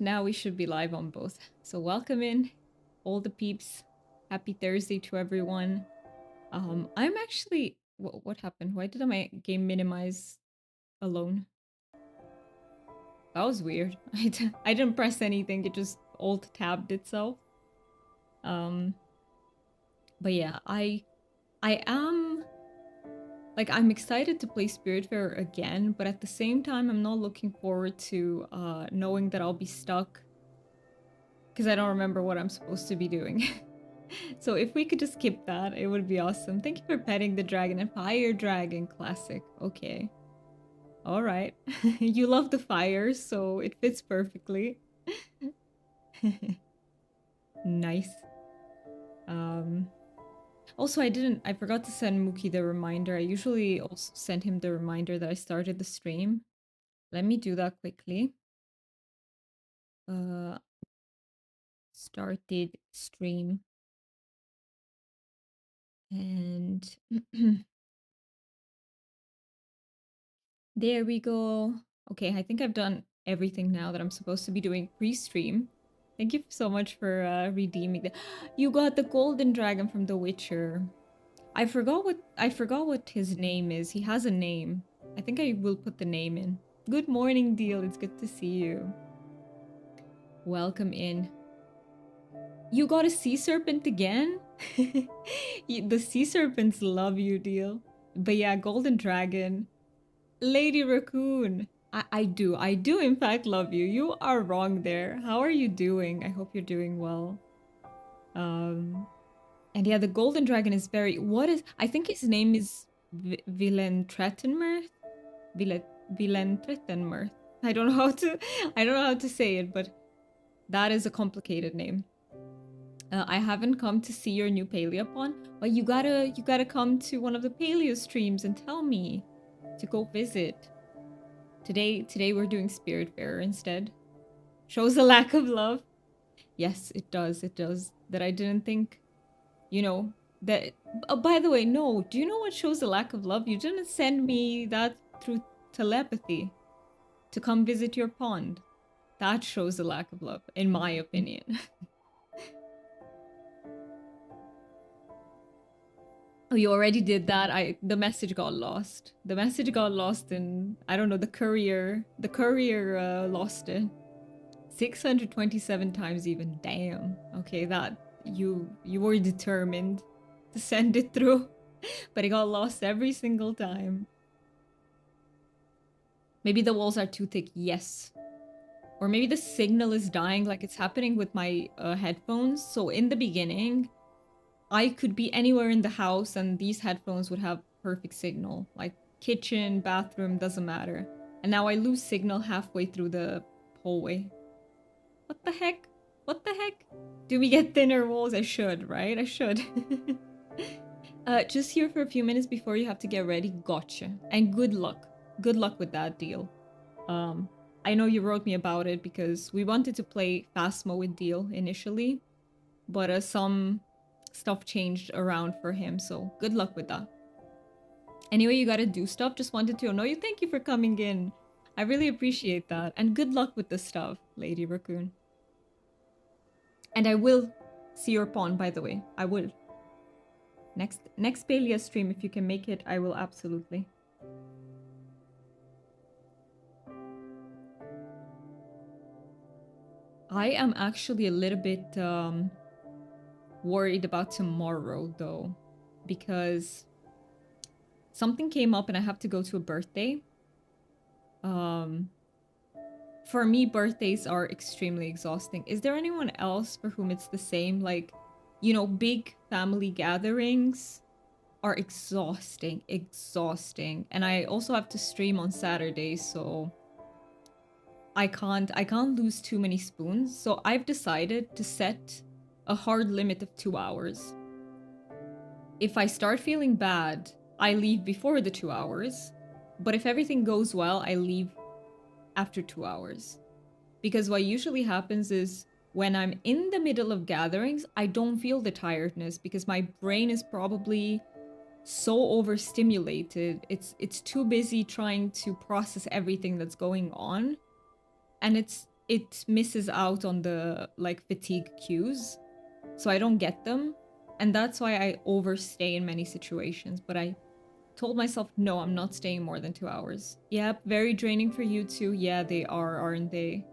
Now we should be live on both. So welcome in all the peeps. Happy Thursday to everyone. I'm actually what happened? Why did my game minimize alone? That was weird. I didn't press anything. It just alt tabbed itself. Um but yeah, I am like I'm excited to play Spiritfarer again, but at the same time I'm not looking forward to knowing that I'll be stuck because I don't remember what I'm supposed to be doing. So if we could just skip that, it would be awesome. Thank you for petting the dragon and fire dragon classic. Okay. All right. You love the fire, so it fits perfectly. Nice. Also, I forgot to send Mookie the reminder. I usually also send him the reminder that I started the stream. Let me do that quickly. Started stream. And there we go. Okay, I think I've done everything now that I'm supposed to be doing pre-stream. Thank you so much for redeeming the. You got the golden dragon from The Witcher. I forgot what his name is. He has a name. I think I will put the name in. Good morning, Deal. It's good to see you. Welcome in. You got a sea serpent again? The sea serpents love you, Deal. But yeah, golden dragon. Lady Raccoon. I do in fact love you. You are wrong there. How are you doing? I hope you're doing well. And yeah, the golden dragon is very, I think his name is Villentretenmirth? Villentretenmirth. I don't know how to say it, but that is a complicated name. I haven't come to see your new Paleopon, but you gotta come to one of the Paleo streams and tell me to go visit. Today we're doing Spiritfarer instead. Shows a lack of love. Yes, it does. It does. That I didn't think, that. Oh, by the way, no. Do you know what shows a lack of love? You didn't send me that through telepathy to come visit your pond. That shows a lack of love, in my opinion. Oh, you already did that. The message got lost. The message got lost in, I don't know, the courier. The courier lost it. 627 times even. Damn. Okay, that you were determined to send it through, but it got lost every single time. Maybe the walls are too thick. Yes. Or maybe the signal is dying like it's happening with my headphones. So in the beginning, I could be anywhere in the house and these headphones would have perfect signal. Like kitchen, bathroom, doesn't matter. And now I lose signal halfway through the hallway. What the heck? What the heck? Do we get thinner walls? I should, right? I should. Just here for a few minutes before you have to get ready. Gotcha. And good luck. Good luck with that deal. I know you wrote me about it because we wanted to play Phasmo with Deal initially, but some stuff changed around for him, so good luck with that. Anyway, you gotta do stuff. Just wanted to know you. Thank you for coming in. I really appreciate that. And good luck with the stuff, Lady Raccoon. And I will see your pawn, by the way. I will. Next Palia stream, if you can make it, I will absolutely. I am actually a little bit worried about tomorrow, though, because something came up and I have to go to a birthday. For me, birthdays are extremely exhausting. Is there anyone else for whom it's the same? Like, big family gatherings are exhausting. And I also have to stream on Saturdays, so I can't lose too many spoons. So I've decided to set a hard limit of 2 hours. If I start feeling bad, I leave before the 2 hours. But if everything goes well, I leave after 2 hours. Because what usually happens is when I'm in the middle of gatherings, I don't feel the tiredness because my brain is probably so overstimulated. It's too busy trying to process everything that's going on. And it's it misses out on the like fatigue cues, so I don't get them, and that's why I overstay in many situations. But I told myself, no, I'm not staying more than 2 hours. Yep, very draining for you too. Yeah, they are, aren't they?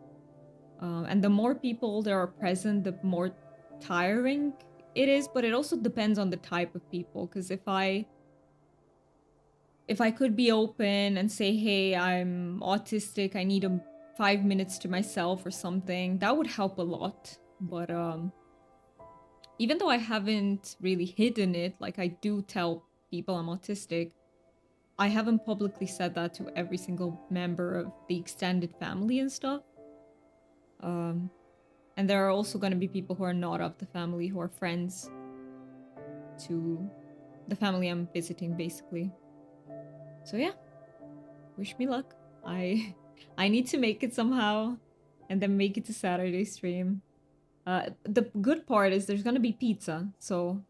And the more people there are present, the more tiring it is. But it also depends on the type of people. Because if I could be open and say, hey, I'm autistic, I need 5 minutes to myself or something, that would help a lot. But even though I haven't really hidden it, like I do tell people I'm autistic, I haven't publicly said that to every single member of the extended family and stuff. Um, and there are also going to be people who are not of the family, who are friends to the family I'm visiting, basically. So yeah, wish me luck. I I need to make it somehow, and then make it to Saturday stream. The good part is there's gonna be pizza, so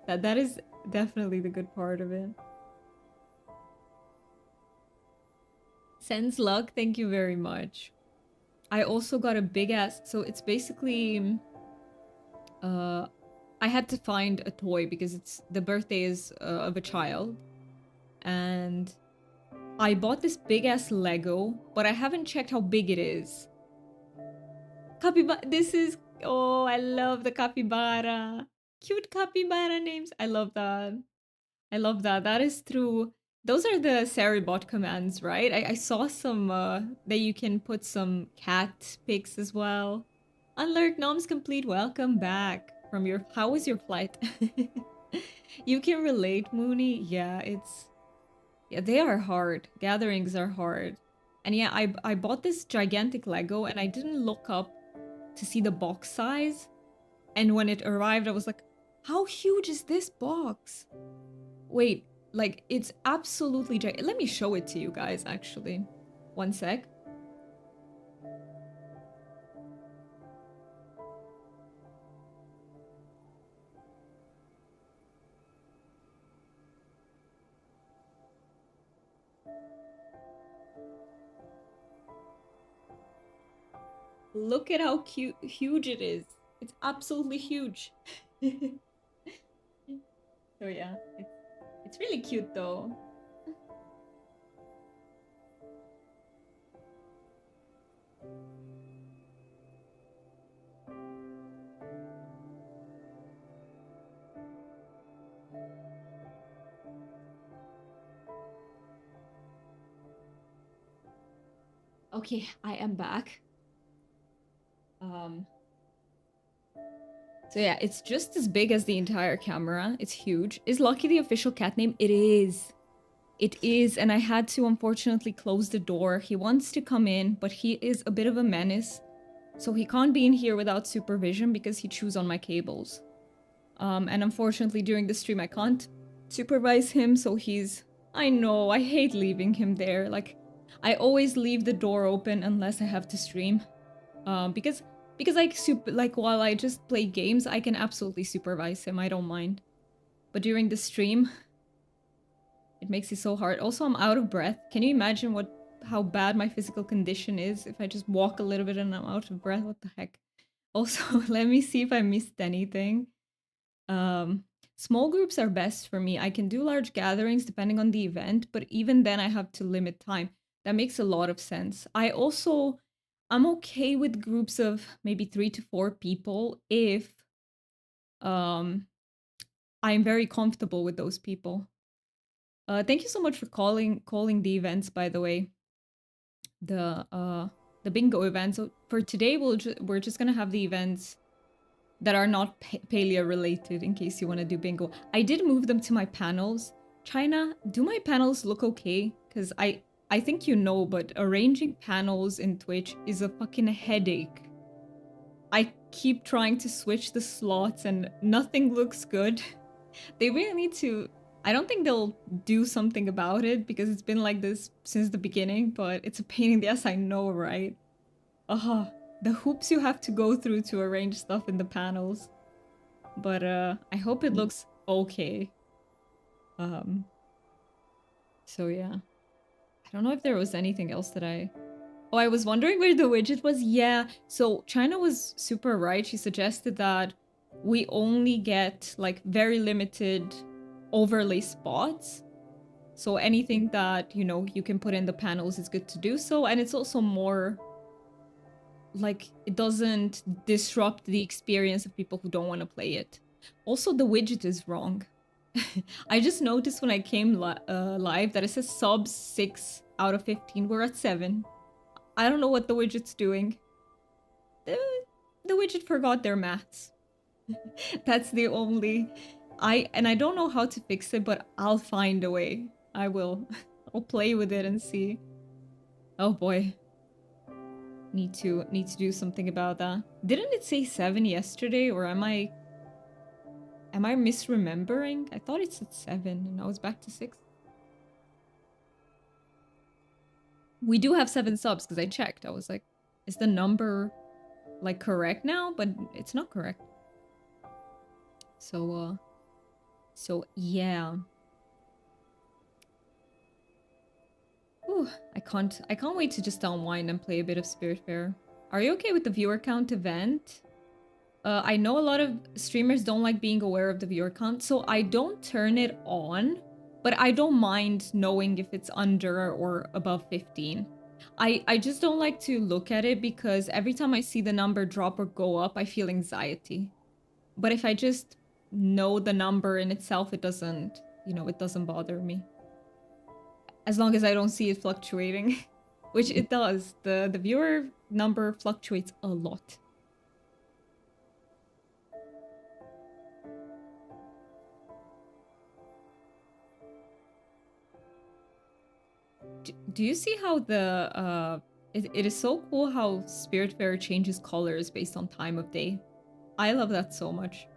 that is definitely the good part of it. Sends luck, thank you very much. I also got a big ass, so it's basically I had to find a toy because it's the birthday is of a child, and I bought this big ass Lego, but I haven't checked how big it is. Capybara, this is, oh, I love the capybara. Cute capybara names. I love that. I love that. That is through, those are the Seribot commands, right? I saw some, that you can put some cat pics as well. Alert, Noms complete, welcome back from your, how was your flight? You can relate, Mooney. Yeah, it's, yeah, they are hard. Gatherings are hard. And yeah, I bought this gigantic Lego and I didn't look up to see the box size. And when it arrived, I was like, how huge is this box? Wait, like it's absolutely giant. Let me show it to you guys, actually. One sec. Look at how cute, huge it is. It's absolutely huge. So yeah, it's really cute though. Okay, I am back. Um, so yeah, it's just as big as the entire camera. It's huge. Is Lucky the official cat name? It is. It is, and I had to unfortunately close the door. He wants to come in, but he is a bit of a menace. So he can't be in here without supervision because he chews on my cables. And unfortunately during the stream I can't supervise him, so he's... I know, I hate leaving him there. Like, I always leave the door open unless I have to stream. Because like while I just play games, I can absolutely supervise him, I don't mind. But during the stream, it makes it so hard. Also, I'm out of breath. Can you imagine how bad my physical condition is if I just walk a little bit and I'm out of breath? What the heck? Also, let me see if I missed anything. Small groups are best for me. I can do large gatherings depending on the event, but even then I have to limit time. That makes a lot of sense. I'm okay with groups of maybe 3 to 4 people if um I'm very comfortable with those people. Thank you so much for calling the events, by the way. The bingo event. So for today we're just gonna have the events that are not paleo related in case you want to do bingo. I did move them to my panels. China, do my panels look okay? Because I think you know, but arranging panels in Twitch is a fucking headache. I keep trying to switch the slots and nothing looks good. They really need to... I don't think they'll do something about it because it's been like this since the beginning, but it's a pain in the ass, I know, right? The hoops you have to go through to arrange stuff in the panels. But I hope it looks okay. So yeah. I don't know if there was anything else that I... Oh, I was wondering where the widget was. Yeah, so China was super right. She suggested that we only get like very limited overlay spots. So anything that, you can put in the panels is good to do so. And it's also more like it doesn't disrupt the experience of people who don't want to play it. Also, the widget is wrong. I just noticed when I came live that it says subs 6 out of 15. We're at 7. I don't know what the widget's doing. The, the widget forgot their maths. That's the only... I don't know how to fix it, but I'll find a way. I will. I'll play with it and see. Oh boy. Need to do something about that. Didn't it say 7 yesterday, or am I misremembering? I thought it said 7 and I was back to 6. We do have 7 subs because I checked. I was like, is the number like correct now? But it's not correct. So yeah. Ooh, I can't wait to just unwind and play a bit of Spiritfarer. Are you okay with the viewer count event? I know a lot of streamers don't like being aware of the viewer count, so I don't turn it on, but I don't mind knowing if it's under or above 15. I just don't like to look at it because every time I see the number drop or go up, I feel anxiety. But if I just know the number in itself, it doesn't, it doesn't bother me. As long as I don't see it fluctuating, which it does. The viewer number fluctuates a lot. Do you see how the it is so cool how Spiritfarer changes colors based on time of day? I love that so much.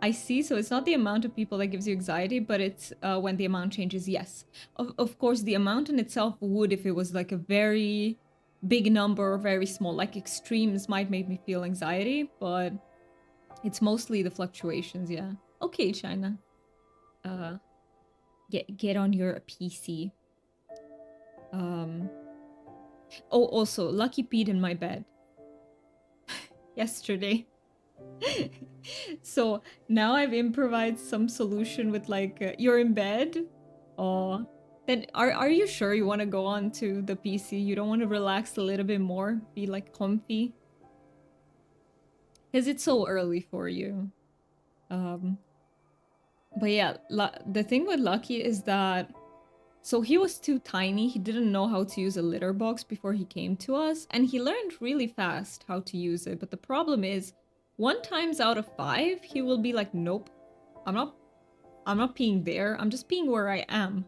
I see, so it's not the amount of people that gives you anxiety, but it's when the amount changes, yes. Of course, the amount in itself would if it was like a very big number or very small. Like extremes might make me feel anxiety, but it's mostly the fluctuations, yeah. Okay, China. Get on your PC. Oh, also, Lucky peed in my bed. Yesterday. So now I've improvised some solution with like, you're in bed? Oh, then are you sure you want to go on to the PC? You don't want to relax a little bit more? Be like comfy? Because it's so early for you. But yeah, the thing with Lucky is that so he was too tiny, he didn't know how to use a litter box before he came to us, and he learned really fast how to use it. But the problem is, 1 times out of 5, he will be like, nope, I'm not peeing there, I'm just peeing where I am.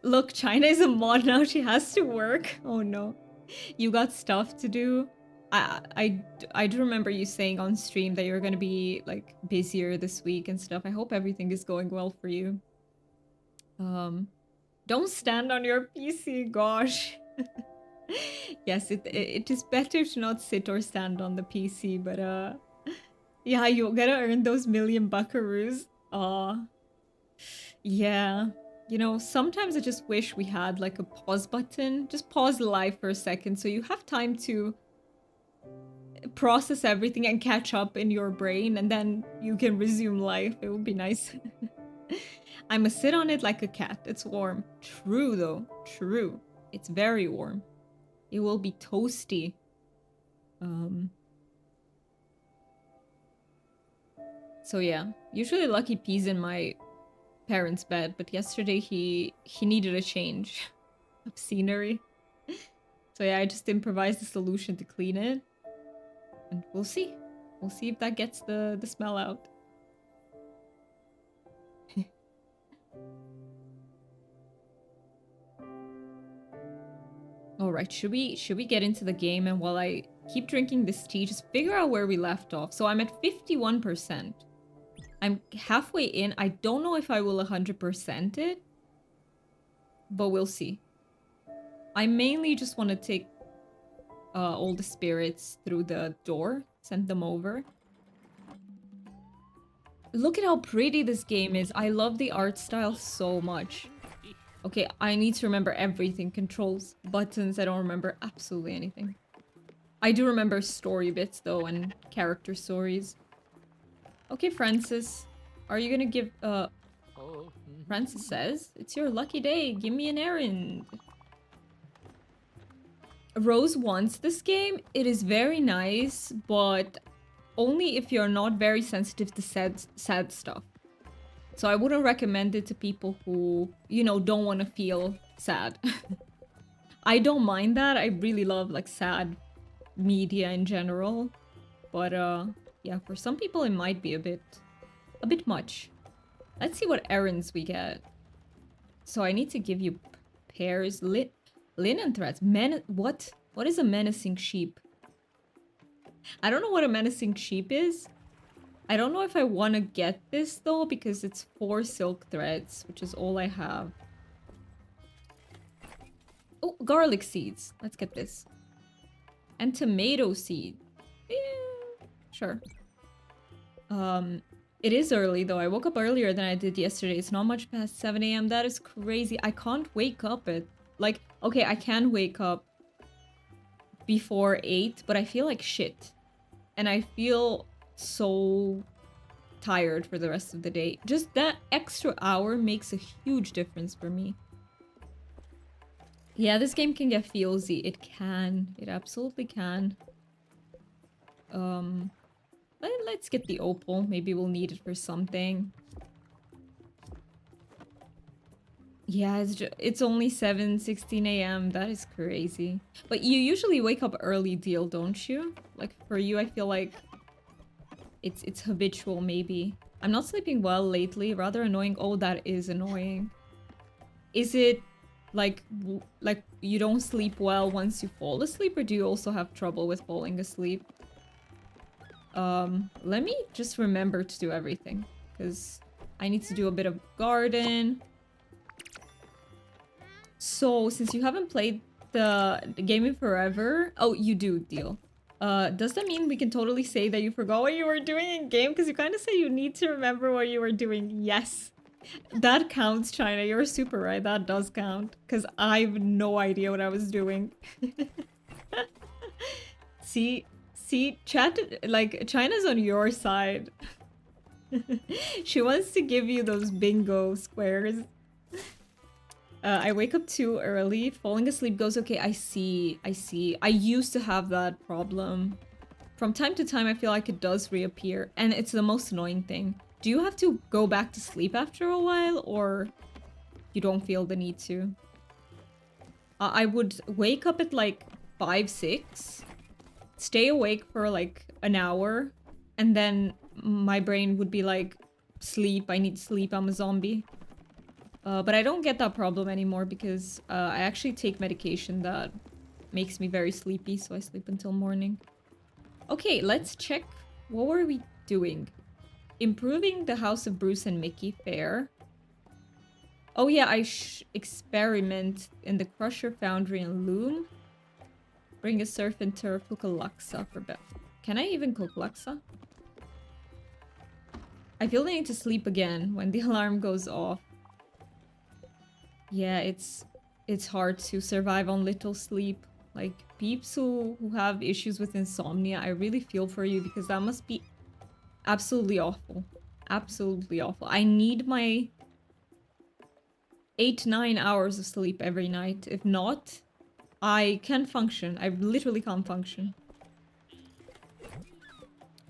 Look, China is a mod now, she has to work. Oh no. You got stuff to do. I do remember you saying on stream that you're gonna be like busier this week and stuff. I hope everything is going well for you. Don't stand on your PC, gosh. Yes, it is better to not sit or stand on the PC, but yeah, you gotta earn those million buckaroos. Yeah. Sometimes I just wish we had like a pause button. Just pause live for a second so you have time to process everything and catch up in your brain, and then you can resume life. It would be nice. I'ma sit on it like a cat. It's warm. True, though. True. It's very warm. It will be toasty. So yeah. Usually Lucky pees in my parents' bed, but yesterday he needed a change of scenery. So yeah, I just improvised a solution to clean it. And we'll see. We'll see if that gets the smell out. All right, should we get into the game? And while I keep drinking this tea, just figure out where we left off. So I'm at 51%. I'm halfway in. I don't know if I will 100% it, but we'll see. I mainly just want to take all the spirits through the door, send them over. Look at how pretty this game is. I love the art style so much. Okay, I need to remember everything. Controls, buttons, I don't remember absolutely anything. I do remember story bits though and character stories. Okay, Francis. Are you gonna give Oh. Francis says, it's your lucky day, give me an errand. Rose wants this game. It is very nice, but only if you're not very sensitive to sad stuff. So I wouldn't recommend it to people who, you know, don't want to feel sad. I don't mind that. I really love like sad media in general. But yeah, for some people it might be a bit much. Let's see what errands we get. So I need to give you pears, linen threads. What? What is a menacing sheep? I don't know what a menacing sheep is. I don't know if I want to get this though because it's 4 silk threads, which is all I have. Oh, garlic seeds. Let's get this. And tomato seed. Yeah, sure. It is early though. I woke up earlier than I did yesterday. It's not much past 7 a.m. That is crazy. I can't wake up at like, okay, I can wake up before 8, but I feel like shit. And I feel so tired for the rest of the day. Just that extra hour makes a huge difference for me. Yeah, this game can get feelsy. It can. It absolutely can. Let's get the opal. Maybe we'll need it for something. Yeah, it's only 7:16 a.m. That is crazy. But you usually wake up early, Deal, don't you? Like for you, I feel like it's habitual maybe. I'm not sleeping well lately. Rather annoying. Oh, that is annoying. Is it like you don't sleep well once you fall asleep, or do you also have trouble with falling asleep? Let me just remember to do everything because I need to do a bit of garden. So, since you haven't played the game in forever... Oh, you do, Deal. Does that mean we can totally say that you forgot what you were doing in game? Because you kind of say you need to remember what you were doing. Yes. That counts, China. You're super right. That does count. Because I have no idea what I was doing. See, chat, like, China's on your side. She wants to give you those bingo squares. I wake up too early. Falling asleep goes okay. I see. I used to have that problem. From time to time, I feel like it does reappear. And it's the most annoying thing. Do you have to go back to sleep after a while? Or you don't feel the need to? I would wake up at like 5, 6. Stay awake for like an hour. And then my brain would be like, sleep. I need sleep. I'm a zombie. But I don't get that problem anymore because I actually take medication that makes me very sleepy, so I sleep until morning. Okay, let's check. What were we doing? Improving the House of Bruce and Mickey fair. Oh yeah, I experiment in the Crusher, Foundry, and Loom. Bring a surf and turf, cook a laksa for Beth. Can I even cook laksa? I feel the need to sleep again when the alarm goes off. Yeah, it's hard to survive on little sleep. Like, peeps who have issues with insomnia, I really feel for you because that must be absolutely awful. Absolutely awful. I need my 8, 9 hours of sleep every night. If not, I can't function. I literally can't function.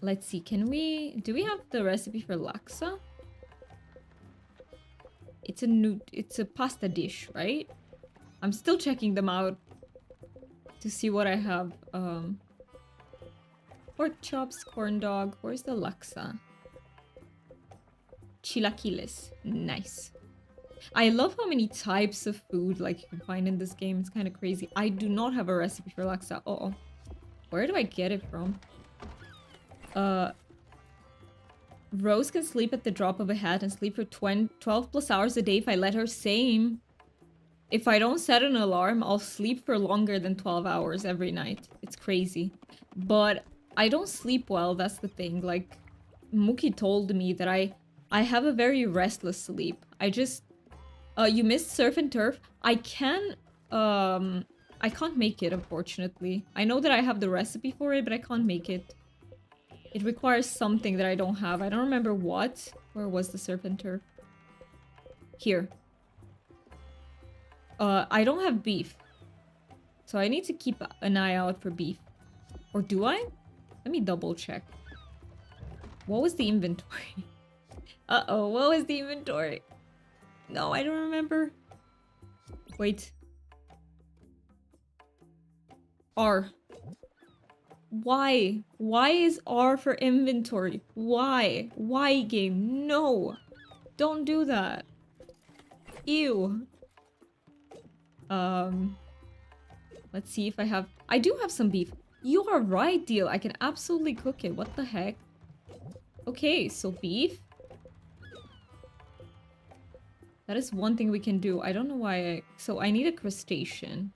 Let's see, do we have the recipe for laksa? It's a pasta dish, right? I'm still checking them out to see what I have. Pork chops, corn dog. Where's the laksa? Chilaquiles. Nice. I love how many types of food like you can find in this game. It's kind of crazy. I do not have a recipe for laksa. Uh-oh. Where do I get it from? Rose can sleep at the drop of a hat and sleep for 12 plus hours a day if I let her. Same. If I don't set an alarm, I'll sleep for longer than 12 hours every night. It's crazy. But I don't sleep well, that's the thing. Like, Mookie told me that I have a very restless sleep. I just... You missed surf and turf. I can't make it, unfortunately. I know that I have the recipe for it, but I can't make it. It requires something that I don't have. I don't remember what. Where was the surf and turf? Here. I don't have beef. So I need to keep an eye out for beef. Or do I? Let me double check. What was the inventory? Uh-oh, what was the inventory? No, I don't remember. Wait. R. Why? Why is R for inventory? Why? Why, game? No! Don't do that. Ew. Let's see if I have... I do have some beef. You are right, Deal. I can absolutely cook it. What the heck? Okay, so beef. That is one thing we can do. I don't know why I... So I need a crustacean.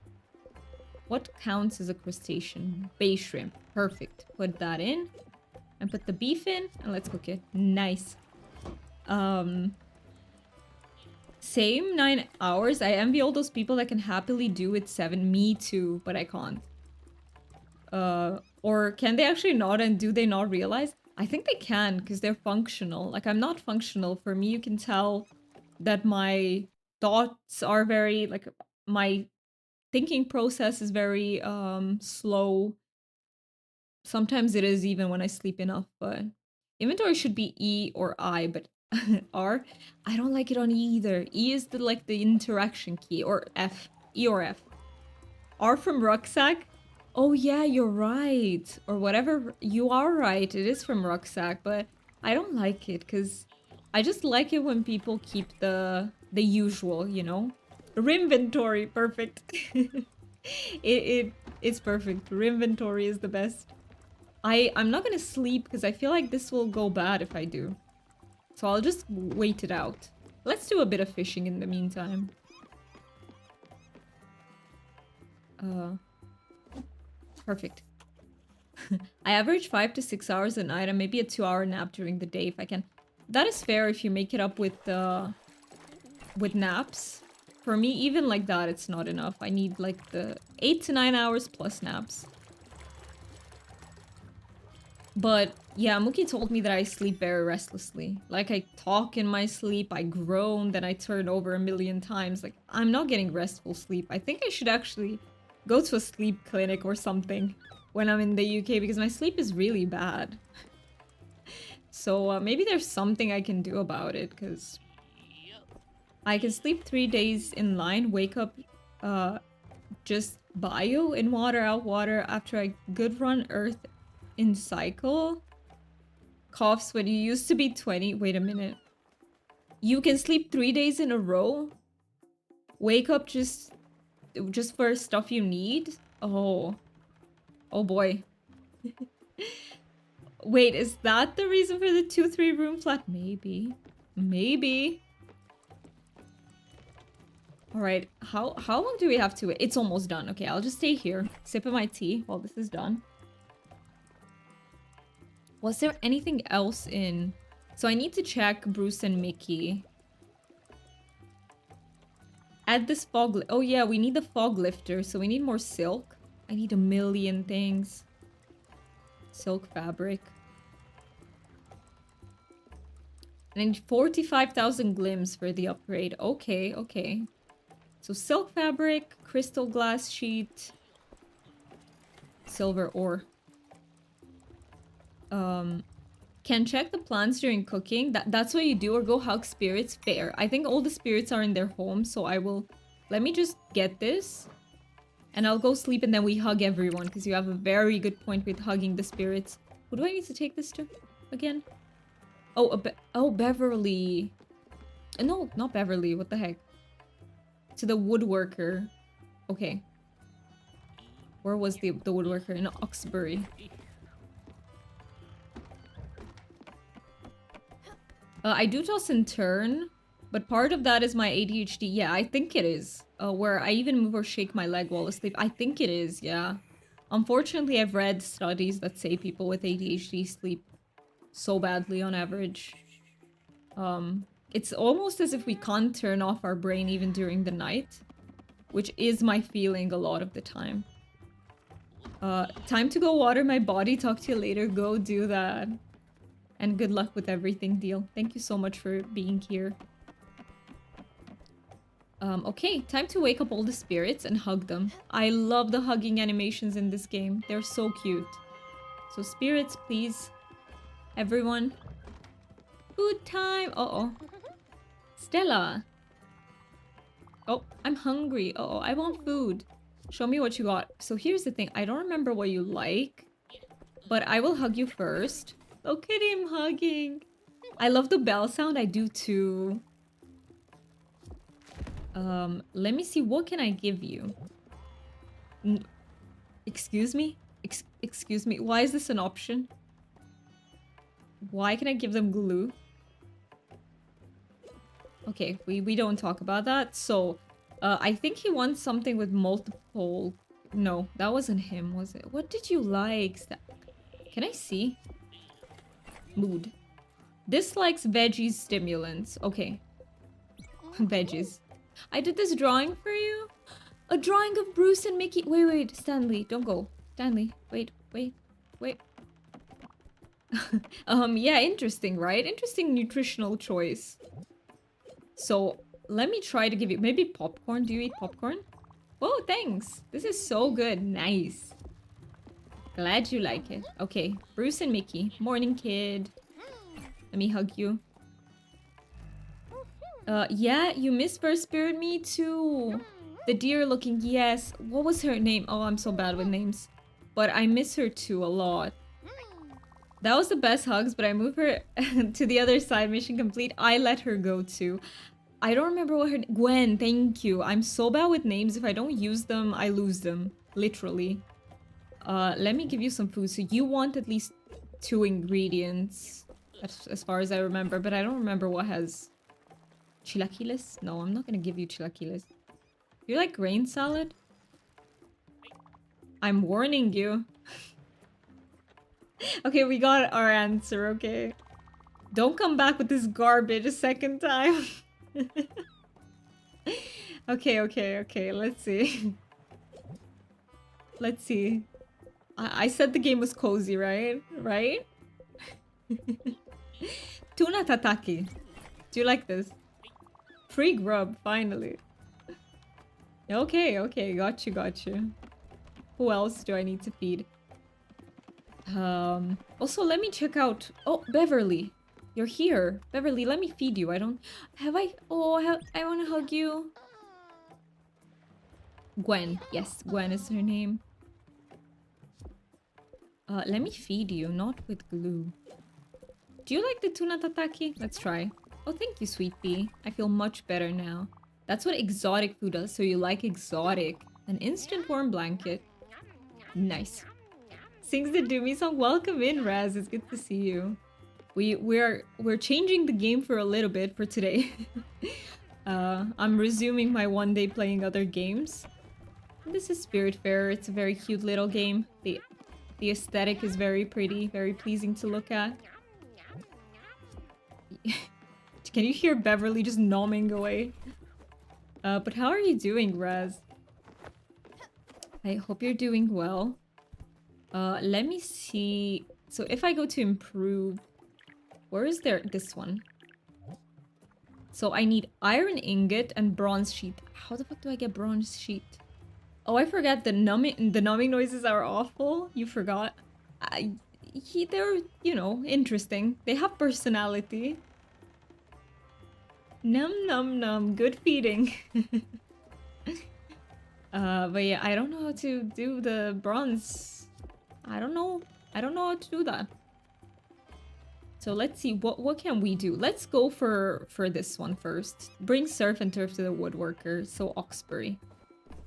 What counts as a crustacean? Bay shrimp. Perfect. Put that in. And put the beef in. And let's cook it. Nice. Same 9 hours. I envy all those people that can happily do it 7. Me too, but I can't. Or can they actually not, and do they not realize? I think they can, because they're functional. Like, I'm not functional. For me, you can tell that my thoughts are very, like, my thinking process is very slow. Sometimes it is even when I sleep enough, but inventory should be E or I, but R, I don't like it on E either. E is the interaction key, or F. E or F. R from rucksack? Oh yeah, you're right. Or whatever, you are right. It is from rucksack, but I don't like it because I just like it when people keep the usual, you know? Rinventory, perfect. It's perfect. Rinventory is the best. I'm not gonna sleep because I feel like this will go bad if I do. So I'll just wait it out. Let's do a bit of fishing in the meantime. Perfect. I average 5 to 6 hours a night and maybe a 2-hour nap during the day if I can. That is fair if you make it up with naps. For me, even like that, it's not enough. I need like the 8 to 9 hours plus naps. But yeah, Mookie told me that I sleep very restlessly. Like, I talk in my sleep, I groan, then I turn over a million times. Like, I'm not getting restful sleep. I think I should actually go to a sleep clinic or something when I'm in the UK because my sleep is really bad. So maybe there's something I can do about it, because I can sleep 3 days in line, wake up just bio, in water, out water, after a good run earth in cycle. Coughs when you used to be 20. Wait a minute. You can sleep 3 days in a row? Wake up just for stuff you need? Oh. Oh boy. Wait, is that the reason for the 2-3 room flat? Maybe. Maybe. Alright, how long do we have to wait? It's almost done. Okay, I'll just stay here, sip of my tea while this is done. Was there anything else in... So I need to check Bruce and Mickey. Add this fog... Oh yeah, we need the fog lifter, so we need more silk. I need a million things. Silk fabric. And I need 45,000 glims for the upgrade. Okay, okay. So silk fabric, crystal glass sheet, silver ore. Can check the plants during cooking. That's what you do, or go hug spirits. Fair. I think all the spirits are in their home, so I will... Let me just get this. And I'll go sleep and then we hug everyone, because you have a very good point with hugging the spirits. Who do I need to take this to again? Oh, oh, Beverly. No, not Beverly. What the heck? To the woodworker. Okay. Where was the woodworker? In Oxbury. I do toss and turn, but part of that is my ADHD. Yeah, I think it is. Where I even move or shake my leg while asleep. I think it is, yeah. Unfortunately, I've read studies that say people with ADHD sleep so badly on average. It's almost as if we can't turn off our brain even during the night, which is my feeling a lot of the time. Time to go water my body. Talk to you later. Go do that. And good luck with everything, Deal. Thank you so much for being here. Okay, time to wake up all the spirits and hug them. I love the hugging animations in this game. They're so cute. So spirits, please. Everyone. Food time. Uh-oh. Stella. Oh, I'm hungry. Uh-oh, I want food. Show me what you got. So here's the thing. I don't remember what you like, but I will hug you first. Look at him hugging. I love the bell sound. I do too. Let me see. What can I give you? Excuse me? Excuse me. Why is this an option? Why can I give them glue? Okay, we don't talk about that. So, I think he wants something with multiple... No, that wasn't him, was it? What did you like? Can I see? Mood. Dislikes veggies stimulants. Okay. Veggies. I did this drawing for you. A drawing of Bruce and Mickey. Wait, Stanley, don't go. Stanley, wait. Yeah, interesting, right? Interesting nutritional choice. So, let me try to give you... Maybe popcorn? Do you eat popcorn? Oh, thanks. This is so good. Nice. Glad you like it. Okay, Bruce and Mickey. Morning, kid. Let me hug you. Yeah, you miss First Spirit? Me too. The deer looking, yes. What was her name? Oh, I'm so bad with names. But I miss her too a lot. That was the best hugs, but I moved her to the other side. Mission complete. I let her go too. I don't remember what her... Gwen, thank you. I'm so bad with names. If I don't use them, I lose them. Literally. Let me give you some food. So you want at least 2 ingredients. As far as I remember. But I don't remember what has... Chilaquiles? No, I'm not gonna give you chilaquiles. You like grain salad? I'm warning you. Okay, we got our answer, okay? Don't come back with this garbage a second time. Okay, let's see. Let's see. I said the game was cozy, right? Right? Tuna tataki. Do you like this? Free grub, finally. Okay, got you. Who else do I need to feed? Also, let me check out... Oh, Beverly. You're here. Beverly, let me feed you. I don't... Have I... Oh, I want to hug you. Gwen. Yes, Gwen is her name. Let me feed you, not with glue. Do you like the tuna tataki? Let's try. Oh, thank you, sweet pea. I feel much better now. That's what exotic food does, so you like exotic. An instant warm blanket. Nice. Sings the Doomy song. Welcome in, Raz. It's good to see you. We're changing the game for a little bit for today. I'm resuming my one day playing other games. This is Spiritfarer. It's a very cute little game. The aesthetic is very pretty, very pleasing to look at. Can you hear Beverly just nomming away? But how are you doing, Raz? I hope you're doing well. Let me see. So if I go to improve, where is there? This one. So I need iron ingot and bronze sheet. How the fuck do I get bronze sheet? Oh, I forgot the numbing noises are awful. You forgot. They're, you know, interesting. They have personality. Num num num. Good feeding. But yeah, I don't know how to do the bronze. I don't know how to do that. So let's see, what can we do? Let's go for this one first. Bring surf and turf to the woodworker. So Oxbury.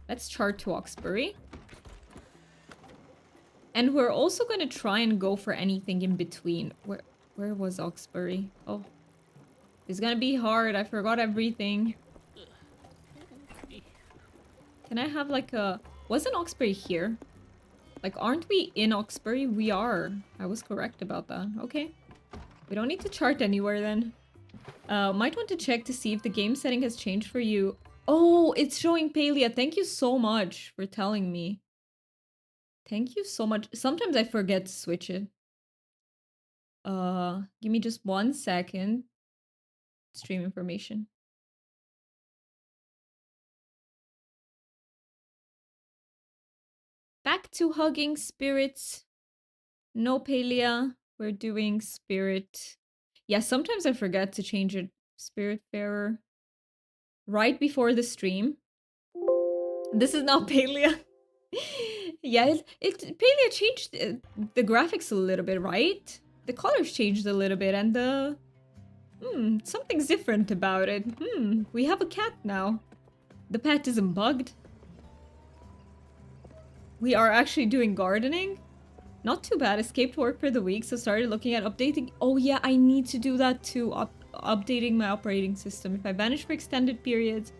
Let's chart to Oxbury. And we're also gonna try and go for anything in between. Where was Oxbury? Oh. It's gonna be hard. I forgot everything. Can I have like a... Wasn't Oxbury here? Like, aren't we in Oxbury? We are. I was correct about that. Okay. We don't need to chart anywhere then. Might want to check to see if the game setting has changed for you. Oh, it's showing Palia. Thank you so much for telling me. Thank you so much. Sometimes I forget to switch it. Give me just 1 second. Stream information. Back to hugging spirits. No Palia. We're doing spirit. Yeah, sometimes I forget to change it. Spiritfarer. Right before the stream. This is not Palia. Yeah, Palia changed the graphics a little bit, right? The colors changed a little bit, and the something's different about it. We have a cat now. The pet isn't bugged. We are actually doing gardening. Not too bad. Escaped work for the week, so started looking at updating. Oh yeah, I need to do that too. Updating my operating system. If I vanish for extended periods,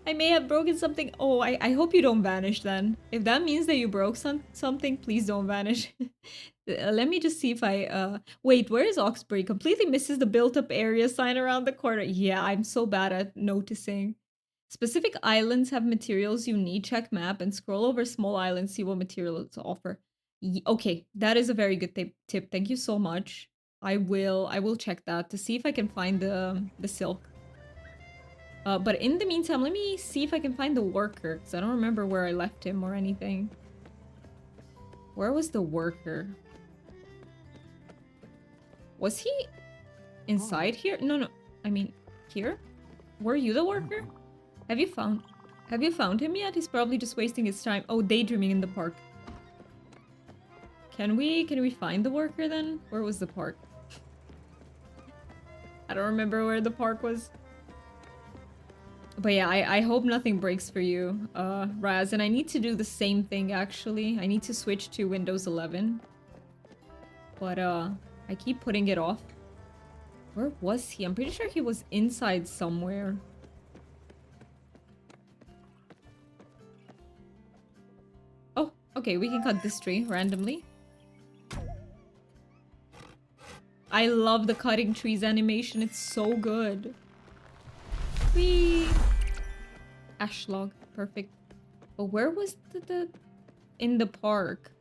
I may have broken something. Oh, I hope you don't vanish then. If that means that you broke something, please don't vanish. Let me just see if I, wait, where is Oxbury? Completely misses the built-up area sign around the corner. Yeah, I'm so bad at noticing. Specific islands have materials you need. Check map and scroll over small islands, see what materials offer. Okay, that is a very good tip. Thank you so much. I will check that to see if I can find the silk. But in the meantime, let me see if I can find the worker, because I don't remember where I left him or anything. Where was the worker? Was he inside here? No. I mean, here? Were you the worker? Have you found him yet? He's probably just wasting his time. Oh, daydreaming in the park. Can we find the worker then? Where was the park? I don't remember where the park was. But yeah, I hope nothing breaks for you, Raz. And I need to do the same thing, actually. I need to switch to Windows 11. But, I keep putting it off. Where was he? I'm pretty sure he was inside somewhere. Oh, okay, we can cut this tree randomly. I love the cutting trees animation. It's so good. Whee! Ash log. Perfect. But where was the in the park?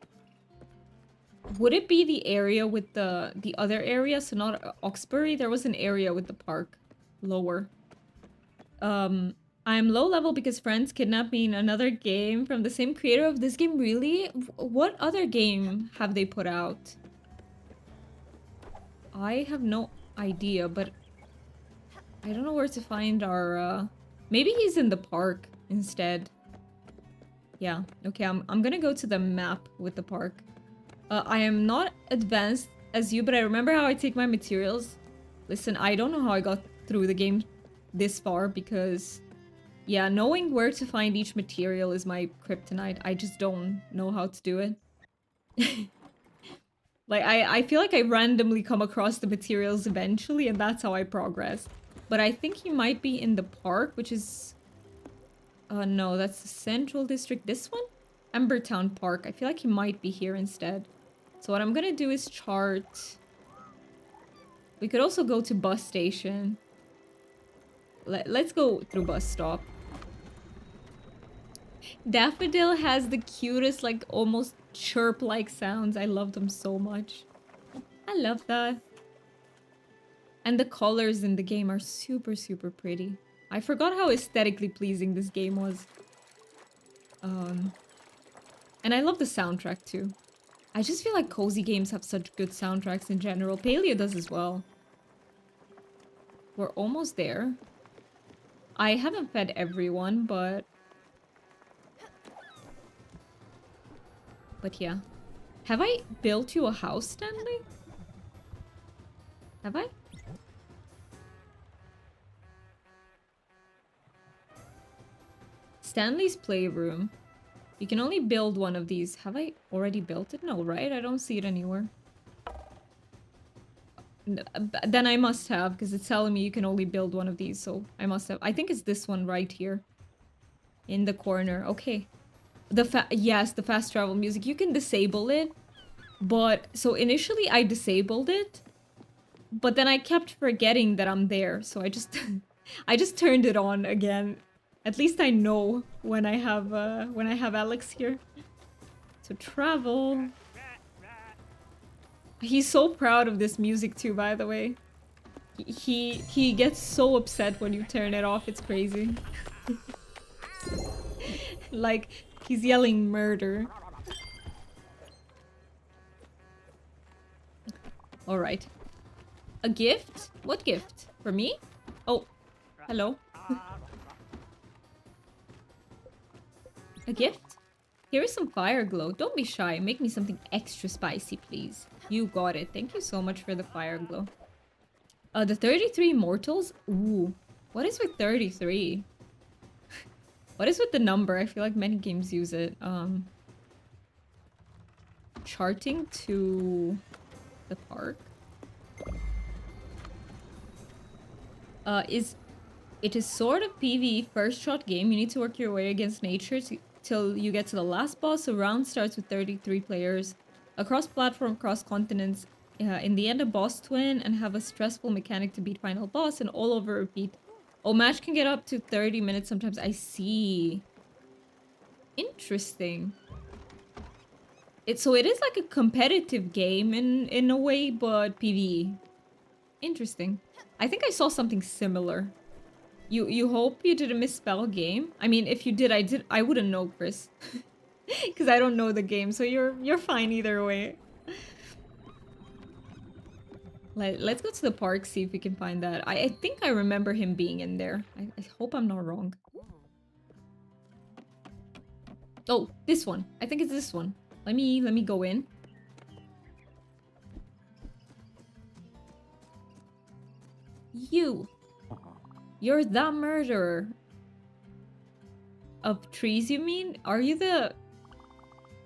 Would it be the area with the other area? So not Oxbury? There was an area with the park. Lower. I'm low level because friends kidnapped me in another game from the same creator of this game. Really? What other game have they put out? I have no idea, but I don't know where to find our, maybe he's in the park instead. Yeah, okay, I'm gonna go to the map with the park. I am not advanced as you, but I remember how I take my materials. Listen, I don't know how I got through the game this far because, yeah, knowing where to find each material is my kryptonite. I just don't know how to do it. Like, I feel like I randomly come across the materials eventually, and that's how I progress. But I think he might be in the park, which is... no, that's the Central District. This one? Embertown Park. I feel like he might be here instead. So what I'm gonna do is chart... We could also go to bus station. Let's go through bus stop. Daffodil has the cutest, like, almost chirp-like sounds. I love them so much. I love that. And the colors in the game are super, super pretty. I forgot how aesthetically pleasing this game was. And I love the soundtrack too. I just feel like cozy games have such good soundtracks in general. Palia does as well. We're almost there. I haven't fed everyone, but... But yeah. Have I built you a house, Stanley? Have I? Stanley's playroom. You can only build one of these. Have I already built it? No, right? I don't see it anywhere. Then I must have, because it's telling me you can only build one of these, so I must have. I think it's this one right here. In the corner. Okay. Yes, the fast travel music. You can disable it. But, so initially I disabled it. But then I kept forgetting that I'm there, so I just I just turned it on again. At least I know when I have Alex here. So travel. He's so proud of this music too, by the way. He gets so upset when you turn it off. It's crazy. Like he's yelling murder. All right. A gift? What gift? For me? Oh, hello. A gift? Here is some fire glow. Don't be shy. Make me something extra spicy, please. You got it. Thank you so much for the fire glow. The 33 mortals? Ooh. What is with 33? What is with the number? I feel like many games use it. Charting to the park. It is sort of PvE first shot game. You need to work your way against nature till you get to the last boss. The round starts with 33 players across platform, across continents. In the end, a boss twin and have a stressful mechanic to beat final boss and all over repeat. Oh, match can get up to 30 minutes sometimes. I see. Interesting. So it is like a competitive game in a way, but PvE. Interesting. I think I saw something similar. You hope you didn't misspell game? I mean, if you did, I wouldn't know, Chris. Because I don't know the game, so you're fine either way. Let's go to the park, see if we can find that. I think I remember him being in there. I hope I'm not wrong. Oh, this one. I think it's this one. Let me go in. You're the murderer. Of trees, you mean? Are you the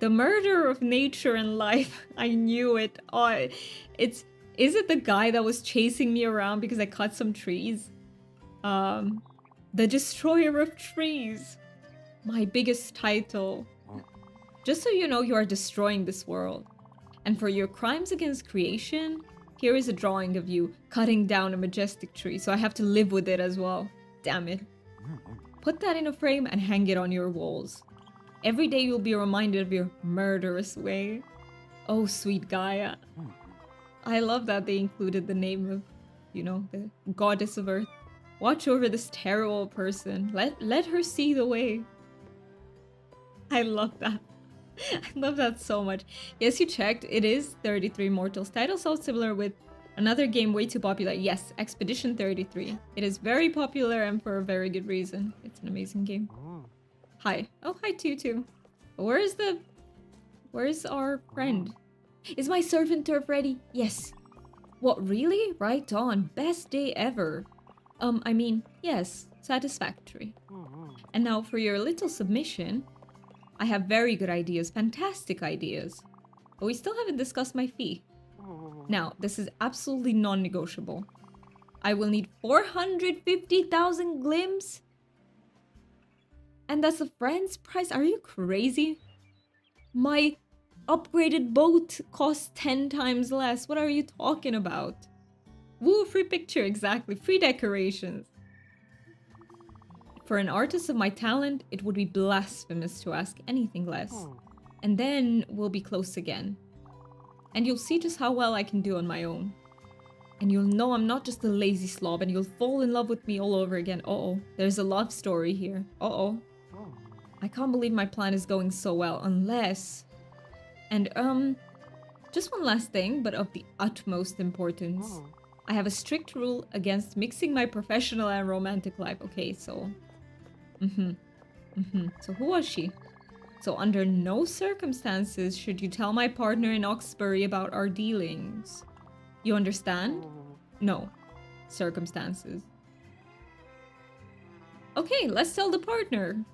murderer of nature and life? I knew it. Oh, is it the guy that was chasing me around because I cut some trees? The destroyer of trees. My biggest title. Just so you know, you are destroying this world. And for your crimes against creation, here is a drawing of you cutting down a majestic tree, so I have to live with it as well. Damn it. Put that in a frame and hang it on your walls. Every day you'll be reminded of your murderous way. Oh, sweet Gaia. I love that they included the name of, you know, the goddess of earth. Watch over this terrible person. Let her see the way. I love that. I love that so much. Yes, you checked. It is 33 Mortals. Title sounds similar with another game way too popular. Yes, Expedition 33. It is very popular and for a very good reason. It's an amazing game. Hi. Oh, hi to you too. Where's our friend? Is my surf and turf ready? Yes. What, really? Right on. Best day ever. I mean, yes, satisfactory. And now for your little submission. I have very good ideas, fantastic ideas. But we still haven't discussed my fee. Now, this is absolutely non-negotiable. I will need 450,000 glims? And that's a friend's price? Are you crazy? My upgraded boat costs 10 times less. What are you talking about? Woo, free picture, exactly. Free decorations. For an artist of my talent, it would be blasphemous to ask anything less. And then we'll be close again. And you'll see just how well I can do on my own. And you'll know I'm not just a lazy slob and you'll fall in love with me all over again. Uh-oh, there's a love story here. Uh-oh. I can't believe my plan is going so well, unless... And, just one last thing, but of the utmost importance. I have a strict rule against mixing my professional and romantic life. Okay, so... So who was she? So under no circumstances should you tell my partner in Oxbury about our dealings. You understand? No. Circumstances. Okay, let's tell the partner.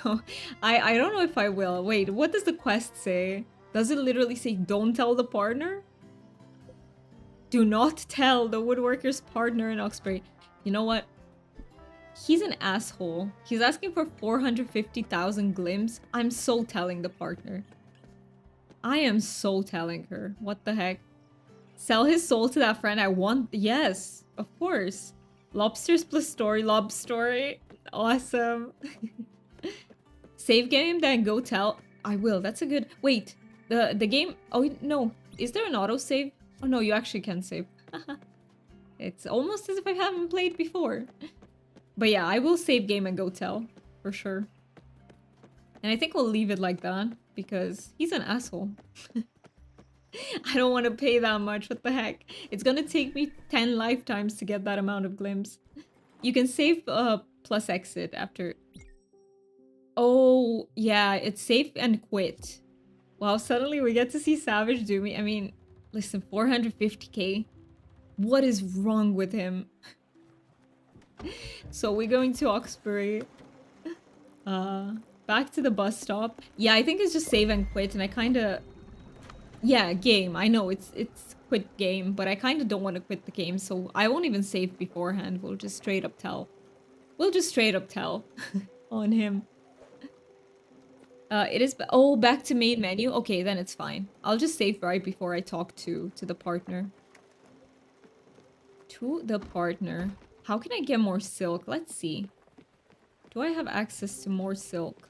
No, I don't know if I will. Wait, what does the quest say? Does it literally say don't tell the partner? Do not tell the woodworker's partner in Oxbury. You know what? He's an asshole. He's asking for 450,000 glims. I'm so telling the partner. I am so telling her. What the heck? Sell his soul to that friend. I want... Yes, of course. Lobsters plus story, lob story. Awesome. Save game, then go tell. I will. That's a good... Wait. The game... Oh, no. Is there an autosave? Oh, no. You actually can save. It's almost as if I haven't played before. But yeah, I will save game and go tell. For sure. And I think we'll leave it like that. Because he's an asshole. I don't want to pay that much. What the heck? It's gonna take me 10 lifetimes to get that amount of glimpse. You can save plus exit after... Oh, yeah. It's save and quit. Wow, suddenly we get to see Savage do me. I mean, listen, 450k. What is wrong with him? So we're going to Oxbury. Back to the bus stop. Yeah, I think it's just save and quit, and I kind of... Yeah, game. I know it's quit game, but I kind of don't want to quit the game, so I won't even save beforehand. We'll just straight up tell. We'll just straight up tell on him. It is... Oh, back to main menu? Okay, then it's fine. I'll just save right before I talk to the partner. To the partner. How can I get more silk? Let's see. Do I have access to more silk?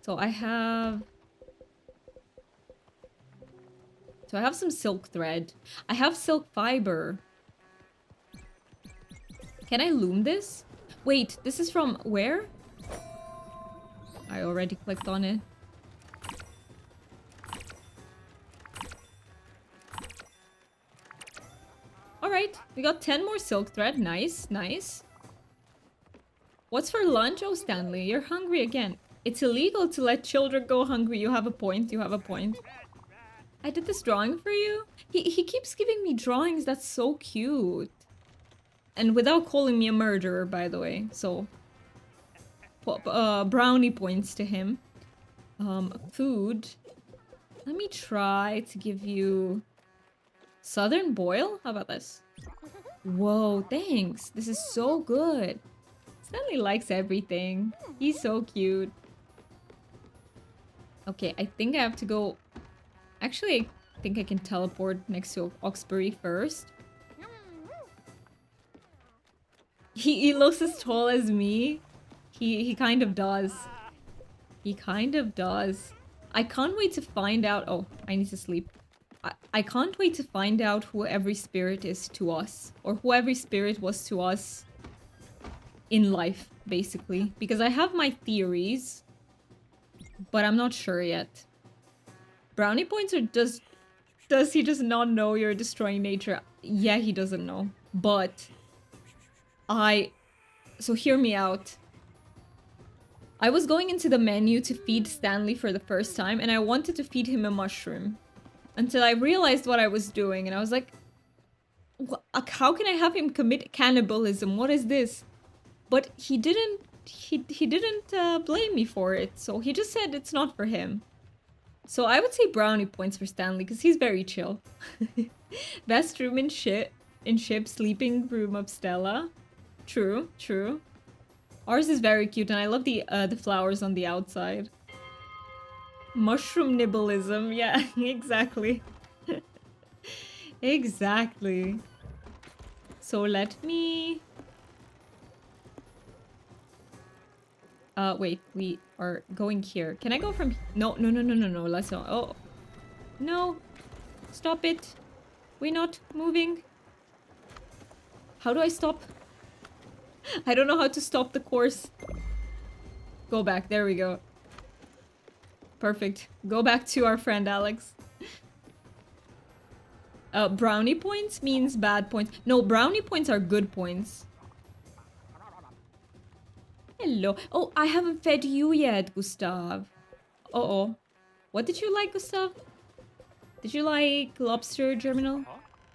So I have... So I have some silk thread. I have silk fiber. Can I loom this? Wait, this is from where? I already clicked on it. Alright, we got 10 more silk thread. Nice, nice. What's for lunch? Oh, Stanley, you're hungry again. It's illegal to let children go hungry. You have a point, you have a point. I did this drawing for you? He keeps giving me drawings. That's so cute. And without calling me a murderer, by the way. So, brownie points to him. Food. Let me try to give you... Southern boil? How about this? Whoa, thanks. This is so good. Stanley likes everything. He's so cute. Okay, I think I have to go... Actually, I think I can teleport next to Oxbury first. He looks as tall as me. He kind of does. He kind of does. I can't wait to find out... Oh, I need to sleep. I can't wait to find out who every spirit is to us. Or who every spirit was to us in life, basically. Because I have my theories. But I'm not sure yet. Brownie points, or does he just not know you're destroying nature? Yeah, he doesn't know. But so hear me out. I was going into the menu to feed Stanley for the first time, and I wanted to feed him a mushroom. Until I realized what I was doing, and I was like, how can I have him commit cannibalism? What is this? But he didn't blame me for it, so he just said it's not for him. So I would say brownie points for Stanley, because he's very chill. Best room in ship, sleeping room of Stella. True, true. Ours is very cute, and I love the flowers on the outside. Mushroom nibbleism, yeah, exactly. Exactly. So let me... wait, we are going here. Can I go from... No, let's not. Oh. No. Stop it. We're not moving. How do I stop? I don't know how to stop the course. Go back. There we go. Perfect. Go back to our friend Alex. Brownie points means bad points. No, brownie points are good points. Hello. Oh, I haven't fed you yet, Gustav. Uh-oh. What did you like, Gustav? Did you like lobster germinal?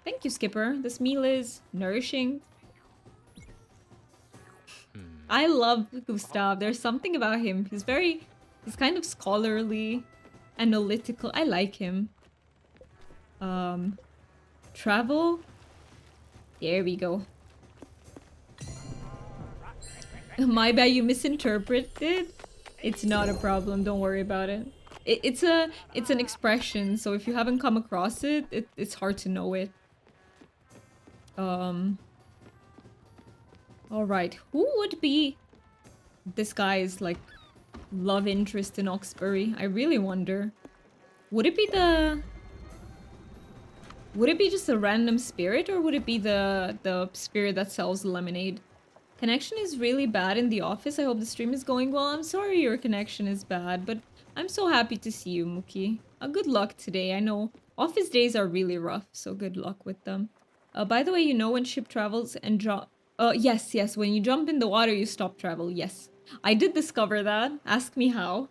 Thank you, Skipper. This meal is nourishing. I love Gustav. There's something about him. He's kind of scholarly, analytical. I like him. Travel. There we go. My bad, you misinterpreted. It's not a problem. Don't worry about it. it's an expression, so if you haven't come across it, it's hard to know it. All right, who would be this guy's like love interest in Oxbury? I really wonder. Would it be just a random spirit, or would it be the spirit that sells lemonade? Connection is really bad in the office. I hope the stream is going well. I'm sorry your connection is bad, but I'm so happy to see you, Mookie. Good luck today. I know office days are really rough, so good luck with them. By the way, you know when ship travels and jump... yes, yes. When you jump in the water, you stop travel. Yes. I did discover that. Ask me how.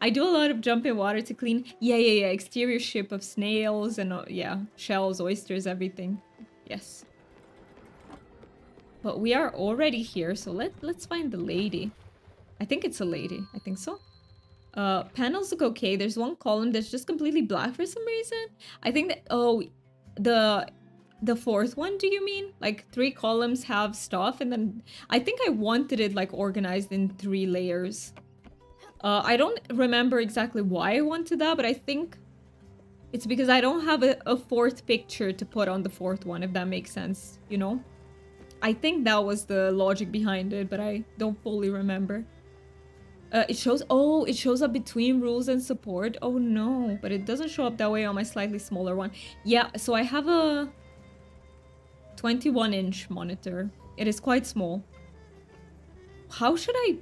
I do a lot of jump in water to clean... Yeah. Exterior ship of snails and, yeah, shells, oysters, everything. Yes. But we are already here, so let's find the lady. I think it's a lady. I think so. Panels look okay. There's one column that's just completely black for some reason. I think that... Oh, the fourth one, do you mean? Like 3 columns have stuff, and then... I think I wanted it like organized in 3 layers. I don't remember exactly why I wanted that, but I think it's because I don't have a 4th picture to put on the 4th one, if that makes sense, you know? I think that was the logic behind it, but I don't fully remember. It shows up between rules and support. Oh no, but it doesn't show up that way on my slightly smaller one. Yeah, so I have a 21-inch monitor. It is quite small. How should I...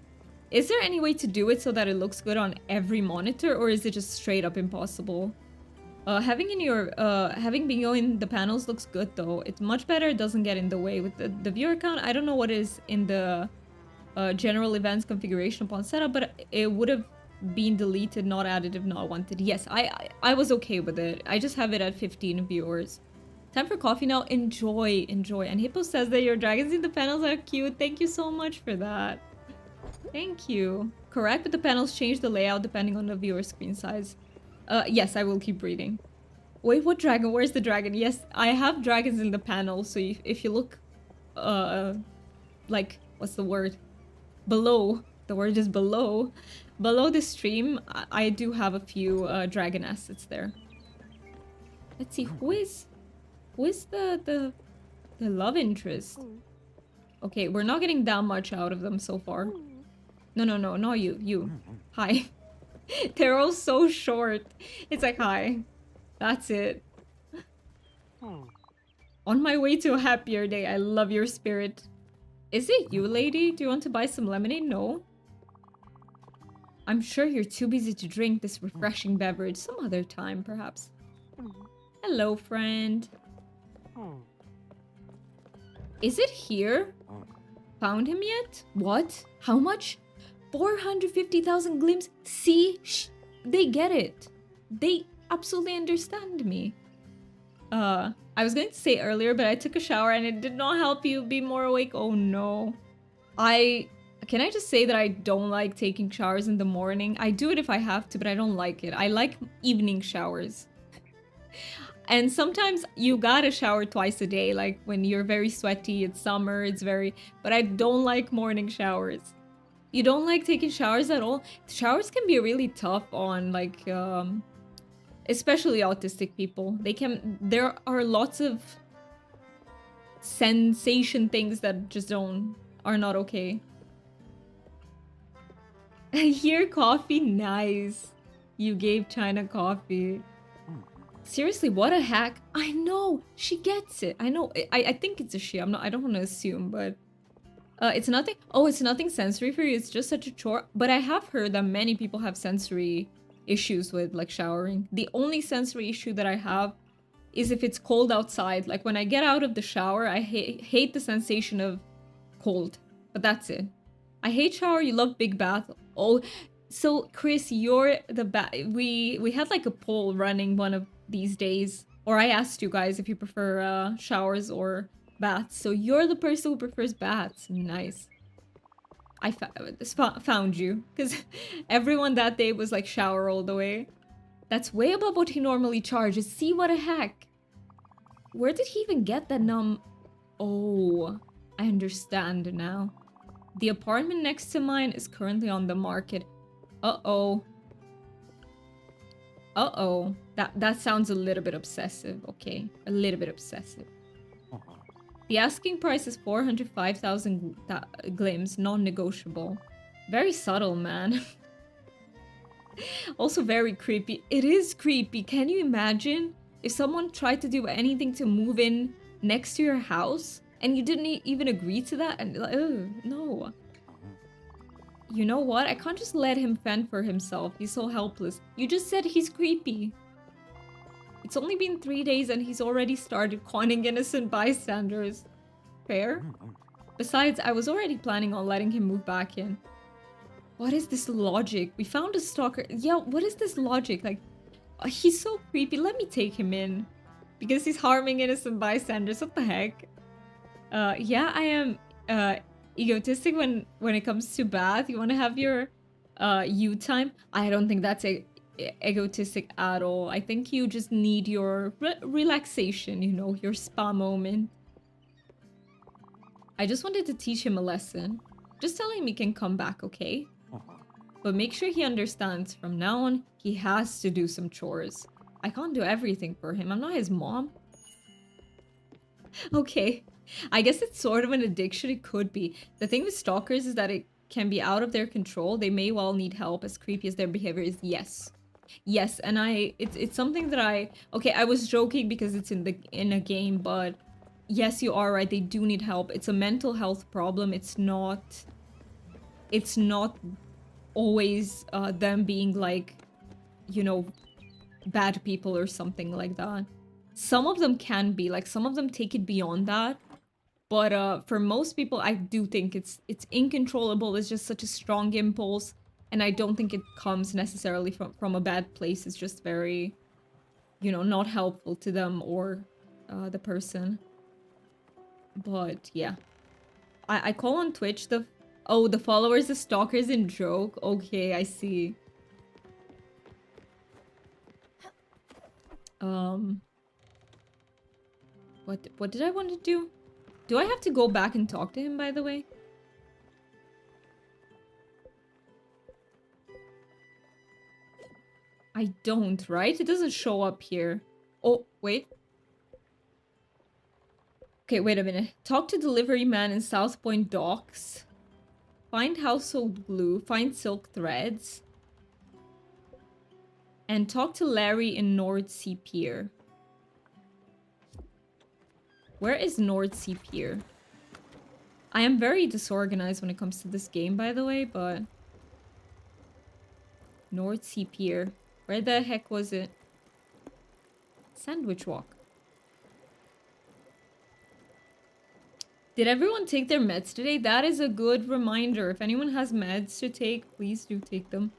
Is there any way to do it so that it looks good on every monitor, or is it just straight up impossible? Having been going the panels looks good though. It's much better. It doesn't get in the way with the viewer count. I don't know what is in the general events configuration upon setup, but it would have been deleted, not added if not wanted. Yes, I was okay with it. I just have it at 15 viewers. Time for coffee now. Enjoy. And Hippo says that your dragons in the panels are cute. Thank you so much for that. Thank you. Correct, but the panels change the layout depending on the viewer screen size. Yes, I will keep reading. Wait, what dragon? Where's the dragon? Yes, I have dragons in the panel, so if you look, like, what's the word? Below. The word is below. Below the stream, I do have a few dragon assets there. Let's see, who is the love interest? Okay, we're not getting that much out of them so far. No, not you. Hi. They're all so short. It's like, hi. That's it. On my way to a happier day. I love your spirit. Is it you, lady? Do you want to buy some lemonade? No? I'm sure you're too busy to drink this refreshing beverage. Some other time, perhaps. Hello, friend. Is it here? Found him yet? What? How much? 450,000 glims. See? They get it. They absolutely understand me. I was going to say earlier, but I took a shower and it did not help you be more awake. Oh no. Can I just say that I don't like taking showers in the morning? I do it if I have to, but I don't like it. I like evening showers. And sometimes you gotta shower twice a day, like when you're very sweaty, it's summer, but I don't like morning showers. You don't like taking showers at all? Showers can be really tough on, like, especially autistic people. There are lots of sensation things that just are not okay. Here, coffee, nice. You gave China coffee. Seriously, what a hack. I know, she gets it. I know, I think it's a she. I don't want to assume, but it's nothing. Oh, it's nothing sensory for you. It's just such a chore. But I have heard that many people have sensory issues with like showering. The only sensory issue that I have is if it's cold outside. Like when I get out of the shower, I hate the sensation of cold. But that's it. I hate shower. You love big bath. Oh, so Chris, you're the we had like a poll running one of these days, or I asked you guys if you prefer showers or baths. So you're the person who prefers baths. Nice. I found you because everyone that day was like shower all the way. That's way above what he normally charges. See, what a hack. Where did he even get that Oh, I understand now. The apartment next to mine is currently on the market. Uh-oh. Uh-oh. That sounds a little bit obsessive, okay? A little bit obsessive. The asking price is 405,000 glims, non-negotiable. Very subtle, man. Also very creepy. It is creepy. Can you imagine if someone tried to do anything to move in next to your house and you didn't even agree to that? And like, oh, no. You know what? I can't just let him fend for himself. He's so helpless. You just said he's creepy. It's only been 3 days and he's already started conning innocent bystanders. Fair? Besides, I was already planning on letting him move back in. What is this logic? We found a stalker. Yeah, what is this logic? Like, he's so creepy. Let me take him in. Because he's harming innocent bystanders. What the heck? Yeah, I am egotistic when it comes to bath. You want to have your you time? I don't think that's egotistic at all. I think you just need your relaxation, you know, your spa moment. I just wanted to teach him a lesson. Just tell him he can come back, okay? But make sure he understands from now on, he has to do some chores. I can't do everything for him. I'm not his mom. Okay. I guess it's sort of an addiction. It could be. The thing with stalkers is that it can be out of their control. They may well need help, as creepy as their behavior is. Yes. Yes, and it's something that okay, I was joking because it's in a game, but yes, you are right. They do need help. It's a mental health problem. It's not always them being like, you know, bad people or something like that. Some of them can be, like, some of them take it beyond that. But for most people, I do think it's incontrollable. It's just such a strong impulse, and I don't think it comes necessarily from a bad place. It's just very, you know, not helpful to them or the person. But yeah, I call on Twitch the followers, the stalkers in joke. Okay, I see. Um, what did I want to do? Do I have to go back and talk to him, by the way? I don't, right? It doesn't show up here. Oh, wait. Okay, wait a minute. Talk to delivery man in South Point Docks. Find household glue. Find silk threads. And talk to Larry in North Sea Pier. Where is North Sea Pier? I am very disorganized when it comes to this game, by the way, but... North Sea Pier. Where the heck was it? Sandwich Walk. Did everyone take their meds today? That is a good reminder. If anyone has meds to take, please do take them.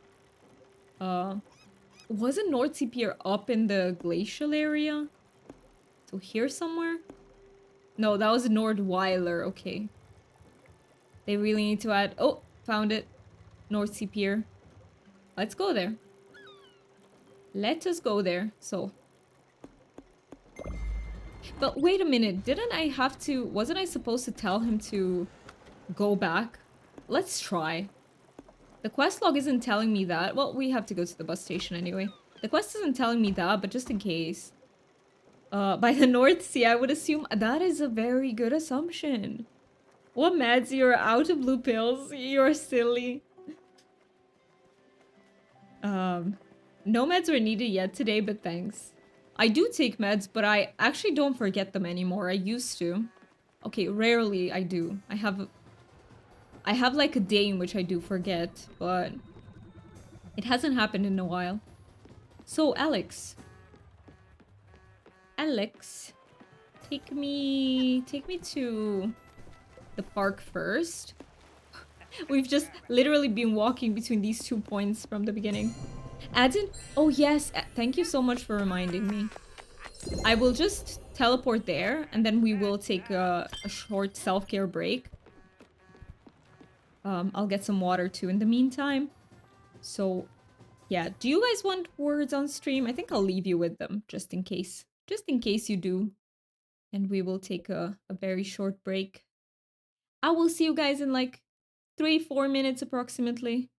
Wasn't North Sea Pier up in the glacial area? So here somewhere? No, that was Nordweiler. Okay. They really need to add... Oh, found it. North Sea Pier. Let's go there. Let us go there. So. But wait a minute. Didn't I have to... Wasn't I supposed to tell him to go back? Let's try. The quest log isn't telling me that. Well, we have to go to the bus station anyway. The quest isn't telling me that, but just in case. By the North Sea, I would assume... That is a very good assumption. What meds? You're out of blue pills. You're silly. No meds were needed yet today, but thanks. I do take meds, but I actually don't forget them anymore. I used to. Okay, rarely I do. I have like a day in which I do forget, but it hasn't happened in a while. So, Alex. Alex, take me to the park first. We've just literally been walking between these 2 points from the beginning. Adin? Oh yes, thank you so much for reminding me. I will just teleport there, and then we will take a short self-care break. I'll get some water too in the meantime. So, yeah. Do you guys want words on stream? I think I'll leave you with them, just in case. Just in case you do. And we will take a very short break. I will see you guys in like 3-4 minutes approximately.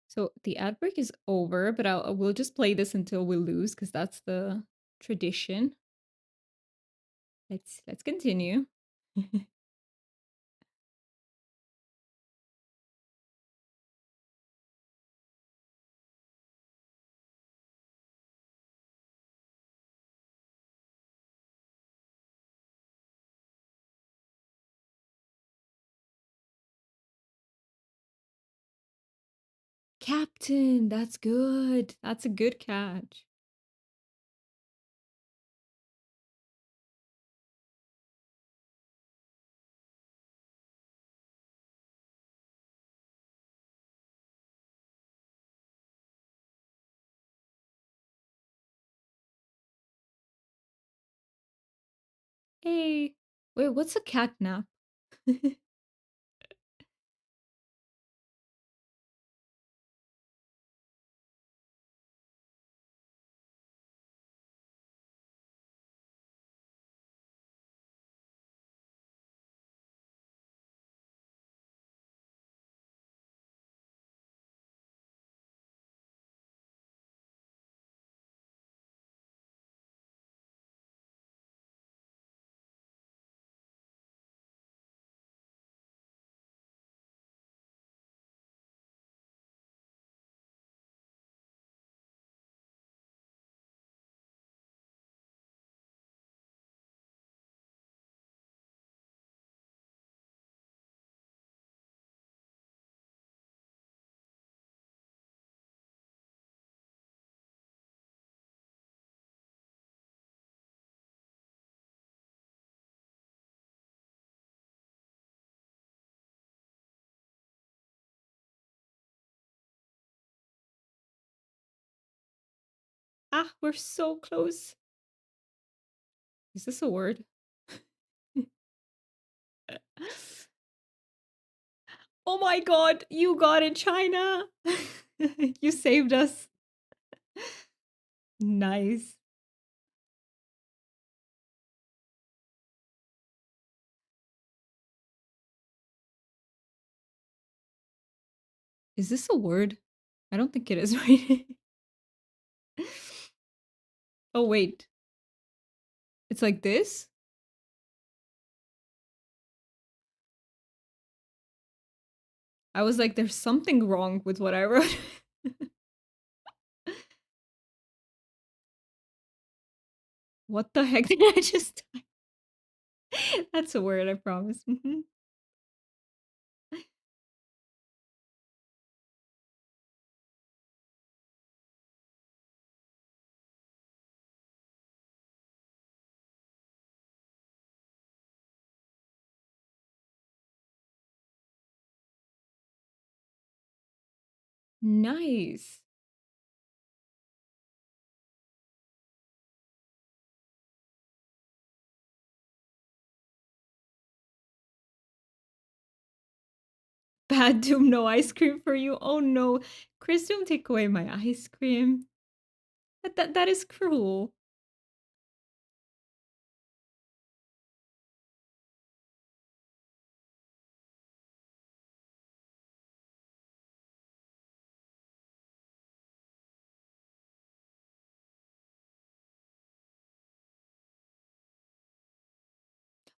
So the ad break is over, but we'll just play this until we lose because that's the tradition. Let's continue. Captain, that's good. That's a good catch. Hey, wait, what's a catnap? Ah, we're so close. Is this a word? Oh my god, you got it, China! You saved us. Nice. Is this a word? I don't think it is, right? Oh, wait. It's like this? I was like, there's something wrong with what I wrote. What the heck did I just type? That's a word, I promise. Mhm. Nice. Bad Doom, no ice cream for you. Oh no. Chris, don't take away my ice cream. That is cruel.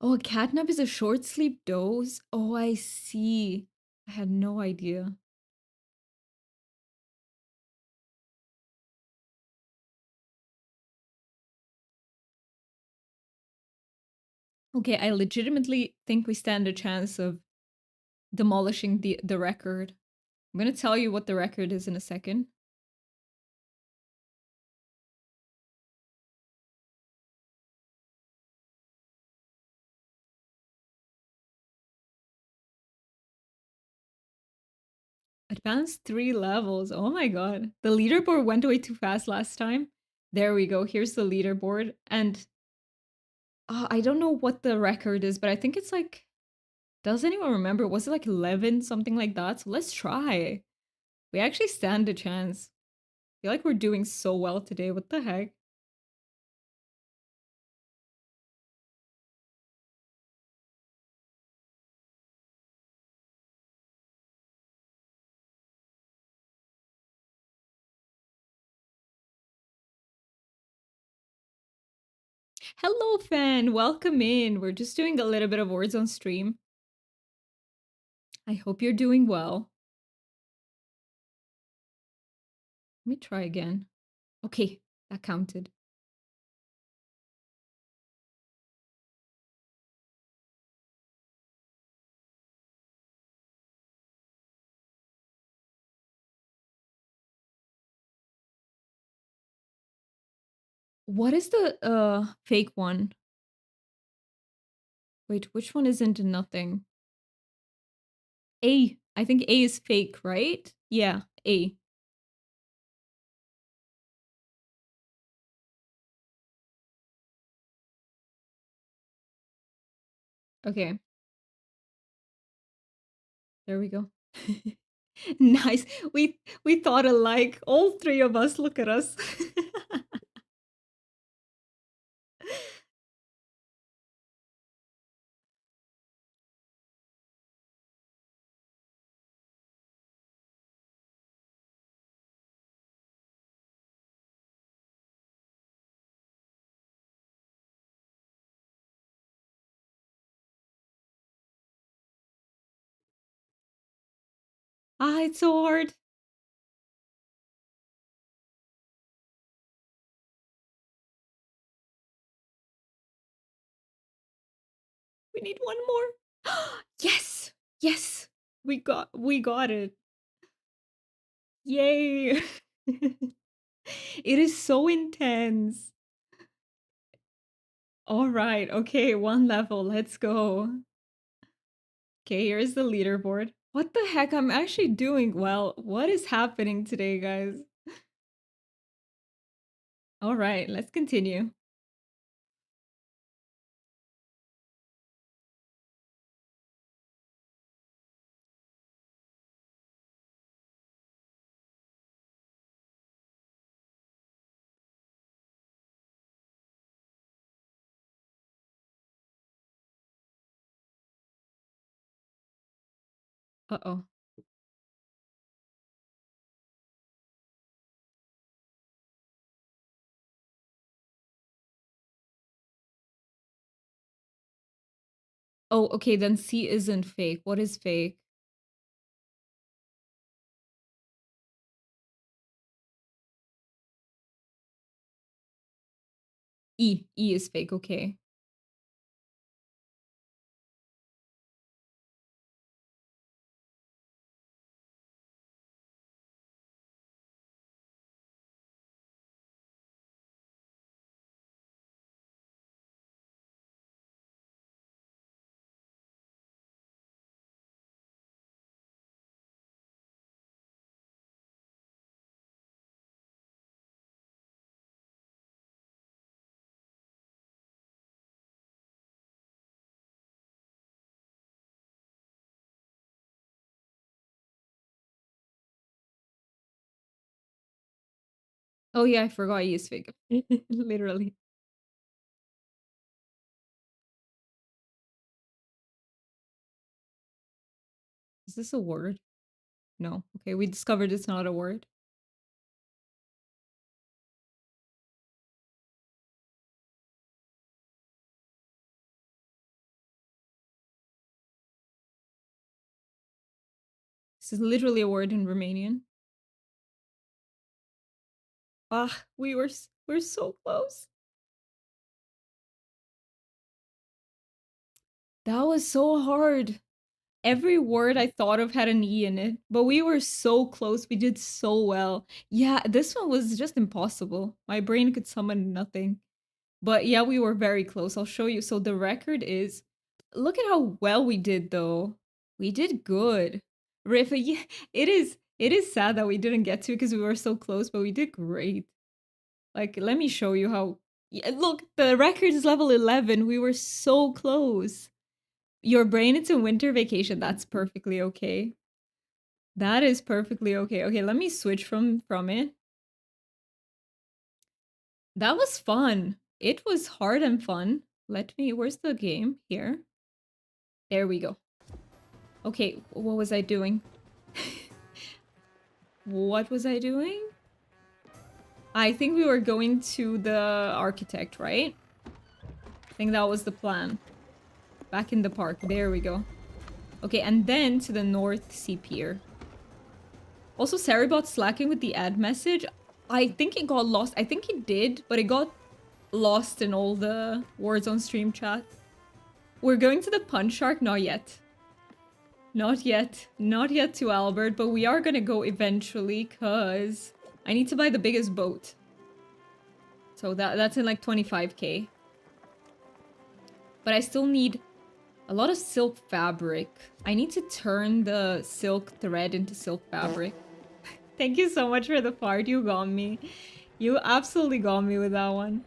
Oh, a catnap is a short sleep dose? Oh, I see. I had no idea. Okay, I legitimately think we stand a chance of demolishing the record. I'm gonna tell you what the record is in a second. Advanced 3 levels. Oh my god. The leaderboard went away too fast last time. There we go. Here's the leaderboard. And I don't know what the record is, but I think it's like, does anyone remember? Was it like 11, something like that? So let's try. We actually stand a chance. I feel like we're doing so well today. What the heck? Hello, fan. Welcome in. We're just doing a little bit of words on stream. I hope you're doing well. Let me try again. Okay, that counted. What is the fake one? Wait, which one isn't nothing? A. I think A is fake, right? Yeah, A. Okay, there we go. Nice. We thought alike. All three of us. Look at us. Ah, it's so hard. We need one more. Yes. Yes. We got it. Yay. It is so intense. All right. Okay, one level. Let's go. Okay, here's the leaderboard. What the heck? I'm actually doing well. What is happening today, guys? All right, let's continue. Uh-oh. Oh, okay, then C isn't fake. What is fake? E. E is fake, okay. Oh yeah, I forgot E is fake. Literally. Is this a word? No. Okay, we discovered it's not a word. This is literally a word in Romanian. Ah, we're so close. That was so hard. Every word I thought of had an E in it, but we were so close. We did so well. Yeah, this one was just impossible. My brain could summon nothing. But yeah, we were very close. I'll show you. So the record is, look at how well we did though. We did good. Riff, yeah, it is sad that we didn't get to because we were so close, but we did great. Like, let me show you how. Yeah, look, the record is level 11. We were so close. Your brain, it's a winter vacation. That's perfectly okay. That is perfectly okay. Okay, let me switch from it. That was fun. It was hard and fun. Let me, where's the game? Here. There we go. Okay, what was I doing? What was I doing? I think we were going to the architect, right? think that was the plan. Back in the park. There we go. Okay, and then to the North Sea Pier. Also, Saribot slacking with the ad message. I think it got lost. I think it did, but it got lost in all the words on stream chat. We're going to the Punch Shark? Not yet. Not yet. Not yet to Albert, but we are gonna go eventually, because I need to buy the biggest boat. So that's in like 25k. But I still need a lot of silk fabric. I need to turn the silk thread into silk fabric. Thank you so much for the fart. You got me. You absolutely got me with that one.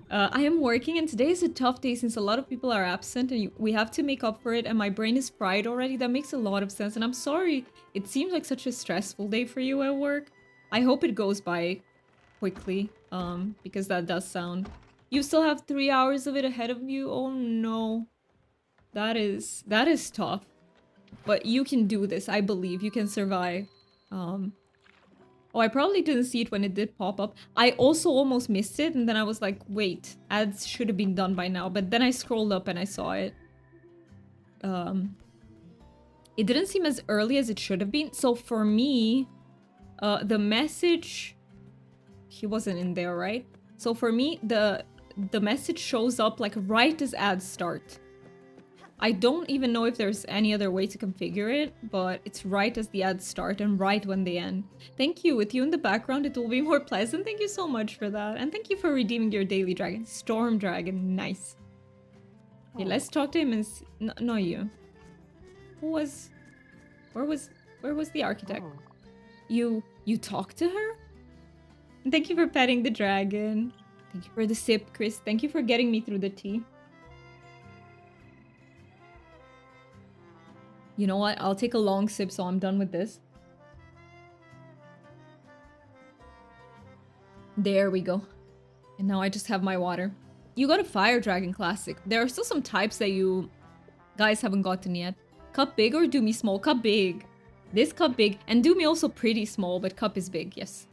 I am working and today is a tough day since a lot of people are absent and we have to make up for it and my brain is fried already. That makes a lot of sense and I'm sorry. It seems like such a stressful day for you at work. I hope it goes by quickly because that does sound... You still have 3 hours of it ahead of you? Oh no. That is tough. But you can do this. I believe you can survive. Oh, I probably didn't see it when it did pop up. I also almost missed it, and then I was like, wait, ads should have been done by now. But then I scrolled up and I saw it. It didn't seem as early as it should have been. So for me, the message... He wasn't in there, right? So for me, the message shows up like right as ads start. I don't even know if there's any other way to configure it, but it's right as the ads start and right when they end. Thank you. With you in the background, it will be more pleasant. Thank you so much for that. And thank you for redeeming your daily dragon. Storm dragon. Nice. Okay, let's talk to him and... Not you. Who was... Where was the architect? You talked to her? Thank you for petting the dragon. Thank you for the sip, Chris. Thank you for getting me through the tea. You know what? I'll take a long sip so I'm done with this. There we go. And now I just have my water. You got a Fire Dragon Classic. There are still some types that you guys haven't gotten yet. Cup big or do me small? Cup big. This cup big. And do me also pretty small, but cup is big, yes.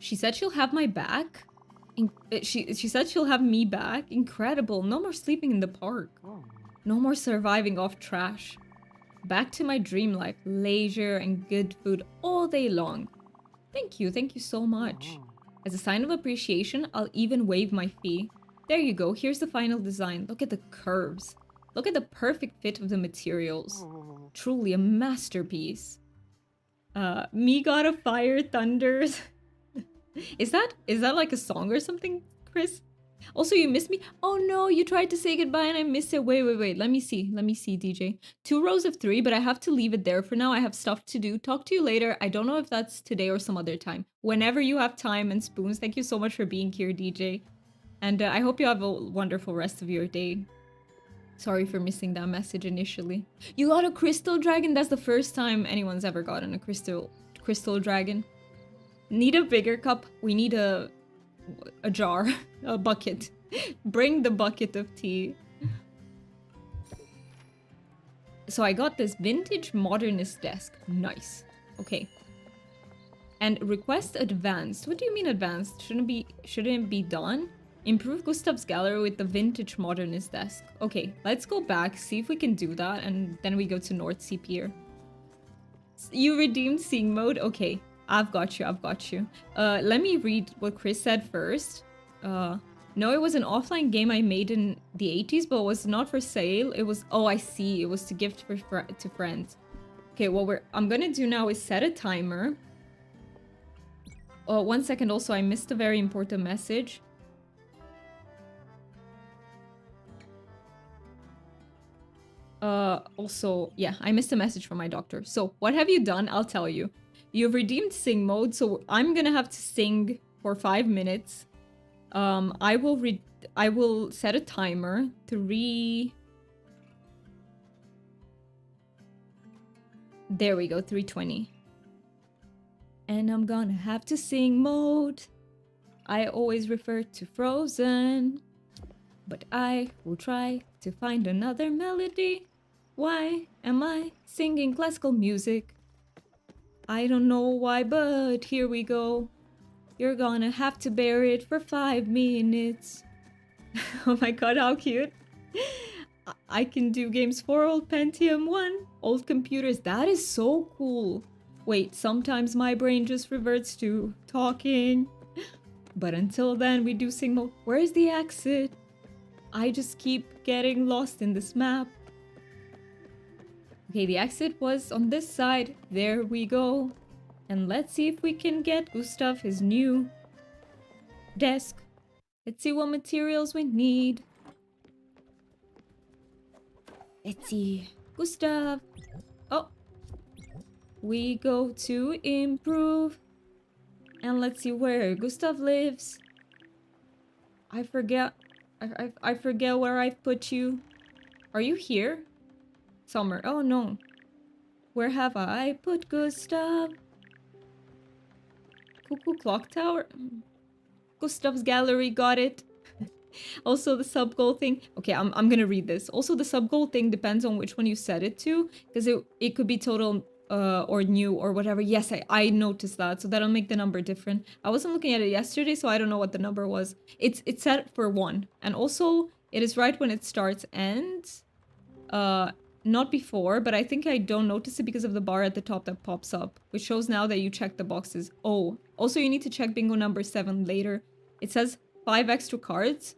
She said she'll have my back. She said she'll have me back. Incredible. No more sleeping in the park. No more surviving off trash. Back to my dream life. Leisure and good food all day long. Thank you so much. As a sign of appreciation, I'll even waive my fee. There you go. Here's the final design. Look at the curves. Look at the perfect fit of the materials. Truly a masterpiece. Me got a fire thunders. Is that like a song or something, Chris? Also, you missed me? Oh no, you tried to say goodbye and I missed it. Wait. Let me see, DJ. 2 rows of 3, but I have to leave it there for now. I have stuff to do. Talk to you later. I don't know if that's today or some other time. Whenever you have time and spoons. Thank you so much for being here, DJ. And I hope you have a wonderful rest of your day. Sorry for missing that message initially. You got a crystal dragon? That's the first time anyone's ever gotten a crystal dragon. Need a bigger cup? We need a jar, a bucket. Bring the bucket of tea. So I got this vintage modernist desk. Nice. Okay. And request advanced. What do you mean advanced? Shouldn't it be done? Improve Gustav's gallery with the vintage modernist desk. Okay, let's go back, see if we can do that, and then we go to North Sea Pier. You redeemed Seeing Mode? Okay. I've got you. Let me read what Chris said first. No, it was an offline game I made in the 80s, but it was not for sale. It was... Oh, I see. It was to gift to friends. Okay, what I'm gonna do now is set a timer. Oh, 1 second. Also, I missed a very important message. Also, yeah, I missed a message from my doctor. So, what have you done? I'll tell you. You've redeemed sing mode, so I'm gonna have to sing for 5 minutes. I will set a timer. 3... There we go, 3:20. And I'm gonna have to sing mode. I always refer to Frozen, but I will try to find another melody. Why am I singing classical music? I don't know why, but here we go. You're gonna have to bear it for 5 minutes. Oh my god, how cute. I can do games for old Pentium 1, old computers. That is so cool. Wait, sometimes my brain just reverts to talking. But until then, we do sing mode. Where's the exit? I just keep getting lost in this map. Okay, the exit was on this side. There we go. And let's see if we can get Gustav his new desk. Let's see what materials we need. Let's see. Gustav. Oh. We go to improve. And let's see where Gustav lives. I forget. I forget where I've put you. Are you here? Somewhere. Oh no. Where have I put Gustav? Cuckoo Clock Tower? Gustav's gallery, got it. Also the sub goal thing. Okay, I'm gonna read this. Also the sub goal thing depends on which one you set it to, because it could be total or new or whatever. Yes, I noticed that, so that'll make the number different. I wasn't looking at it yesterday, so I don't know what the number was. It's set for 1, and also it is right when it starts and not before, but I think I don't notice it because of the bar at the top that pops up, which shows now that you checked the boxes. Oh, also you need to check bingo number 7 later. It says 5 extra cards,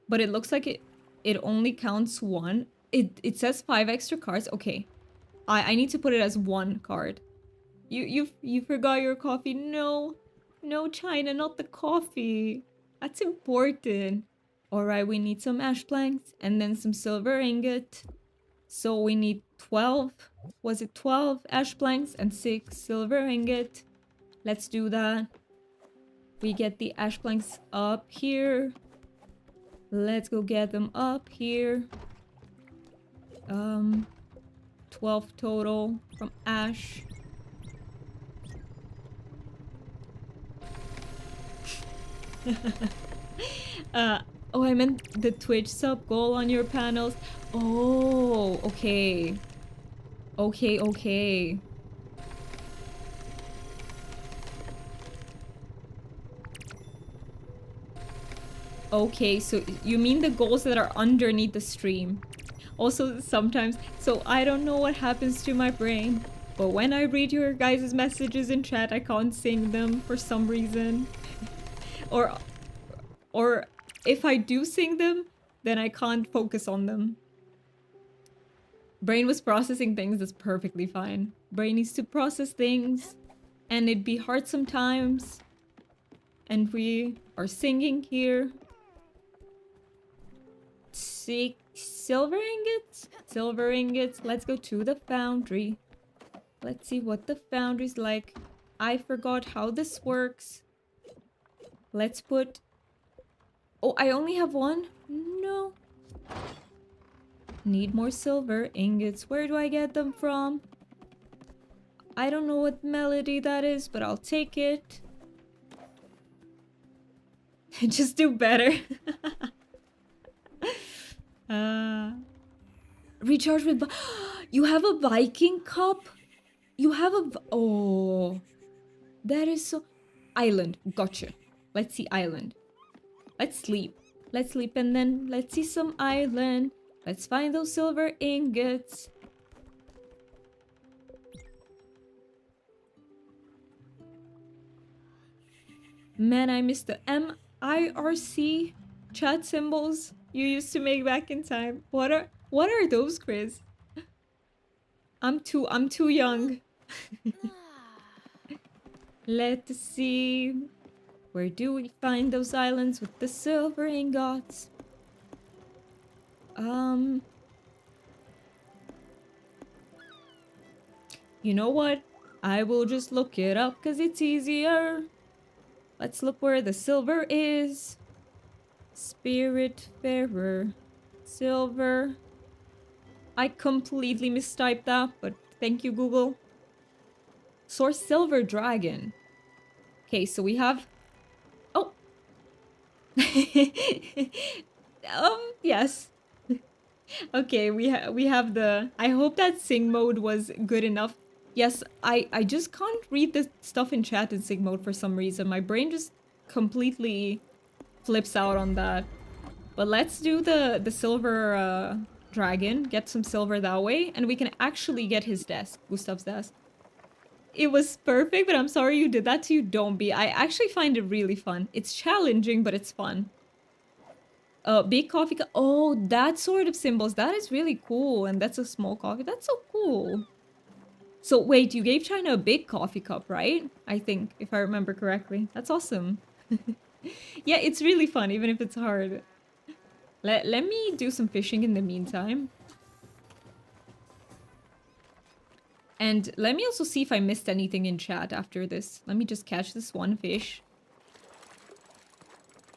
but it looks like it only counts 1. It says 5 extra cards. Okay, I need to put it as 1 card. You forgot your coffee. No, China, not the coffee. That's important. All right, we need some ash planks and then some silver ingot. So we need 12. Was it 12 ash planks and 6 silver ingot? Let's do that. We get the ash planks up here. Let's go get them up here. 12 total from ash. Oh, I meant the Twitch sub goal on your panels. Oh, okay. Okay. Okay, so you mean the goals that are underneath the stream. Also, sometimes, so I don't know what happens to my brain, but when I read your guys' messages in chat, I can't sing them for some reason. Or if I do sing them, then I can't focus on them. Brain was processing things, that's perfectly fine. Brain needs to process things, and it'd be hard sometimes. And we are singing here. 6 silver ingots? Silver ingots. Let's go to the foundry. Let's see what the foundry's like. I forgot how this works. Let's put... Oh, I only have 1? No. Need more silver ingots. Where do I get them from? I don't know what melody that is, but I'll take it. Just do better. Recharge with... You have a Viking cup? You have a... Oh. That is so... Island. Gotcha. Let's see island. Let's sleep. Let's sleep and then let's see some island. Let's find those silver ingots. Man, I miss the MIRC chat symbols you used to make back in time. What are those, Chris? I'm too young. Let's see. Where do we find those islands with the silver ingots? You know what? I will just look it up because it's easier. Let's look where the silver is. Spiritfarer. Silver. I completely mistyped that, but thank you, Google. Source silver dragon. Okay, so we have... Oh! Yes. Okay, we have the... I hope that sing mode was good enough Yes, I just can't read the stuff in chat in Sig mode for some reason. My brain just completely flips out on that. But let's do the silver dragon, get some silver that way, and we can actually get his desk, Gustav's desk. It was perfect, but I'm sorry you did that to you. Don't be. I actually find it really fun. It's challenging, but it's fun. Big coffee cup. Oh, that sort of symbols. That is really cool. And that's a small coffee. That's so cool. So wait, you gave China a big coffee cup, right? I think, if I remember correctly. That's awesome. Yeah, it's really fun, even if it's hard. Let me do some fishing in the meantime. And let me also see if I missed anything in chat after this. Let me just catch this one fish.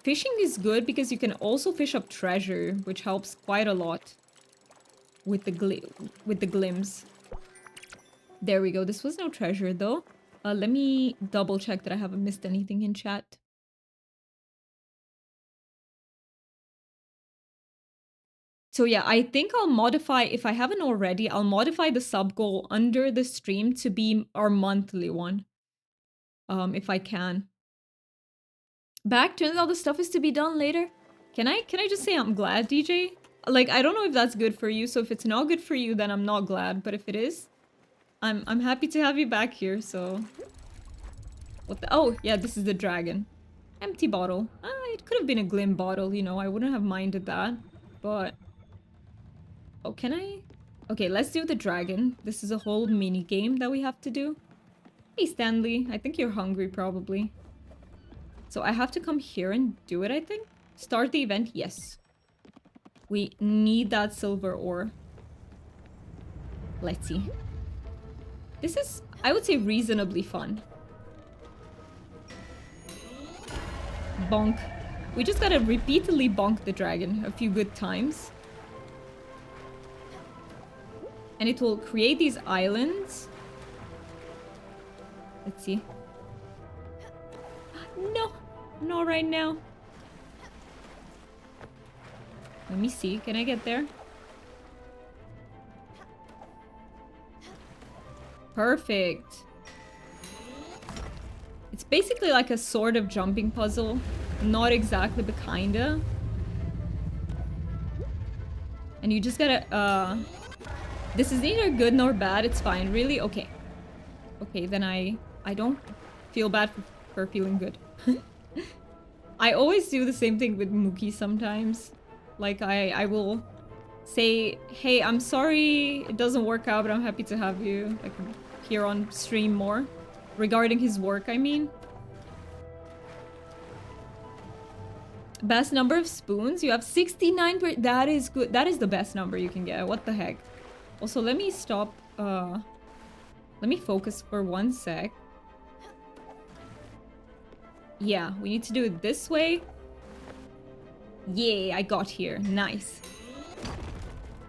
Fishing is good because you can also fish up treasure, which helps quite a lot with the glims. There we go. This was no treasure though. Let me double check that I haven't missed anything in chat. So yeah, I think I'll modify, if I haven't already, I'll modify the sub goal under the stream to be our monthly one. If I can. Back, turns out the stuff is to be done later. Can I just say I'm glad, DJ? Like, I don't know if that's good for you, so if it's not good for you, then I'm not glad. But if it is, I'm happy to have you back here, so... What the... Oh, yeah, this is the dragon. Empty bottle. It could have been a Glim bottle, you know, I wouldn't have minded that. But... Oh, can I? Okay, let's do the dragon. This is a whole mini game that we have to do. Hey, Stanley. I think you're hungry, probably. So I have to come here and do it, I think? Start the event? Yes. We need that silver ore. Let's see. This is, I would say, reasonably fun. Bonk. We just gotta repeatedly bonk the dragon a few good times. And it will create these islands. Let's see. No, not right now. Let me see. Can I get there? Perfect. It's basically like a sort of jumping puzzle. Not exactly, but kinda. And you just gotta, this is neither good nor bad. It's fine. Really? Okay. Okay, then I don't feel bad for feeling good. I always do the same thing with Mookie sometimes. Like, I will say, hey, I'm sorry it doesn't work out, but I'm happy to have you, like, here on stream more. Regarding his work, I mean. Best number of spoons? You have 69 per- That is good. That is the best number you can get. What the heck? Also, let me stop, let me focus for 1 sec. Yeah, we need to do it this way. Yay, I got here. Nice.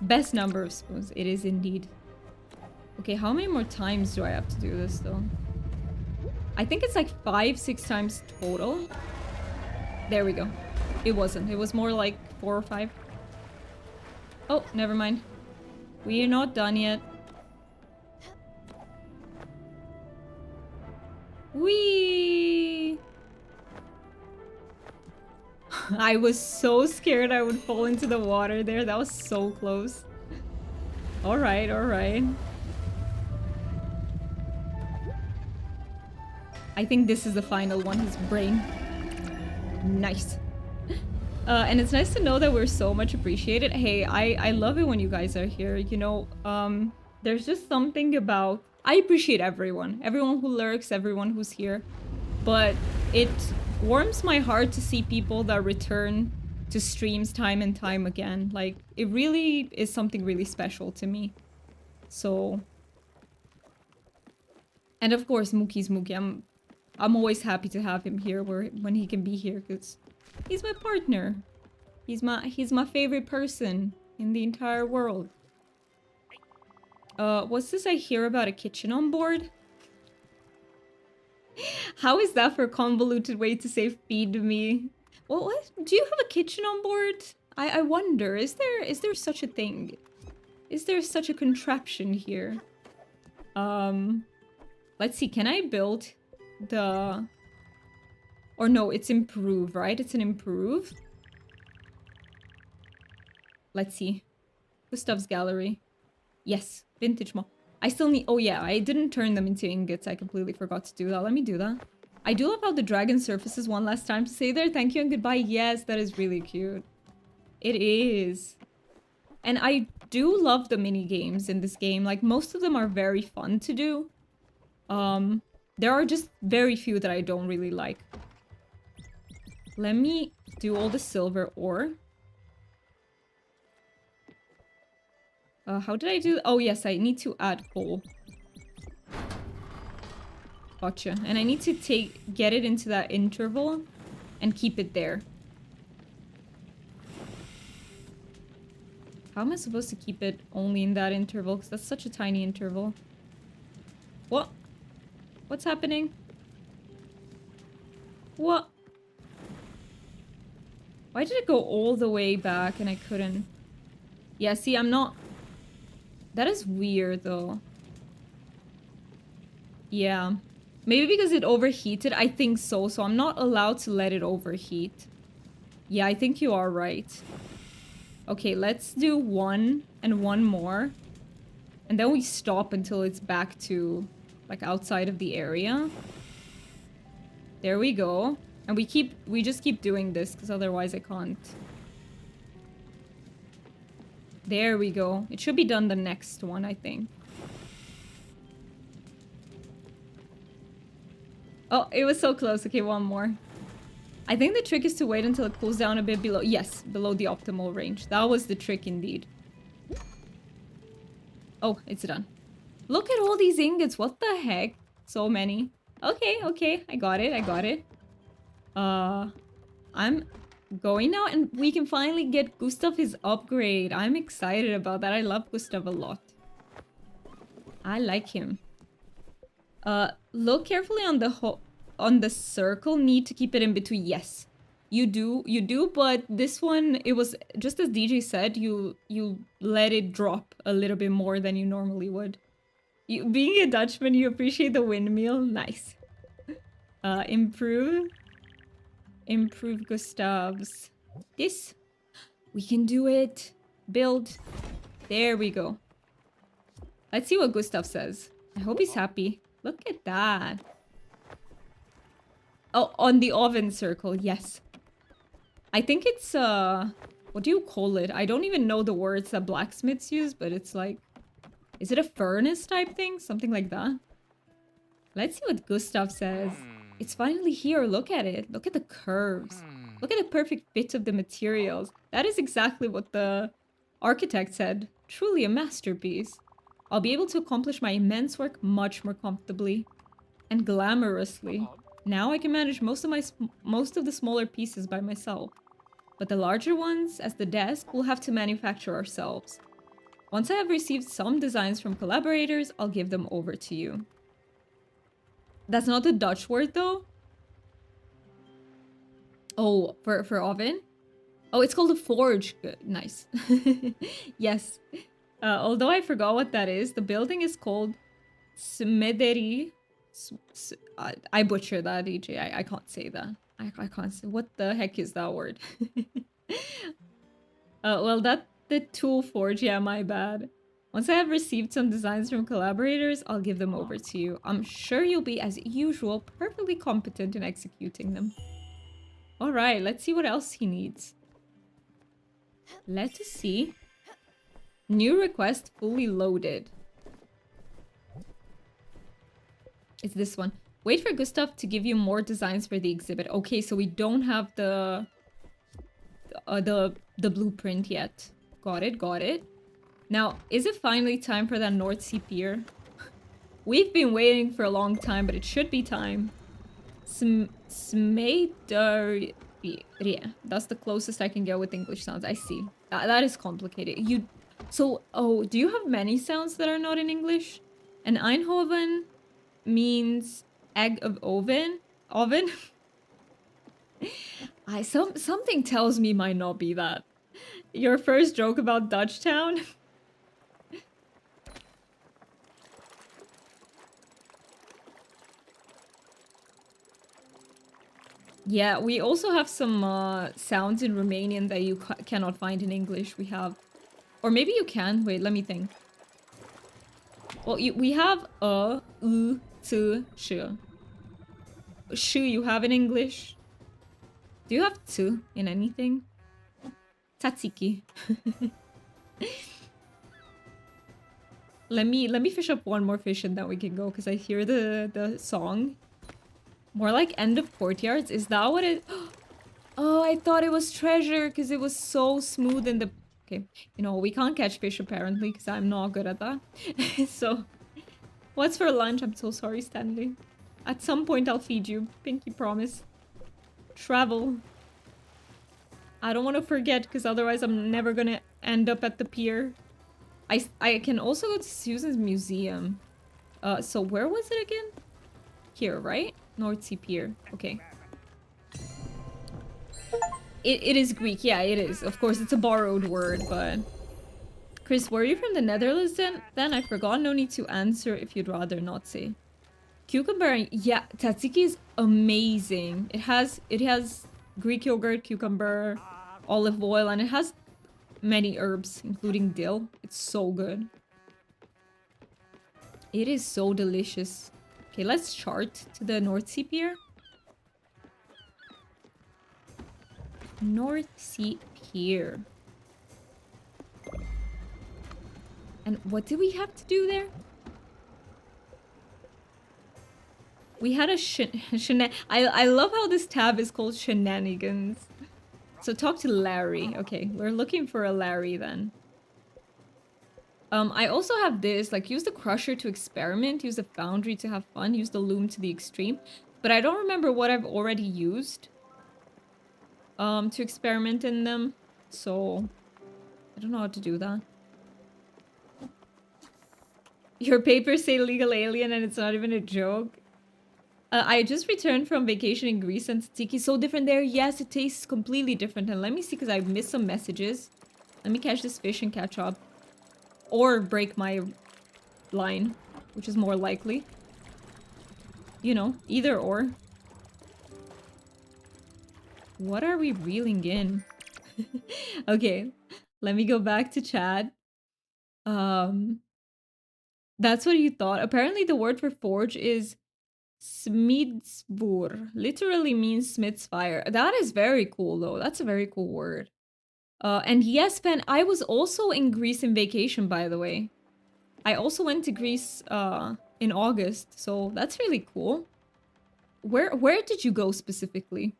Best number of spoons. It is indeed. Okay, how many more times do I have to do this, though? I think it's like 5-6 times total. There we go. It wasn't. It was more like 4 or 5. Oh, never mind. We are not done yet. Whee! I was so scared I would fall into the water there. That was so close. Alright, alright. I think this is the final one, his brain. Nice. And it's nice to know that we're so much appreciated. Hey, I love it when you guys are here. You know, there's just something about... I appreciate everyone. Everyone who lurks, everyone who's here. But it warms my heart to see people that return to streams time and time again. Like, it really is something really special to me. So... And of course, Mookie's Mookie. I'm always happy to have him here when he can be here, because he's my partner. He's my favorite person in the entire world. What's this I hear about a kitchen on board? How is that for a convoluted way to say feed me? What? Do you have a kitchen on board? I wonder, is there such a thing? Is there such a contraption here? Let's see, can I build the... Or no, it's improve, right? It's an improve. Let's see. Gustav's gallery. Yes, vintage mall. I still need... Oh yeah, I didn't turn them into ingots. I completely forgot to do that. Let me do that. I do love how the dragon surfaces one last time to say there. Thank you and goodbye. Yes, that is really cute. It is. And I do love the mini games in this game. Like, most of them are very fun to do. There are just very few that I don't really like. Let me do all the silver ore. How did I do? Oh, yes, I need to add coal. Gotcha. And I need to get it into that interval and keep it there. How am I supposed to keep it only in that interval? Because that's such a tiny interval. What? What's happening? What? Why did it go all the way back and I couldn't? Yeah, see, I'm not... That is weird, though. Yeah. Maybe because it overheated? I think so. So I'm not allowed to let it overheat. Yeah, I think you are right. Okay, let's do one and one more. And then we stop until it's back to, like, outside of the area. There we go. And we just keep doing this, because otherwise I can't. There we go. It should be done the next one, I think. Oh, it was so close. Okay, one more. I think the trick is to wait until it cools down a bit below... Yes, below the optimal range. That was the trick indeed. Oh, it's done. Look at all these ingots. What the heck? So many. Okay, okay. I got it. I got it. I'm going now and we can finally get Gustav his upgrade. I'm excited about that. I love Gustav a lot. I like him. Look carefully on the circle. Need to keep it in between. Yes, you do. But this one, it was just as DJ said. You let it drop a little bit more than you normally would. Being a Dutchman, you appreciate the windmill. Nice. Improve Gustav's. This. We can do it. Build. There we go. Let's see what Gustav says. I hope he's happy. Look at that. Oh, on the oven circle. Yes. I think it's, what do you call it? I don't even know the words that blacksmiths use, but it's like... Is it a furnace type thing? Something like that. Let's see what Gustav says. It's finally here. Look at it. Look at the curves. Look at the perfect fit of the materials. That is exactly what the architect said. Truly a masterpiece. I'll be able to accomplish my immense work much more comfortably and glamorously. Now I can manage most of the smaller pieces by myself. But the larger ones, as the desk, we'll have to manufacture ourselves. Once I have received some designs from collaborators, I'll give them over to you. That's not the Dutch word, though. Oh, for oven? Oh, it's called a forge. Good. Nice. Yes. Although I forgot what that is, the building is called Smederi. I butcher that, EJ. I can't say that. I can't say. What the heck is that word? Well, the tool forge. Yeah, my bad. Once I have received some designs from collaborators, I'll give them over to you. I'm sure you'll be, as usual, perfectly competent in executing them. Alright, let's see what else he needs. Let us see. New request fully loaded. It's this one. Wait for Gustav to give you more designs for the exhibit. Okay, so we don't have the blueprint yet. Got it, got it. Now, is it finally time for that North Sea pier? We've been waiting for a long time, but it should be time. Smeidar... Yeah, that's the closest I can get with English sounds. I see. That is complicated. So, oh, do you have many sounds that are not in English? And Eindhoven means egg of oven? Oven? Something tells me might not be that. Your first joke about Dutch town? Yeah, we also have some sounds in Romanian that you cannot find in English. We have, or maybe you can. Wait, let me think. Well, we have u, t, sh. Sh you have in English. Do you have t in anything? Tatsiki. Let me fish up one more fish and then we can go because I hear the song. More like end of courtyards. Is that what it? Oh, I thought it was treasure because it was so smooth in the. Okay, you know we can't catch fish apparently because I'm not good at that. So, what's for lunch? I'm so sorry, Stanley. At some point I'll feed you. Pinky promise. Travel. I don't want to forget because otherwise I'm never gonna end up at the pier. I can also go to Susan's museum. So where was it again? Here, right? North Sea Pier. Okay. It is Greek. Yeah, it is. Of course, it's a borrowed word, but... Chris, were you from the Netherlands then? Then I forgot. No need to answer if you'd rather not say. Cucumber. Yeah, tzatziki is amazing. It has Greek yogurt, cucumber, olive oil, and it has many herbs, including dill. It's so good. It is so delicious. Okay, let's chart to the North Sea Pier. North Sea Pier. And what did we have to do there? We had a I love how this tab is called shenanigans. So talk to Larry. Okay, we're looking for a Larry then. I also have this, like use the crusher to experiment, use the foundry to have fun, use the loom to the extreme. But I don't remember what I've already used to experiment in them. So I don't know how to do that. Your papers say legal alien and it's not even a joke. I just returned from vacation in Greece and tzatziki is so different there. Yes, it tastes completely different. And let me see because I've missed some messages. Let me catch this fish and catch up. Or break my line, which is more likely. You know, either or. What are we reeling in? Okay, let me go back to chat. That's what you thought. Apparently the word for forge is smidsbur. Literally means smith's fire. That is very cool though. That's a very cool word. And yes, Ben, I was also in Greece in vacation, by the way. I also went to Greece in August, so that's really cool. Where did you go specifically?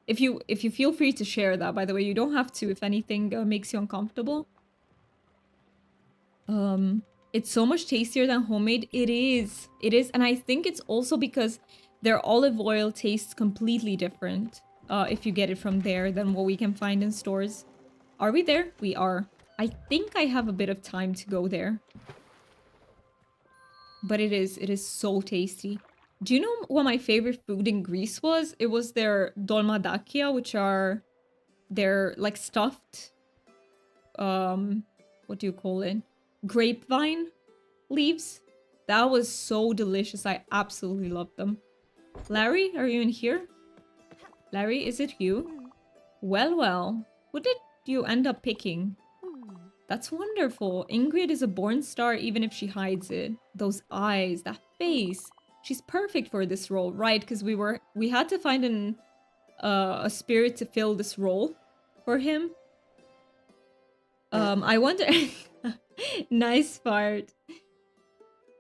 If you feel free to share that, by the way, you don't have to if anything makes you uncomfortable. It's so much tastier than homemade. It is, and I think it's also because their olive oil tastes completely different if you get it from there than what we can find in stores. Are we there? We are. I think I have a bit of time to go there. But it is so tasty. Do you know what my favorite food in Greece was? It was their dolmadakia, which are their like stuffed what do you call it? Grapevine leaves. That was so delicious. I absolutely loved them. Larry, are you in here? Larry, is it you? Well. What did you end up picking? That's wonderful. Ingrid is a born star even if she hides it. Those eyes, that face. She's perfect for this role, right? Because we had to find a spirit to fill this role for him. I wonder... Nice fart.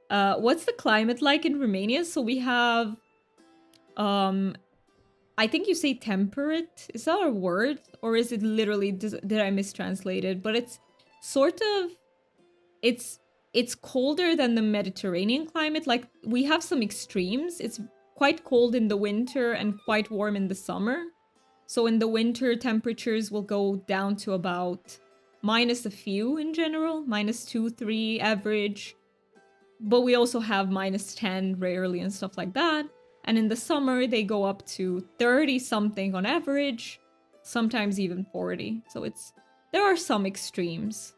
What's the climate like in Romania? So we have... I think you say temperate. Is that a word? Or is it literally... Did I mistranslate it? But it's sort of... It's colder than the Mediterranean climate. Like, we have some extremes. It's quite cold in the winter and quite warm in the summer. So in the winter, temperatures will go down to about minus a few in general. -2, 3 average. But we also have -10 rarely and stuff like that. And in the summer, they go up to 30 something on average. Sometimes even 40. So there are some extremes.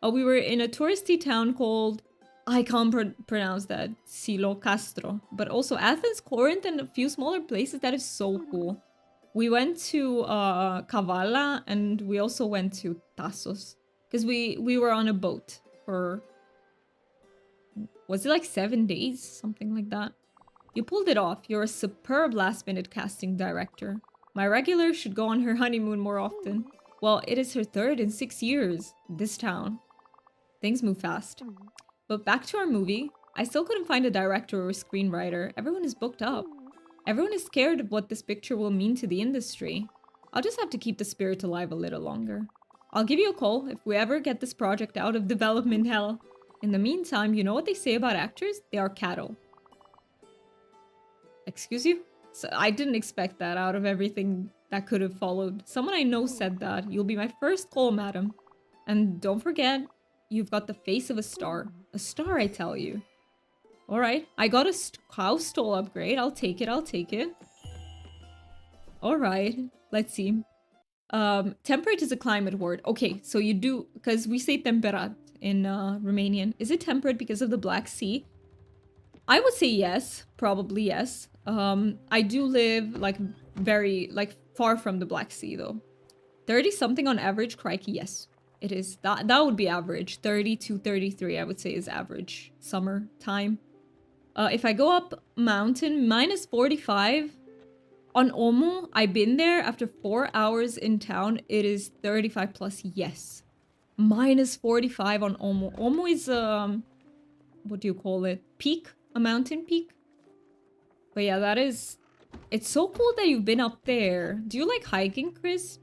We were in a touristy town called, I can't pronounce that, Silo Castro. But also Athens, Corinth, and a few smaller places. That is so cool. We went to Kavala and we also went to Tassos because we were on a boat for, was it like 7 days, something like that. You pulled it off. You're a superb last-minute casting director. My regular should go on her honeymoon more often. Well, it is her 3rd in 6 years. This town. Things move fast. But back to our movie. I still couldn't find a director or a screenwriter. Everyone is booked up. Everyone is scared of what this picture will mean to the industry. I'll just have to keep the spirit alive a little longer. I'll give you a call if we ever get this project out of development hell. In the meantime, you know what they say about actors? They are cattle. Excuse you? So I didn't expect that out of everything that could have followed. Someone I know said that. You'll be my first call, madam. And don't forget, you've got the face of a star. A star, I tell you. Alright, I got a cow stall upgrade. I'll take it, I'll take it. Alright, let's see. Temperate is a climate word. Okay, so you do, because we say temperat in Romanian. Is it temperate because of the Black Sea? I would say yes, probably yes. I do live like very far from the Black Sea though. 30 something on average, crikey, yes. It is. That would be average. 30 to 33 I would say is average summer time. If I go up mountain, minus 45 on Omo. I've been there after 4 hours in town. It is 35 plus, yes. Minus 45 on Omo. Omo is what do you call it? Peak? A mountain peak? But yeah, that is... It's so cool that you've been up there. Do you like hiking, Chris?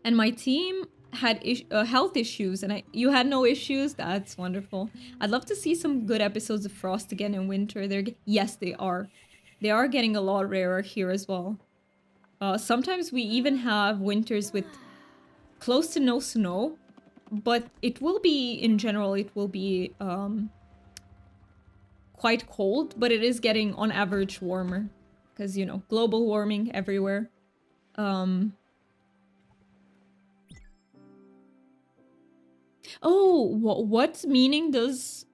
And my team had health issues, and you had no issues? That's wonderful. I'd love to see some good episodes of Frost again in winter. Yes, they are. They are getting a lot rarer here as well. Sometimes we even have winters with close to no snow, but it will be, in general, it will be quite cold, but it is getting on average warmer because, you know, global warming everywhere. Oh, what meaning does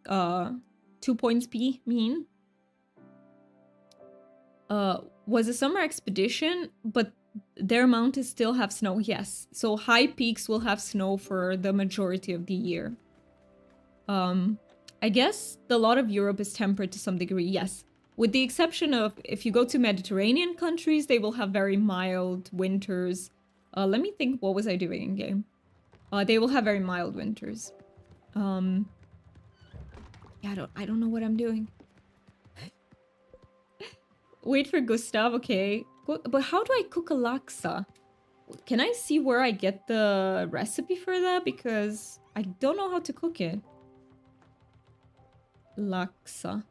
2 points P mean? Was a summer expedition, but their mountains still have snow. Yes, so high peaks will have snow for the majority of the year. I guess a lot of Europe is temperate to some degree, yes. With the exception of if you go to Mediterranean countries, they will have very mild winters. Let me think, what was I doing in game? They will have very mild winters. Yeah, I don't know what I'm doing. Wait for Gustav, okay. But how do I cook a laksa? Can I see where I get the recipe for that? Because I don't know how to cook it. Laksa.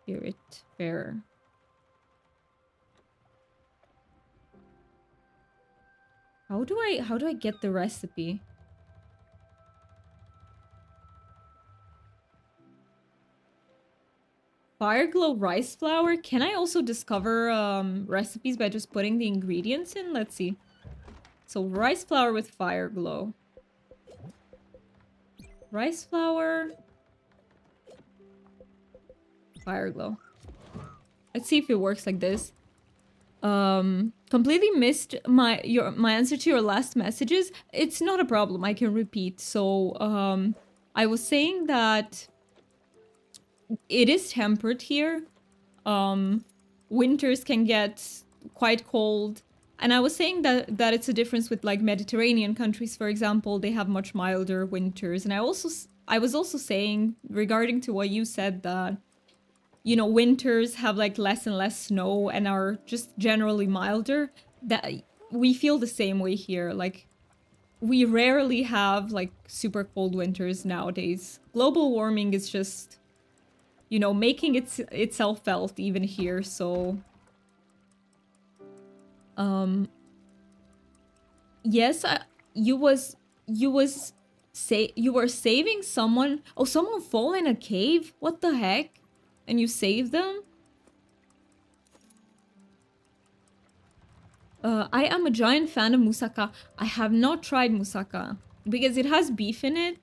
Spiritfarer. How do I get the recipe? Fireglow rice flour? Can I also discover recipes by just putting the ingredients in? Let's see. So rice flour with Fireglow. Rice flour. Fireglow. Let's see if it works like this. Completely missed my answer to your last messages. It's not a problem, I can repeat. So I was saying that it is temperate here. Winters can get quite cold, and I was saying that it's a difference with like Mediterranean countries, for example. They have much milder winters. And I was also saying, regarding to what you said, that, you know, winters have like less and less snow and are just generally milder, that we feel the same way here. Like, we rarely have like super cold winters nowadays. Global warming is just, you know, making itself felt even here. So yes, you were saving someone. Oh, someone fall in a cave? What the heck? And you saved them? I am a giant fan of moussaka. I have not tried moussaka because it has beef in it.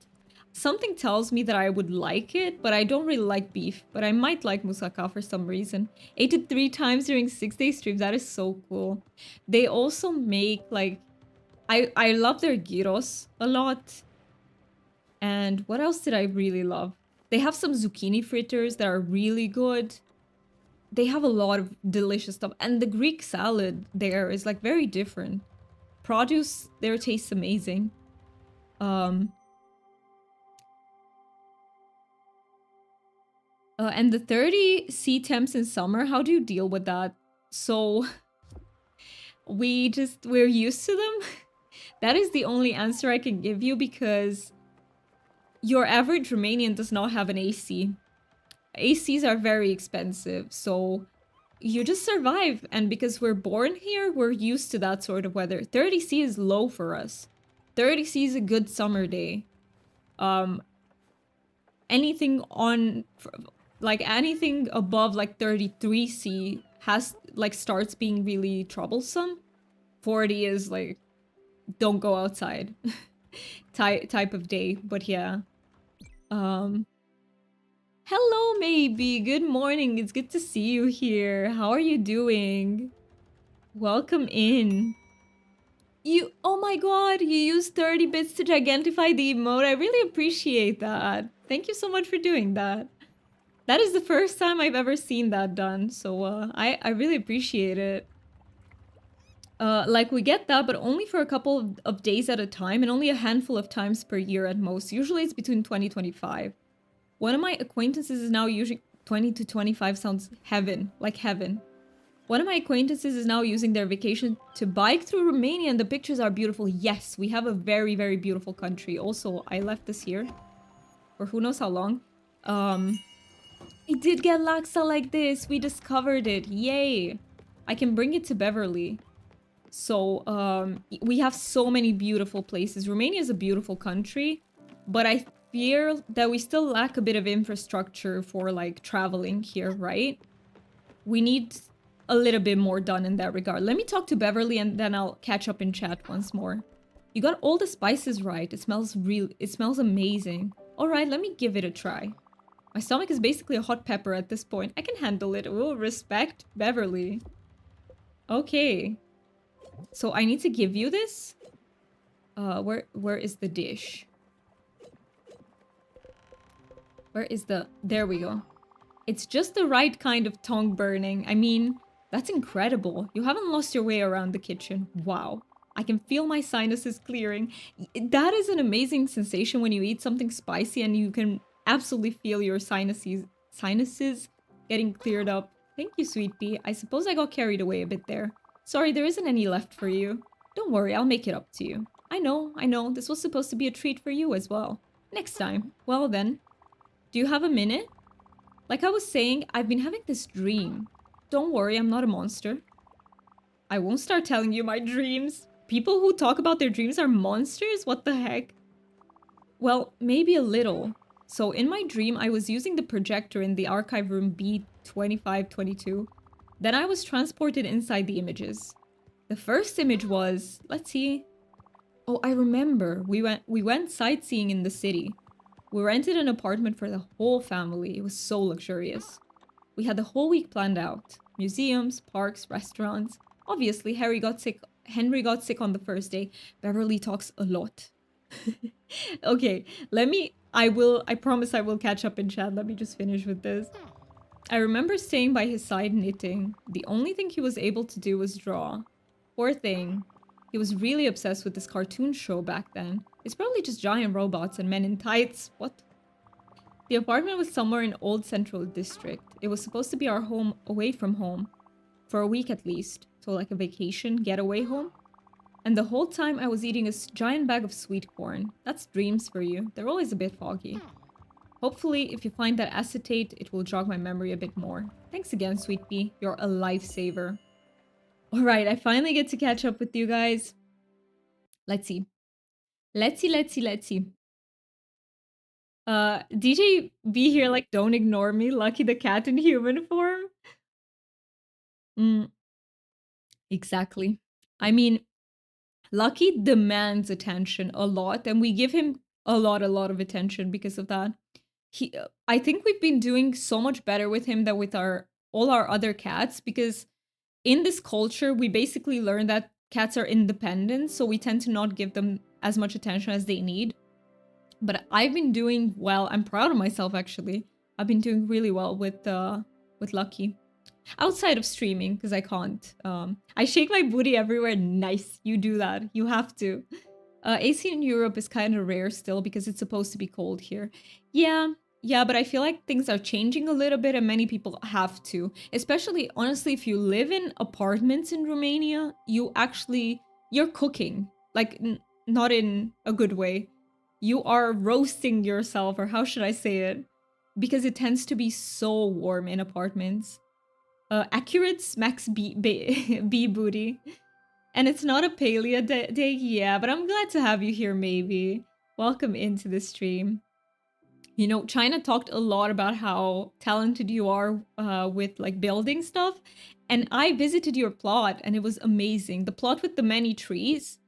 Something tells me that I would like it, but I don't really like beef. But I might like moussaka for some reason. Ate it 3 times during 6 day streams. That is so cool. They also make like I love their gyros a lot. And what else did I really love? They have some zucchini fritters that are really good. They have a lot of delicious stuff. And the Greek salad there is like very different. Produce there tastes amazing. Um and the 30 C temps in summer, how do you deal with that? So we're used to them. That is the only answer I can give you because your average Romanian does not have an AC. ACs are very expensive, so you just survive. And because we're born here, we're used to that sort of weather. 30C is low for us. 30C is a good summer day. Anything on like anything above like 33C has like starts being really troublesome. 40 is like don't go outside type of day. But yeah. Hello, maybe. Good morning. It's good to see you here. How are you doing? Welcome in. Oh my god, you used 30 bits to gigantify the emote. I really appreciate that. Thank you so much for doing that. That is the first time I've ever seen that done, so I really appreciate it. Like, we get that, but only for a couple of days at a time, and only a handful of times per year at most. Usually it's between 20-25. One of my acquaintances is now using 20 to 25 sounds heaven, like heaven. One of my acquaintances is now using their vacation to bike through Romania and the pictures are beautiful. Yes, we have a very, very beautiful country. Also, I left this here for who knows how long. I did get Laksa like this. We discovered it. Yay. I can bring it to Beverly. So, we have so many beautiful places. Romania is a beautiful country, but I fear that we still lack a bit of infrastructure for like traveling here, right? We need a little bit more done in that regard. Let me talk to Beverly and then I'll catch up in chat once more. You got all the spices right. It smells amazing. All right, let me give it a try. My stomach is basically a hot pepper at this point. I can handle it. Oh, respect Beverly. Okay. So I need to give you this. Where is the dish? Where is the... There we go. It's just the right kind of tongue burning. I mean, that's incredible. You haven't lost your way around the kitchen. Wow. I can feel my sinuses clearing. That is an amazing sensation when you eat something spicy and you can absolutely feel your sinuses getting cleared up. Thank you, sweet pea. I suppose I got carried away a bit there. Sorry, there isn't any left for you. Don't worry, I'll make it up to you. I know. This was supposed to be a treat for you as well. Next time. Well then. Do you have a minute? Like I was saying, I've been having this dream. Don't worry, I'm not a monster. I won't start telling you my dreams. People who talk about their dreams are monsters? What the heck? Well, maybe a little. So in my dream, I was using the projector in the archive room B2522. Then I was transported inside the images. The first image was, let's see. Oh, I remember. We went sightseeing in the city. We rented an apartment for the whole family. It was so luxurious. We had the whole week planned out. Museums, parks, restaurants. Obviously, Henry got sick on the first day. Beverly talks a lot. Okay, I promise I will catch up in chat. Let me just finish with this. I remember staying by his side knitting. The only thing he was able to do was draw. Poor thing. He was really obsessed with this cartoon show back then. It's probably just giant robots and men in tights. What? The apartment was somewhere in Old Central District. It was supposed to be our home away from home. For a week at least. So like a vacation, getaway home. And the whole time I was eating a giant bag of sweet corn. That's dreams for you. They're always a bit foggy. Hopefully, if you find that acetate, it will jog my memory a bit more. Thanks again, Sweet Pea. You're a lifesaver. Alright, I finally get to catch up with you guys. Let's see. Let's see. DJ B here, like, don't ignore me. Lucky the cat in human form. Exactly. I mean, Lucky demands attention a lot, and we give him a lot of attention because of that. I think we've been doing so much better with him than with our all our other cats, because in this culture we basically learn that cats are independent, so we tend to not give them as much attention as they need. But I've been doing well. I'm proud of myself, actually. I've been doing really well with Lucky. Outside of streaming, because I can't. I shake my booty everywhere. Nice. You do that. You have to. AC in Europe is kind of rare still because it's supposed to be cold here. Yeah, yeah, but I feel like things are changing a little bit and many people have to. Especially, honestly, if you live in apartments in Romania, you're cooking. Like, not in a good way. You are roasting yourself, or how should I say it? Because it tends to be so warm in apartments. Accurate smacks B booty. And it's not a paleo day, yeah, but I'm glad to have you here, maybe. Welcome into the stream. You know, China talked a lot about how talented you are with like building stuff. And I visited your plot and it was amazing. The plot with the many trees.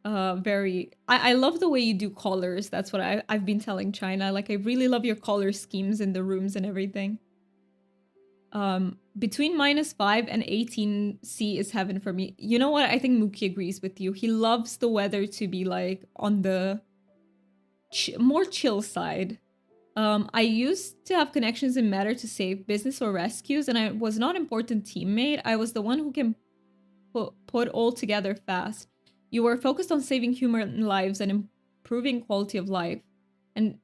I love the way you do colors. That's what I've been telling China. Like, I really love your color schemes in the rooms and everything. Between -5 and 18C is heaven for me. You know what? I think Mookie agrees with you. He loves the weather to be like on the more chill side. I used to have connections in Matter to save business or rescues, and I was not important teammate. I was the one who can put all together fast. You were focused on saving human lives and improving quality of life. And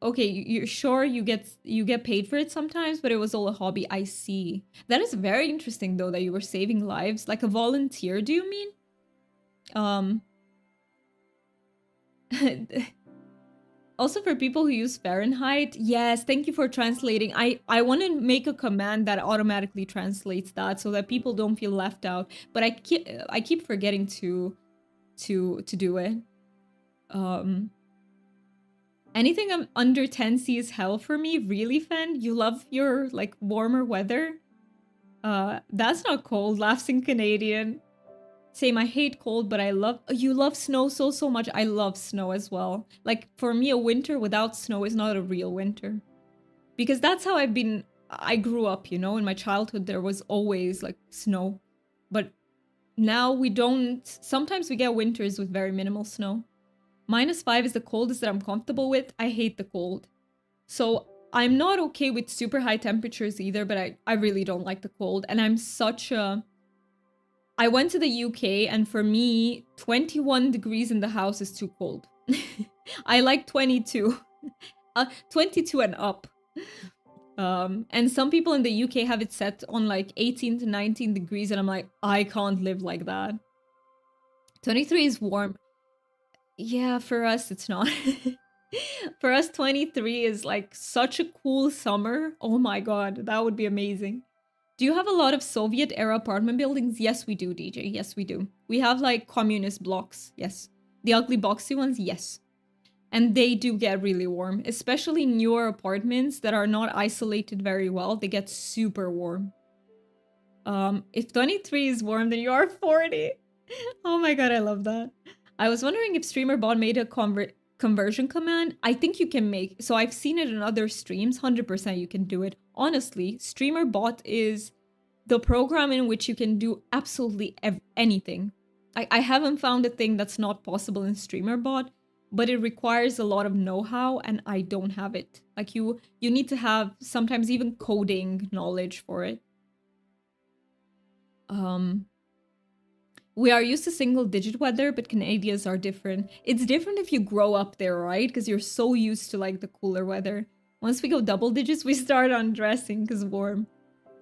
okay, you're sure you get paid for it sometimes, but it was all a hobby. I see. That is very interesting, though, that you were saving lives like a volunteer. Do you mean? Also, for people who use Fahrenheit, yes, thank you for translating. I want to make a command that automatically translates that so that people don't feel left out. But I keep forgetting to do it. Anything under 10C is hell for me. Really, Fen? You love your like warmer weather? That's not cold. Laughs in Canadian. Same, I hate cold, but you love snow so much. I love snow as well. Like, for me, a winter without snow is not a real winter. Because that's how I grew up, you know? In my childhood, there was always, like, snow. But now we don't... Sometimes we get winters with very minimal snow. -5 is the coldest that I'm comfortable with. I hate the cold. So I'm not okay with super high temperatures either, but I really don't like the cold. And I'm such a... I went to the UK, and for me, 21 degrees in the house is too cold. I like 22. 22 and up. And some people in the UK have it set on like 18 to 19 degrees, and I'm like, I can't live like that. 23 is warm. Yeah, for us, it's not. For us, 23 is like such a cool summer. Oh my god, that would be amazing. Do you have a lot of Soviet-era apartment buildings? Yes, we do, DJ. Yes, we do. We have, like, communist blocks. Yes. The ugly boxy ones? Yes. And they do get really warm. Especially newer apartments that are not isolated very well. They get super warm. If 23 is warm, then you are 40. Oh my god, I love that. I was wondering if StreamerBot made a conversion command. I think you can make... So I've seen it in other streams. 100% you can do it. Honestly, StreamerBot is the program in which you can do absolutely anything. I haven't found a thing that's not possible in StreamerBot, but it requires a lot of know-how, and I don't have it. Like, you need to have sometimes even coding knowledge for it. We are used to single-digit weather, but Canadians are different. It's different if you grow up there, right? Because you're so used to, like, the cooler weather. Once we go double digits, we start undressing because warm.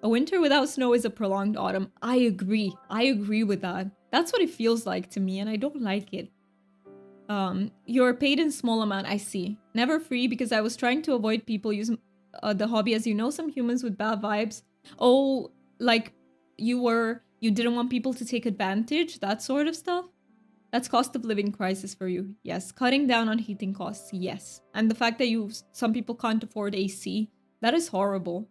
A winter without snow is a prolonged autumn. I agree. I agree with that. That's what it feels like to me, and I don't like it. You're paid in small amount, I see. Never free, because I was trying to avoid people using the hobby. As you know, some humans with bad vibes. Oh, like you didn't want people to take advantage, that sort of stuff. That's cost of living crisis for you. Yes. Cutting down on heating costs. Yes. And the fact that some people can't afford AC, that is horrible.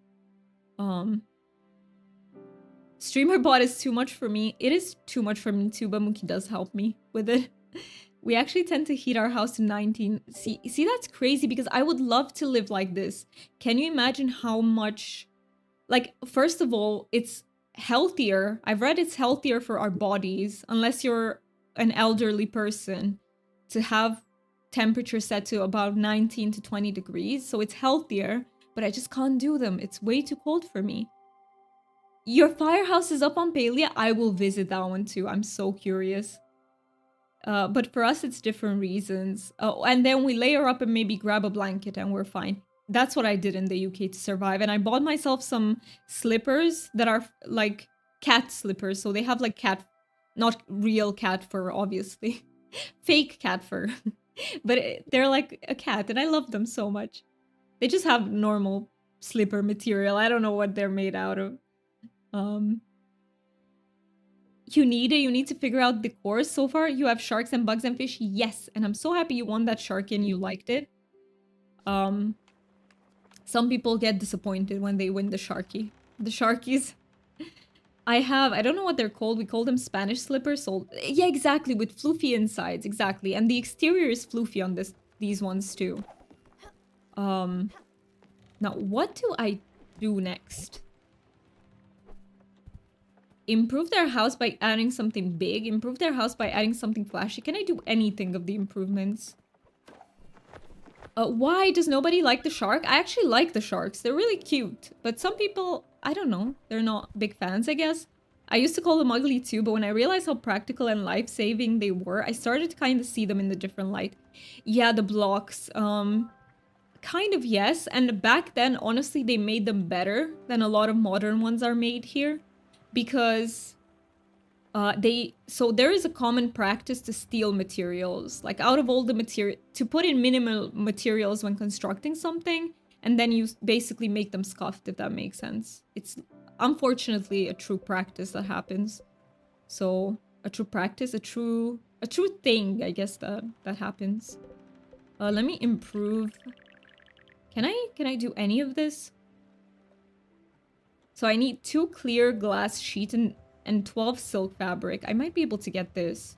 StreamerBot is too much for me. It is too much for me too, but Mookie does help me with it. We actually tend to heat our house to 19. See, that's crazy because I would love to live like this. Can you imagine how much, like, first of all, it's healthier. I've read it's healthier for our bodies, unless you're an elderly person, to have temperature set to about 19 to 20 degrees. So it's healthier, but I just can't do them. It's way too cold for me. Your firehouse is up on Palia. I will visit that one too. I'm so curious. But for us, it's different reasons. Oh, and then we layer up and maybe grab a blanket and we're fine. That's what I did in the UK to survive. And I bought myself some slippers that are like cat slippers. So they have like cat, not real cat fur, obviously. Fake cat fur. But they're like a cat and I love them so much. They just have normal slipper material. I don't know what they're made out of. You need to figure out the course. So far, you have sharks and bugs and fish. Yes, and I'm so happy you won that shark and you liked it. Some people get disappointed when they win the sharky. The sharkies. I don't know what they're called. We call them Spanish slippers. So yeah, exactly, with floofy insides, exactly. And the exterior is floofy on these ones too. Now what do I do next? Improve their house by adding something big. Improve their house by adding something flashy. Can I do anything of the improvements? Why does nobody like the shark? I actually like the sharks. They're really cute. But some people, I don't know. They're not big fans, I guess. I used to call them ugly too, but when I realized how practical and life-saving they were, I started to kind of see them in the different light. Yeah, the blocks. Kind of, yes. And back then, honestly, they made them better than a lot of modern ones are made here. Because so there is a common practice to steal materials, like out of all the material, to put in minimal materials when constructing something, and then you basically make them scuffed, if that makes sense. It's unfortunately a true practice that happens. So a true practice, a true thing, I guess, that happens. Let me improve. Can I do any of this? So I need 2 clear glass sheet and 12 silk fabric. I might be able to get this.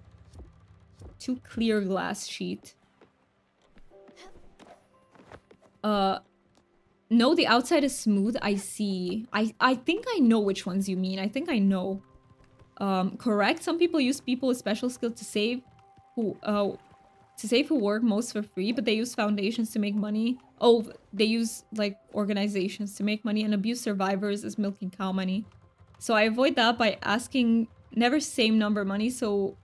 2 clear glass sheet. No, the outside is smooth. I see. I think I know which ones you mean. I think I know. Correct. Some people use people with special skills to save who work most for free, but they use foundations to make money. Oh, they use, like, organizations to make money and abuse survivors as milking cow money. So I avoid that by asking never same number money, so...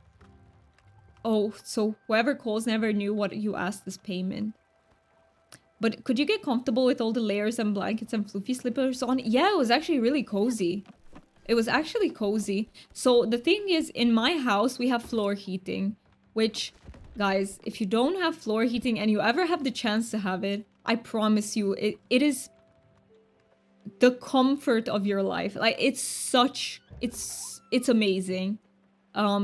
Oh, so whoever calls never knew what you asked as payment. But could you get comfortable with all the layers and blankets and floofy slippers on? Yeah, it was actually really cozy. It was actually cozy. So the thing is, in my house, we have floor heating, which... Guys, if you don't have floor heating and you ever have the chance to have it, I promise you, it is the comfort of your life. Like, it's amazing.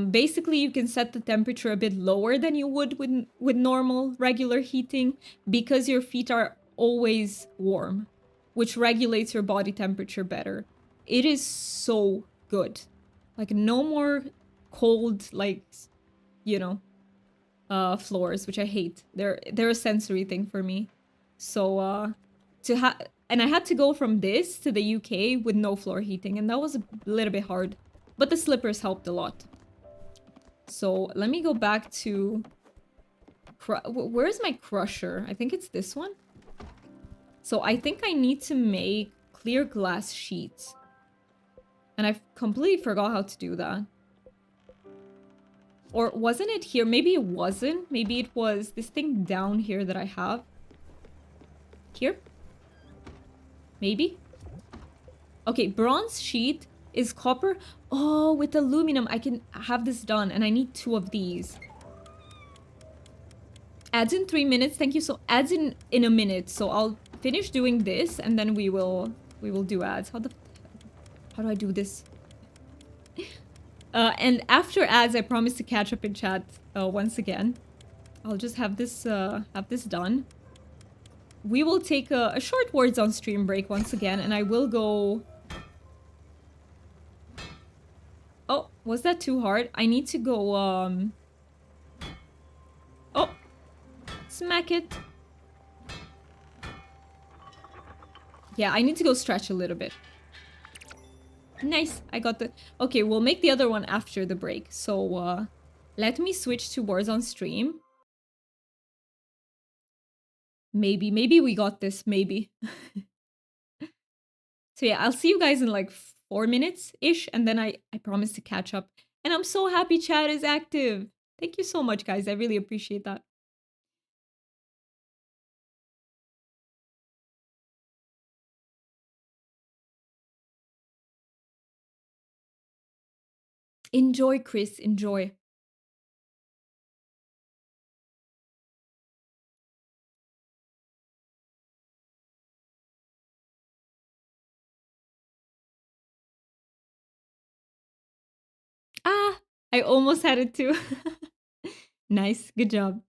Basically, you can set the temperature a bit lower than you would with normal, regular heating because your feet are always warm, which regulates your body temperature better. It is so good. Like, no more cold, like, you know... floors, which I hate. They're a sensory thing for me. So and I had to go from this to the UK with no floor heating, and that was a little bit hard. But the slippers helped a lot. So let me go back to where's my crusher? I think it's this one. So I think I need to make clear glass sheets. And I completely forgot how to do that. Or wasn't it here? Maybe it wasn't. Maybe it was this thing down here that I have. Here? Maybe? Okay, bronze sheet is copper. Oh, with aluminum, I can have this done. And I need 2 of these. Ads in 3 minutes. Thank you. So ads in a minute. So I'll finish doing this and then we will do ads. How do I do this? And after ads, I promise to catch up in chat once again. I'll just have this done. We will take a short words on stream break once again, and I will go... Oh, was that too hard? I need to go, Smack it. Yeah, I need to go stretch a little bit. Nice. I got the... Okay, we'll make the other one after the break. So, let me switch to Warzone stream. Maybe we got this. Maybe. So yeah, I'll see you guys in like 4 minutes-ish. And then I promise to catch up. And I'm so happy chat is active. Thank you so much, guys. I really appreciate that. Enjoy, Chris. Enjoy. Ah, I almost had it too. Nice. Good job.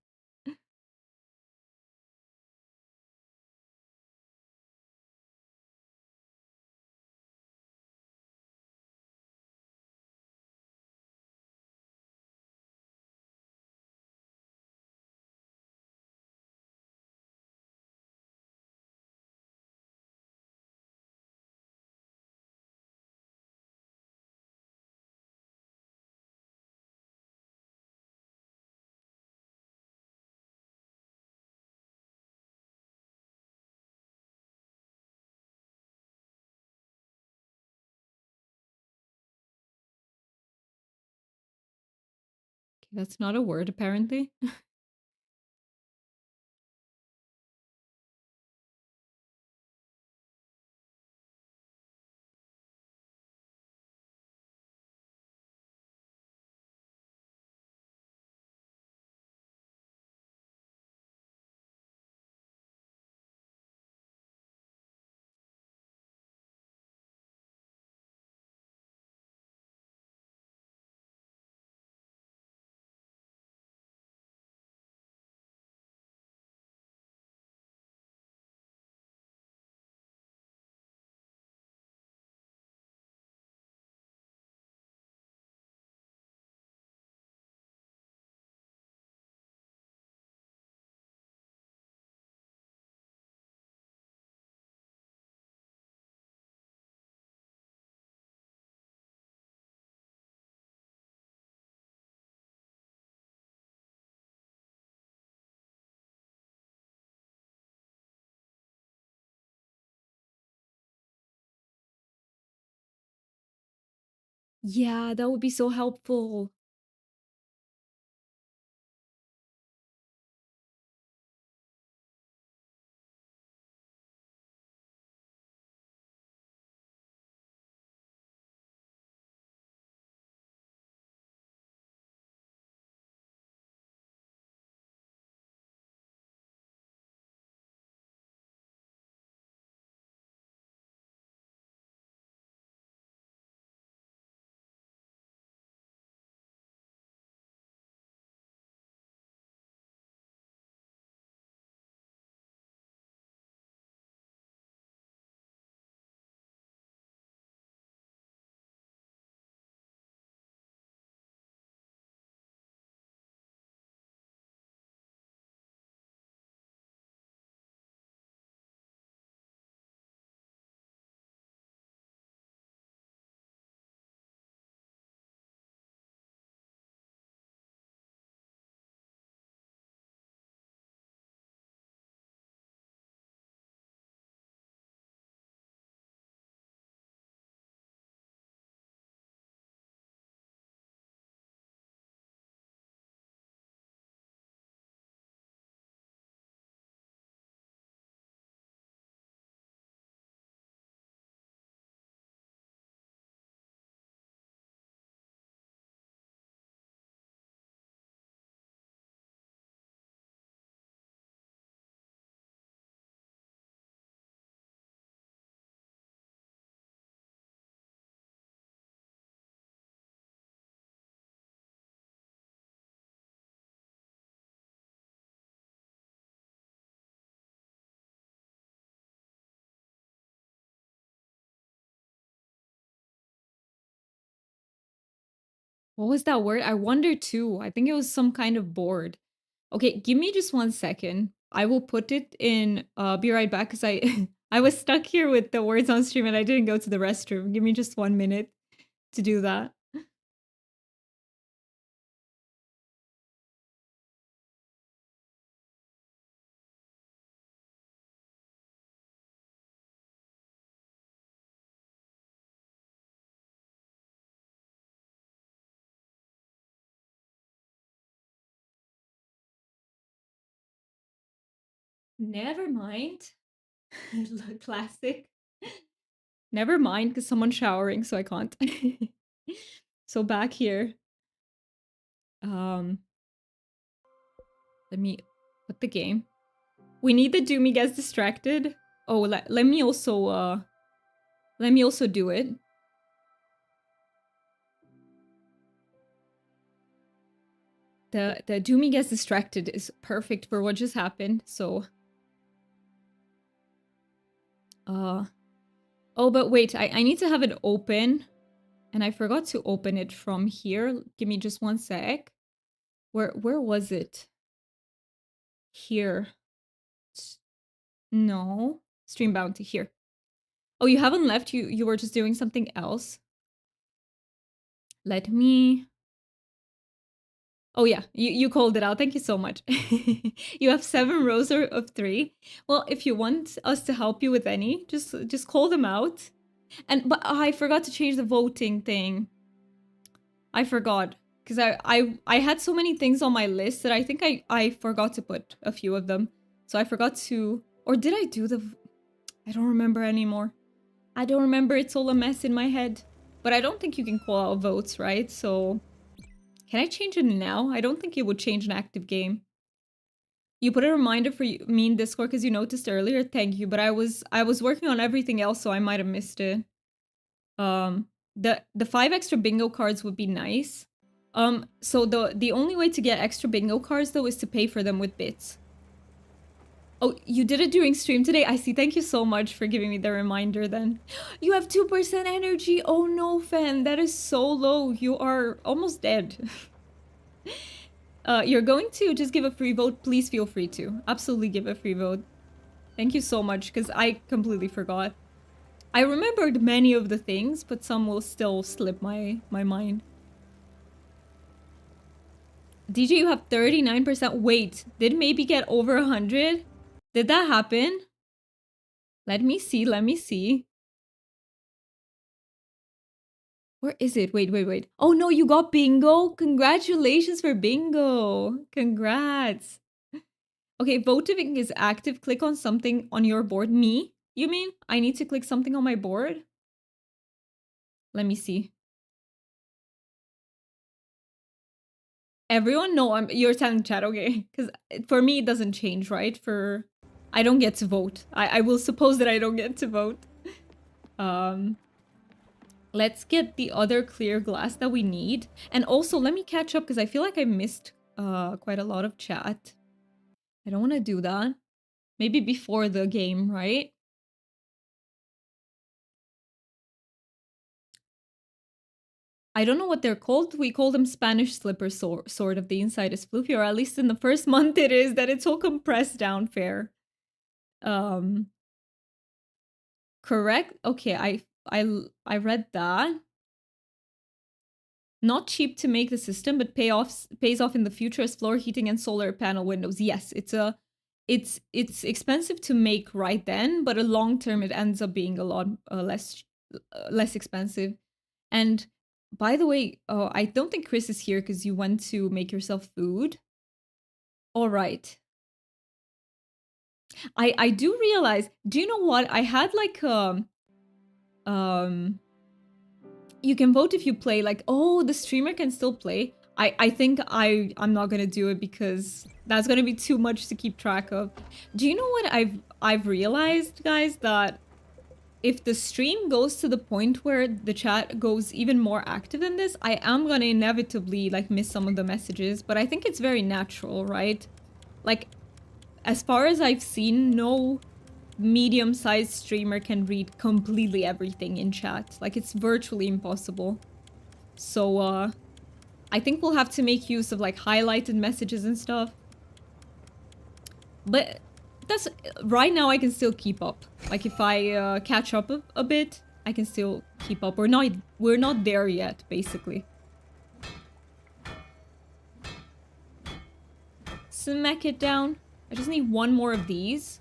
Okay, that's not a word, apparently. Yeah, that would be so helpful. What was that word? I wonder too. I think it was some kind of board. Okay, give me just 1 second. I will put it in, be right back, because I I was stuck here with the words on stream and I didn't go to the restroom. Give me just 1 minute to do that. Never mind. Classic. Never mind, because someone's showering, so I can't. So back here. Um, let me put the game. We need the Doomy gets distracted. Oh, let me also do it. The Doomy gets distracted is perfect for what just happened. So, oh, but wait, I need to have it open, and I forgot to open it from here. Give me just 1 sec. Where was it? Here. No, stream bounty here. Oh, you haven't left. You were just doing something else. Let me. Oh yeah, you called it out. Thank you so much. You have 7 rows of 3. Well, if you want us to help you with any, just call them out. But I forgot to change the voting thing. I forgot, because I had so many things on my list that I think I forgot to put a few of them. So I forgot to, or did I do the? I don't remember anymore. I don't remember. It's all a mess in my head. But I don't think you can call out votes, right? So can I change it now? I don't think it would change an active game. You put a reminder for me in Discord because you noticed earlier. Thank you. But I was working on everything else, so I might have missed it. The 5 extra bingo cards would be nice. So the only way to get extra bingo cards though is to pay for them with bits. Oh, you did it during stream today. I see. Thank you so much for giving me the reminder then. You have 2% energy. Oh no, Fen. That is so low. You are almost dead. You're going to just give a free vote. Please feel free to. Absolutely give a free vote. Thank you so much, because I completely forgot. I remembered many of the things, but some will still slip my mind. DJ, you have 39%. Wait, did maybe get over 100? Did that happen? Let me see, let me see. Where is it? Wait. Oh no, you got bingo? Congratulations for bingo. Congrats. Okay, voting is active. Click on something on your board. Me? You mean? I need to click something on my board? Let me see. Everyone? No, you're telling chat, okay. Because for me, it doesn't change, right? I don't get to vote. I will suppose that I don't get to vote. Let's get the other clear glass that we need. And also, let me catch up, because I feel like I missed quite a lot of chat. I don't want to do that. Maybe before the game, right? I don't know what they're called. We call them Spanish slippers, sort of. The inside is floofy, or at least in the first month it is, that it's all compressed down fair. Correct? Okay, I read that. Not cheap to make the system, but pays off in the future as floor heating and solar panel windows. Yes, it's expensive to make right then, but a long term it ends up being a lot less expensive. And by the way, I don't think Chris is here because you went to make yourself food. All right. I do realize. Do you know what? I had like you can vote if you play, like, oh, the streamer can still play. I think I'm not gonna do it because that's gonna be too much to keep track of. Do you know what I've realized, guys? That if the stream goes to the point where the chat goes even more active than this, I am gonna inevitably like miss some of the messages, but I think it's very natural, right? Like, as far as I've seen, no medium-sized streamer can read completely everything in chat. Like, it's virtually impossible. So, I think we'll have to make use of, like, highlighted messages and stuff. But that's right now I can still keep up. Like if I catch up a bit, I can still keep up. We're not there yet, basically. Smack it down. I just need one more of these.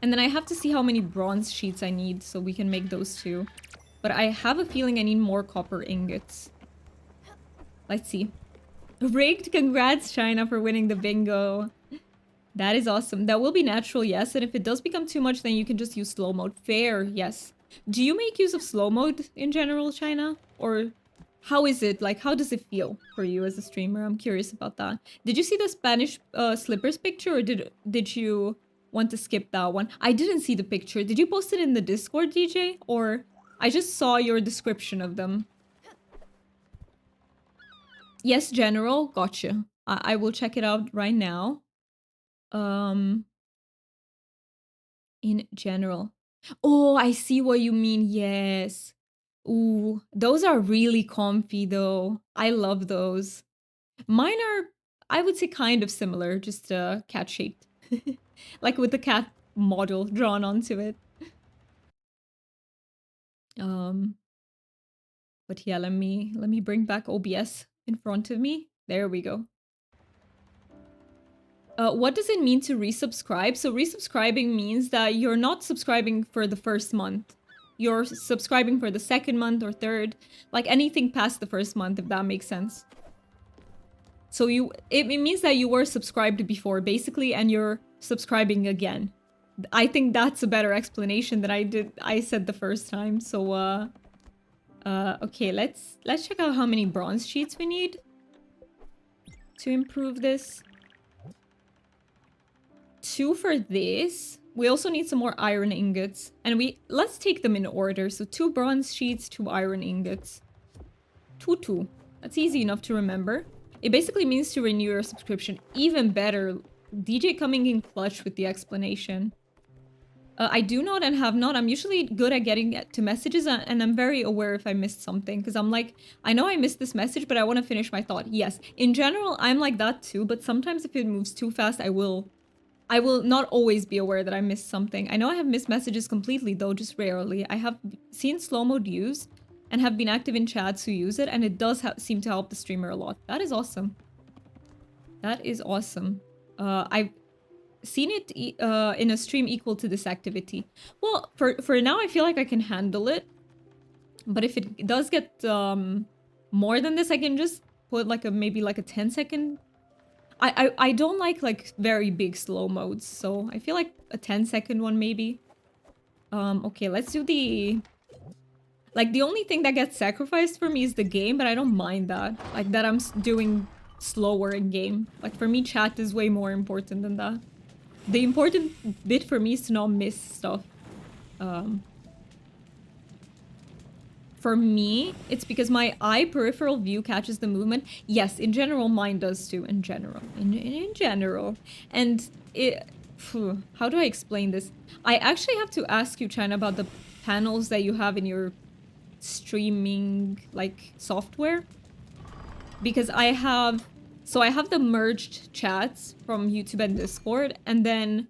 And then I have to see how many bronze sheets I need so we can make those too. But I have a feeling I need more copper ingots. Let's see. Rigged, congrats China for winning the bingo. That is awesome. That will be natural, yes. And if it does become too much, then you can just use slow mode. Fair, yes. Do you make use of slow mode in general, China? Or how is it? Like, how does it feel for you as a streamer? I'm curious about that. Did you see the Spanish slippers picture, or did you want to skip that one? I didn't see the picture. Did you post it in the Discord, DJ? Or I just saw your description of them. Yes, general. Gotcha. I will check it out right now. In general. Oh, I see what you mean. Yes. Ooh, those are really comfy though. I love those. Mine are, I would say, kind of similar, just cat shaped. Like with the cat model drawn onto it. Um, but yeah, let me bring back OBS in front of me. There we go. What does it mean to resubscribe? So resubscribing means that you're not subscribing for the first month. You're subscribing for the second month or third, like anything past the first month, if that makes sense. So it means that you were subscribed before, basically, and you're subscribing again. I think that's a better explanation than I said the first time. So okay, let's check out how many bronze sheets we need to improve this. 2 for this. We also need some more iron ingots. And let's take them in order. So 2 bronze sheets, 2 iron ingots. 2. That's easy enough to remember. It basically means to renew your subscription. Even better. DJ coming in clutch with the explanation. I do not and have not. I'm usually good at getting to messages, and I'm very aware if I missed something. Because I'm like, I know I missed this message, but I want to finish my thought. Yes, in general, I'm like that too. But sometimes if it moves too fast, I will not always be aware that I missed something. I know I have missed messages completely though, just rarely. I have seen slow mode used and have been active in chats who use it, and it does seem to help the streamer a lot. That is awesome. That is awesome. I've seen it in a stream equal to this activity. Well, for now, I feel like I can handle it. But if it does get more than this, I can just put like maybe like a 10-second. I don't like very big slow modes, so I feel like a 10-second one maybe. Okay, let's do the... Like, the only thing that gets sacrificed for me is the game, but I don't mind that. Like, that I'm doing slower in game. Like, for me, chat is way more important than that. The important bit for me is to not miss stuff. For me, it's because my eye peripheral view catches the movement. Yes, in general, mine does too. In general. In general. And it... how do I explain this? I actually have to ask you, China, about the panels that you have in your streaming, like, software. Because I have... So I have the merged chats from YouTube and Discord, and then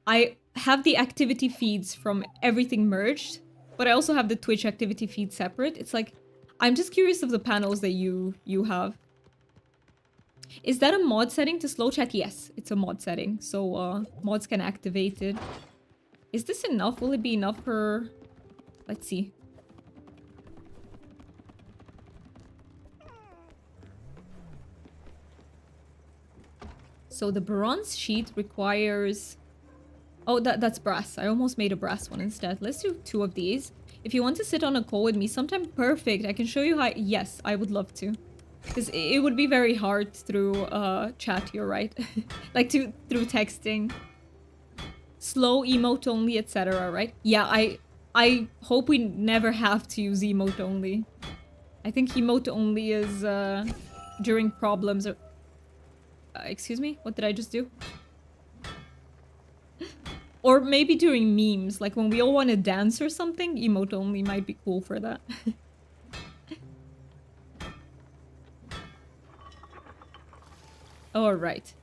I have the activity feeds from everything merged, but I also have the Twitch activity feed separate. It's like, I'm just curious of the panels that you have. Is that a mod setting to slow chat? Yes, it's a mod setting, so mods can activate it. Is this enough? Will it be enough for... Let's see. So the bronze sheet requires... Oh, that's brass. I almost made a brass one instead. Let's do 2 of these. If you want to sit on a call with me sometime, perfect. I can show you how... Yes, I would love to. Because it would be very hard through chat, you're right. Like through texting. Slow, emote only, etc., right? Yeah, I hope we never have to use emote only. I think emote only is during problems or... excuse me? What did I just do? Or maybe during memes, like when we all want to dance or something, emote only might be cool for that. Alright.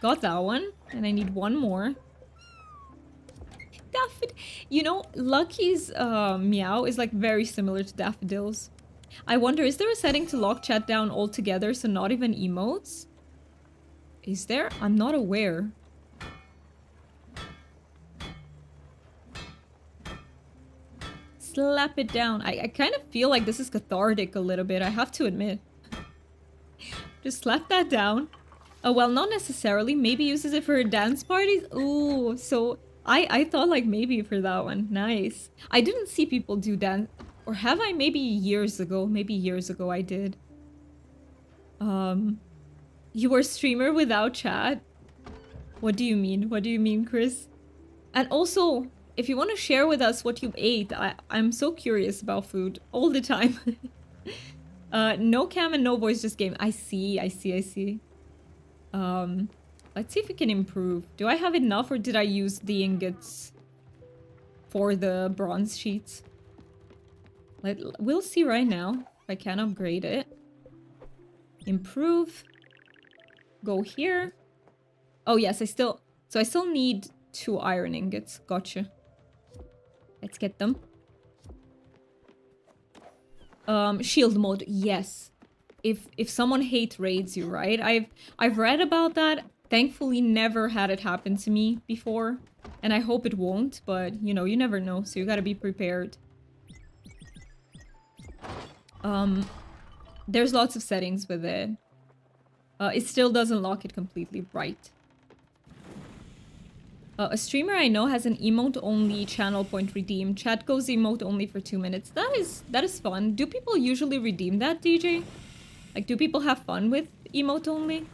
Got that one. And I need one more. Daffod. You know, Lucky's meow is like very similar to Daffodil's. I wonder, is there a setting to lock chat down altogether so not even emotes? Is there? I'm not aware. Slap it down. I kind of feel like this is cathartic a little bit, I have to admit. Just slap that down. Oh, well, not necessarily. Maybe uses it for dance parties? Ooh, so I thought like maybe for that one. Nice. I didn't see people do dance. Or have I? Maybe years ago. Maybe years ago I did. You were streamer without chat? What do you mean? What do you mean, Chris? And also, if you want to share with us what you ate, I'm so curious about food all the time. No cam and no voice, just game. I see. Let's see if we can improve. Do I have enough or did I use the ingots for the bronze sheets? We'll see right now if I can upgrade it. Improve. Go here. Oh yes, I still need 2 iron ingots. Gotcha. Let's get them. Shield mode, yes. If someone hate raids you, right? I've read about that. Thankfully never had it happen to me before. And I hope it won't, but you know, you never know, so you gotta be prepared. There's lots of settings with it. It still doesn't lock it completely, right? A streamer I know has an emote-only channel point redeem. Chat goes emote only for 2 minutes. That is fun. Do people usually redeem that, DJ? Like, do people have fun with emote only?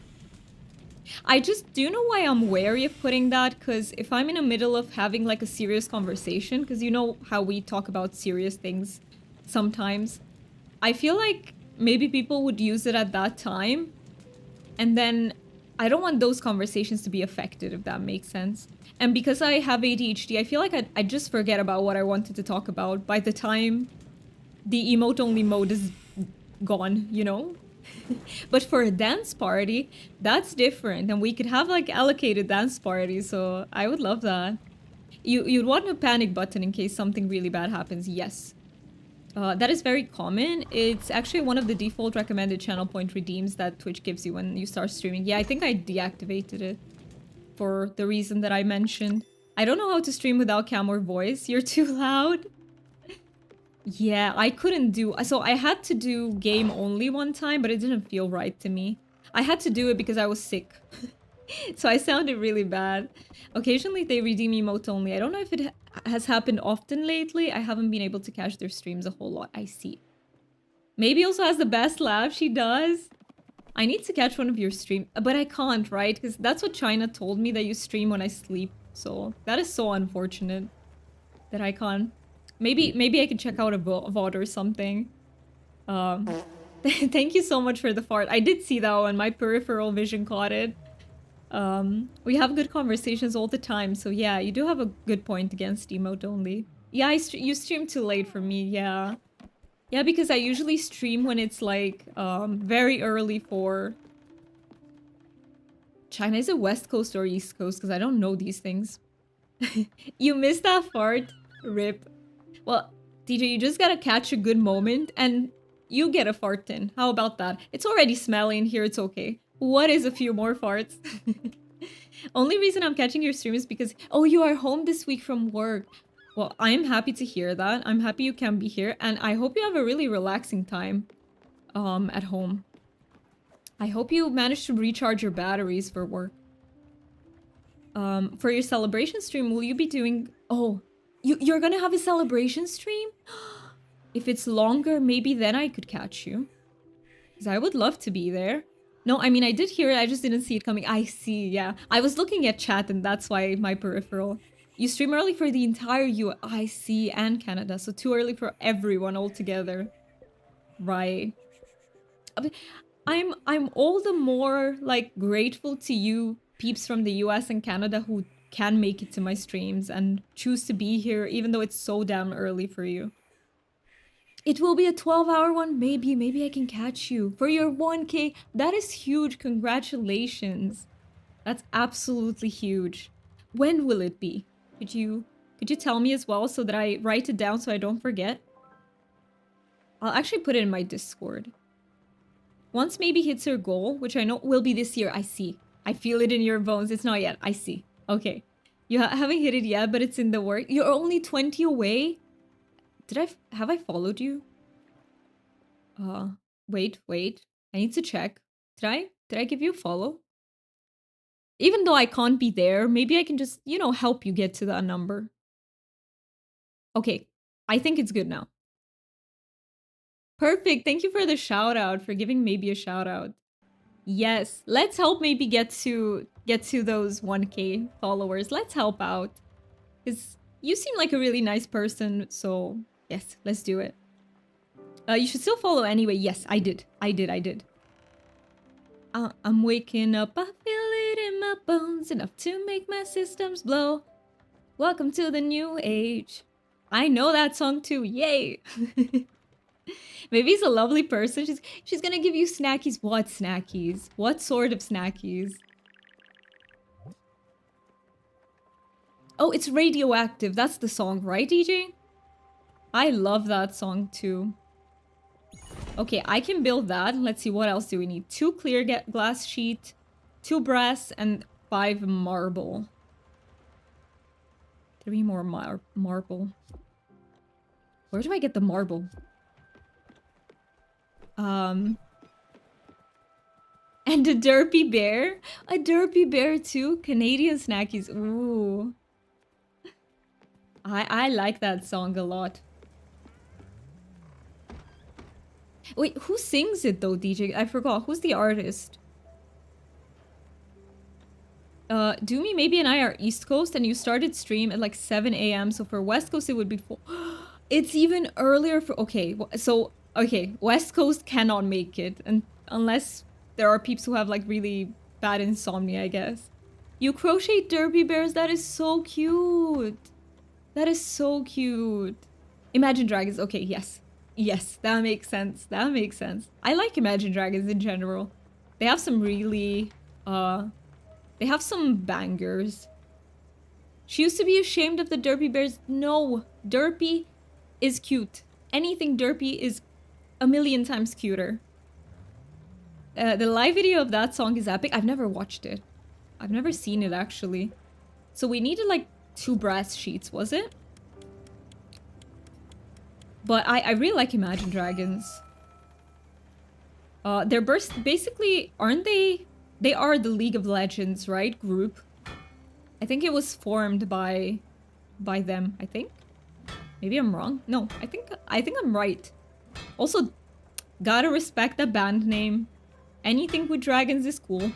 Do you know why I'm wary of putting that? Because if I'm in the middle of having like a serious conversation, because you know how we talk about serious things sometimes, I feel like maybe people would use it at that time, and then I don't want those conversations to be affected, if that makes sense. And because I have ADHD, I feel like I just forget about what I wanted to talk about by the time the emote-only mode is gone, you know? But for a dance party, that's different. And we could have like allocated dance parties, so I would love that. You'd want a panic button in case something really bad happens, yes. That is very common. It's actually one of the default recommended channel point redeems that Twitch gives you when you start streaming. Yeah, I think I deactivated it for the reason that I mentioned. I don't know how to stream without cam or voice. You're too loud. Yeah, I couldn't do... So I had to do game only one time, but it didn't feel right to me. I had to do it because I was sick. So I sounded really bad. Occasionally they redeem emote only. I don't know if it has happened often lately. I haven't been able to catch their streams a whole lot. I see. Maybe also has the best laugh. She does. I need to catch one of your streams, but I can't, right? Because that's what China told me, that you stream when I sleep. So that is so unfortunate that I can't. Maybe I can check out a VOD or something. Thank you so much for the fart. I did see that one. My peripheral vision caught it. We have good conversations all the time, so yeah, you do have a good point against emote only. Yeah, you stream too late for me, yeah. Yeah, because I usually stream when it's like, very early for... China, is it West Coast or East Coast? Because I don't know these things. You missed that fart? Rip. Well, DJ, you just gotta catch a good moment and you get a fart in. How about that? It's already smelly in here, it's okay. What is a few more farts? Only reason I'm catching your stream is because... Oh, you are home this week from work. Well, I'm happy to hear that. I'm happy you can be here. And I hope you have a really relaxing time at home. I hope you managed to recharge your batteries for work. For your celebration stream, will you be doing... Oh, you're gonna have a celebration stream? If it's longer, maybe then I could catch you. Because I would love to be there. No, I mean, I did hear it, I just didn't see it coming. I see, yeah. I was looking at chat and that's why my peripheral. You stream early for the entire US, I see, and Canada. So too early for everyone altogether. Right. I'm all the more, like, grateful to you peeps from the US and Canada who can make it to my streams and choose to be here even though it's so damn early for you. It will be a 12-hour one? Maybe I can catch you. For your 1K, that is huge. Congratulations. That's absolutely huge. When will it be? Could you tell me as well so that I write it down so I don't forget? I'll actually put it in my Discord. Once maybe hits her goal, which I know will be this year. I see. I feel it in your bones. It's not yet. I see. Okay. You haven't hit it yet, but it's in the work. You're only 20 away? Have I followed you? Wait. I need to check. Did I give you a follow? Even though I can't be there, maybe I can just, you know, help you get to that number. Okay. I think it's good now. Perfect. Thank you for the shout out, for giving maybe a shout out. Yes, let's help maybe get to those 1K followers. Let's help out. Cuz you seem like a really nice person, so yes, let's do it. You should still follow anyway. Yes, I did. I did. I'm waking up, I feel it in my bones, enough to make my systems blow. Welcome to the new age. I know that song too. Yay. Maybe he's a lovely person. She's gonna give you snackies. What snackies? What sort of snackies? Oh, it's Radioactive. That's the song, right, DJ? I love that song too. Okay, I can build that. Let's see, what else do we need? 2 clear glass sheet, 2 brass, and 5 marble. 3 more marble. Where do I get the marble? And a derpy bear? A derpy bear too? Canadian snackies. Ooh. I like that song a lot. Wait, who sings it though, DJ? I forgot. Who's the artist? Doomy, maybe and I are East Coast and you started stream at like 7 a.m. So for West Coast it would be 4. It's even earlier for... Okay, so... Okay, West Coast cannot make it. And unless there are peeps who have like really bad insomnia, I guess. You crochet derpy bears? That is so cute. That is so cute. Imagine Dragons. Okay, yes. Yes, that makes sense. That makes sense. I like Imagine Dragons in general. They have some really... They have some bangers. She used to be ashamed of the derpy bears. No, derpy is cute. Anything derpy is a million times cuter. The live video of that song is epic. I've never watched it. I've never seen it actually. So we needed like 2 brass sheets, was it? But I really like Imagine Dragons. They're basically, aren't they? They are the League of Legends, right? Group. I think it was formed by them, I think. Maybe I'm wrong. No, I think I'm right. Also, gotta respect the band name. Anything with dragons is cool.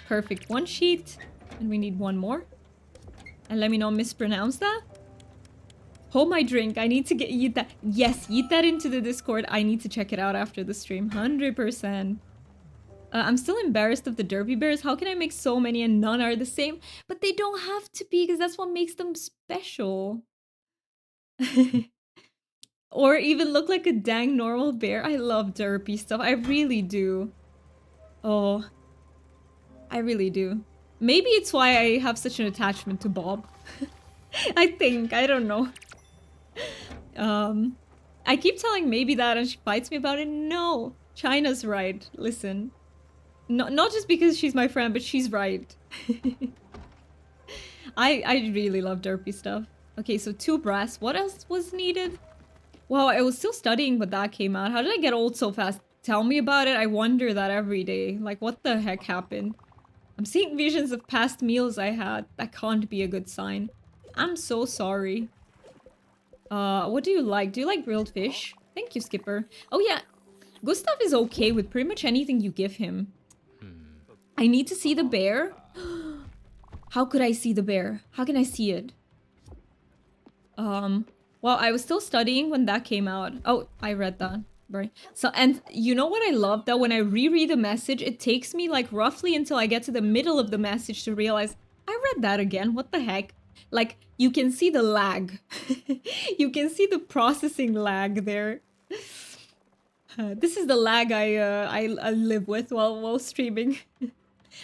Perfect. 1 sheet. And we need 1 more. And let me not mispronounce that. Hold my drink. I need to eat that. Yes, eat that into the Discord. I need to check it out after the stream. 100%. I'm still embarrassed of the derpy bears. How can I make so many and none are the same? But they don't have to be because that's what makes them special. Or even look like a dang normal bear. I love derpy stuff. I really do. Oh. I really do. Maybe it's why I have such an attachment to Bob. I think. I don't know. I keep telling maybe that and she fights me about it. No. China's right. Listen. Not just because she's my friend, but she's right. I really love derpy stuff. Okay, so 2 brass. What else was needed? Wow, I was still studying when that came out. How did I get old so fast? Tell me about it. I wonder that every day. Like, what the heck happened? I'm seeing visions of past meals I had. That can't be a good sign. I'm so sorry. What do you like? Do you like grilled fish? Thank you, Skipper. Oh yeah, Gustav is okay with pretty much anything you give him. I need to see the bear. How could I see the bear? How can I see it? Well, I was still studying when that came out. Oh, I read that. Right. So, and you know what I love? That when I reread a message, it takes me like roughly until I get to the middle of the message to realize, I read that again. What the heck? Like, you can see the lag. You can see the processing lag there. This is the lag I live with while streaming.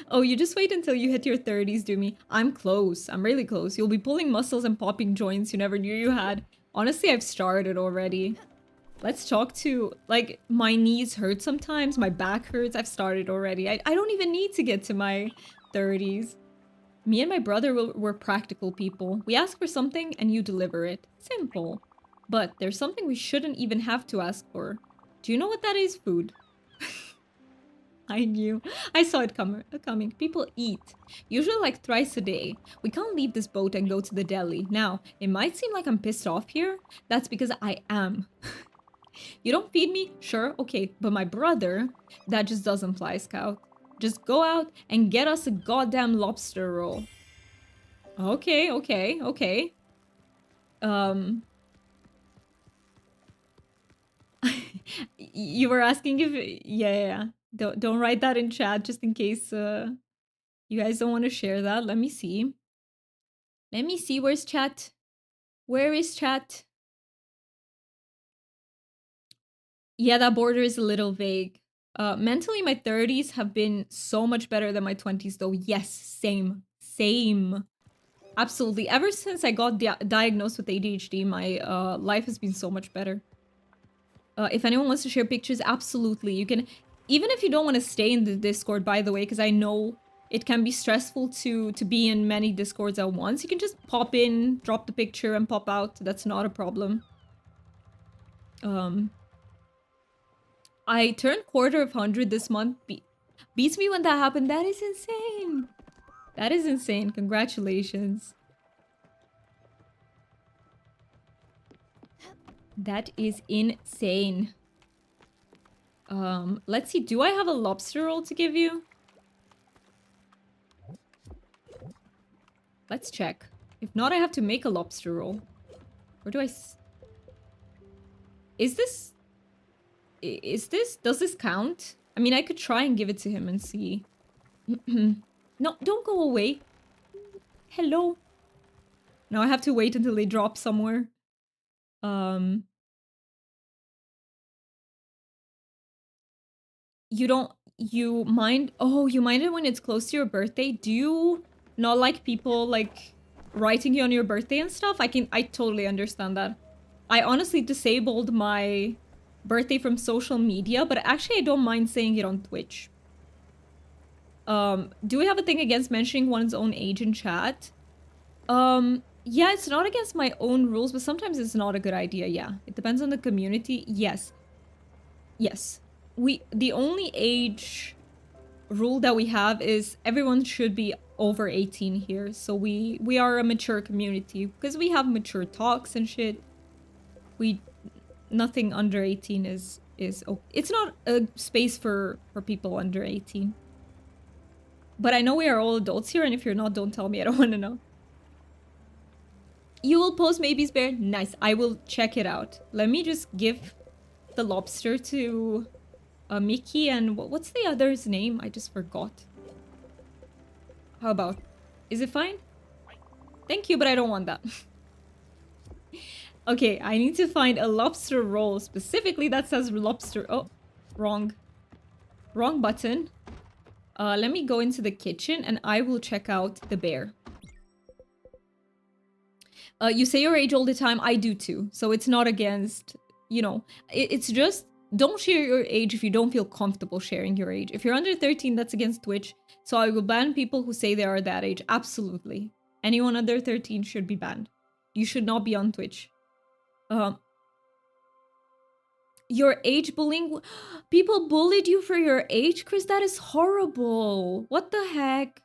Oh, you just wait until you hit your 30s, do me. I'm close. I'm really close. You'll be pulling muscles and popping joints you never knew you had. Honestly, I've started already. Let's talk to, like, my knees hurt sometimes, my back hurts. I've started already. I don't even need to get to my 30s. Me and my brother were practical people. We ask for something and you deliver it. Simple. But there's something we shouldn't even have to ask for. Do you know what that is? Food. I knew. I saw it coming. People eat. Usually like thrice a day. We can't leave this boat and go to the deli. Now, it might seem like I'm pissed off here. That's because I am. You don't feed me? Sure, okay. But my brother, that just doesn't fly, Scout. Just go out and get us a goddamn lobster roll. Okay, okay, okay. You were asking if... Yeah. Don't write that in chat just in case you guys don't want to share that. Let me see. Let me see. Where's chat? Where is chat? Yeah, that border is a little vague. Mentally, my 30s have been so much better than my 20s, though. Yes, same. Same. Absolutely. Ever since I got diagnosed with ADHD, my life has been so much better. If anyone wants to share pictures, absolutely. You can, even if you don't want to stay in the Discord, by the way, because I know it can be stressful to be in many Discords at once. You can just pop in, drop the picture, and pop out. That's not a problem. I turned 250 this month. Beats me when that happened. That is insane. That is insane. Congratulations. That is insane. Let's see. Do I have a lobster roll to give you? Let's check. If not, I have to make a lobster roll. Where do I... Is this... Does this count? I mean, I could try and give it to him and see. No, don't go away. Hello. Now I have to wait until they drop somewhere. You mind... Oh, you mind it when it's close to your birthday? Do you not like people, like, writing you on your birthday and stuff? I totally understand that. I honestly disabled my birthday from social media, but actually I don't mind saying it on Twitch. Do we have a thing against mentioning one's own age in chat? Yeah, it's not against my own rules, but sometimes it's not a good idea, yeah. It depends on the community, yes. Yes. The only age rule that we have is everyone should be over 18 here. So we are a mature community because we have mature talks and shit. Nothing under 18 is it's not a space for people under 18. But I know we are all adults here, and if you're not, don't tell me. I don't want to know. You will post Maybe's Bear? Nice. I will check it out. Let me just give the lobster to Mickey and what's the other's name? I just forgot. How about? Is it fine? Thank you, but I don't want that. Okay, I need to find a lobster roll specifically that says lobster. Oh, wrong. Wrong button. Let me go into the kitchen and I will check out the bear. You say your age all the time. I do too. So it's not against, you know, it's just don't share your age if you don't feel comfortable sharing your age. If you're under 13, that's against Twitch. So I will ban people who say they are that age. Absolutely. Anyone under 13 should be banned. You should not be on Twitch. Your age bullying? People bullied you for your age, Chris? That is horrible. What the heck?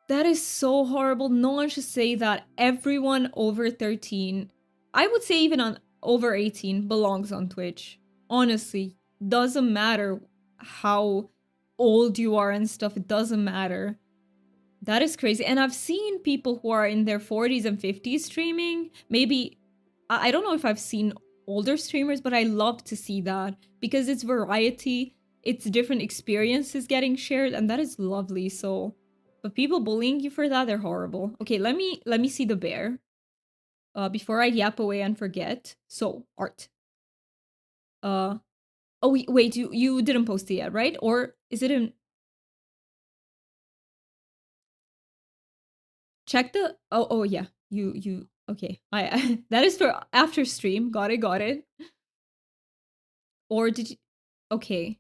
That is so horrible. No one should say that. Everyone over 13, I would say even on over 18, belongs on Twitch. Honestly, doesn't matter how old you are and stuff. It doesn't matter. That is crazy. And I've seen people who are in their 40s and 50s streaming. Maybe, I don't know if I've seen older streamers, but I love to see that because it's variety. It's different experiences getting shared, and that is lovely. So, but people bullying you for that, they're horrible. Okay, let me see the bear. Before I yap away and forget. So, art. Oh, wait, you didn't post it yet, right? Or is it in... Check the... Oh, yeah. Okay. I that is for after stream. Got it, got it. Or did you... Okay.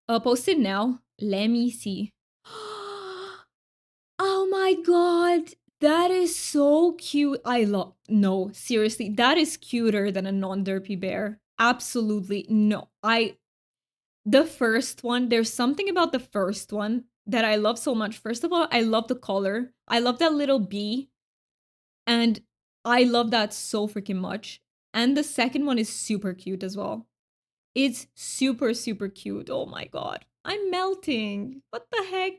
Post it now. Let me see. Oh my god. That is so cute. I love... No, seriously. That is cuter than a non-derpy bear. Absolutely. No. The first one, there's something about the first one that I love so much. First of all, I love the color. I love that little bee. And I love that so freaking much. And the second one is super cute as well. It's super, super cute. Oh my god. I'm melting. What the heck?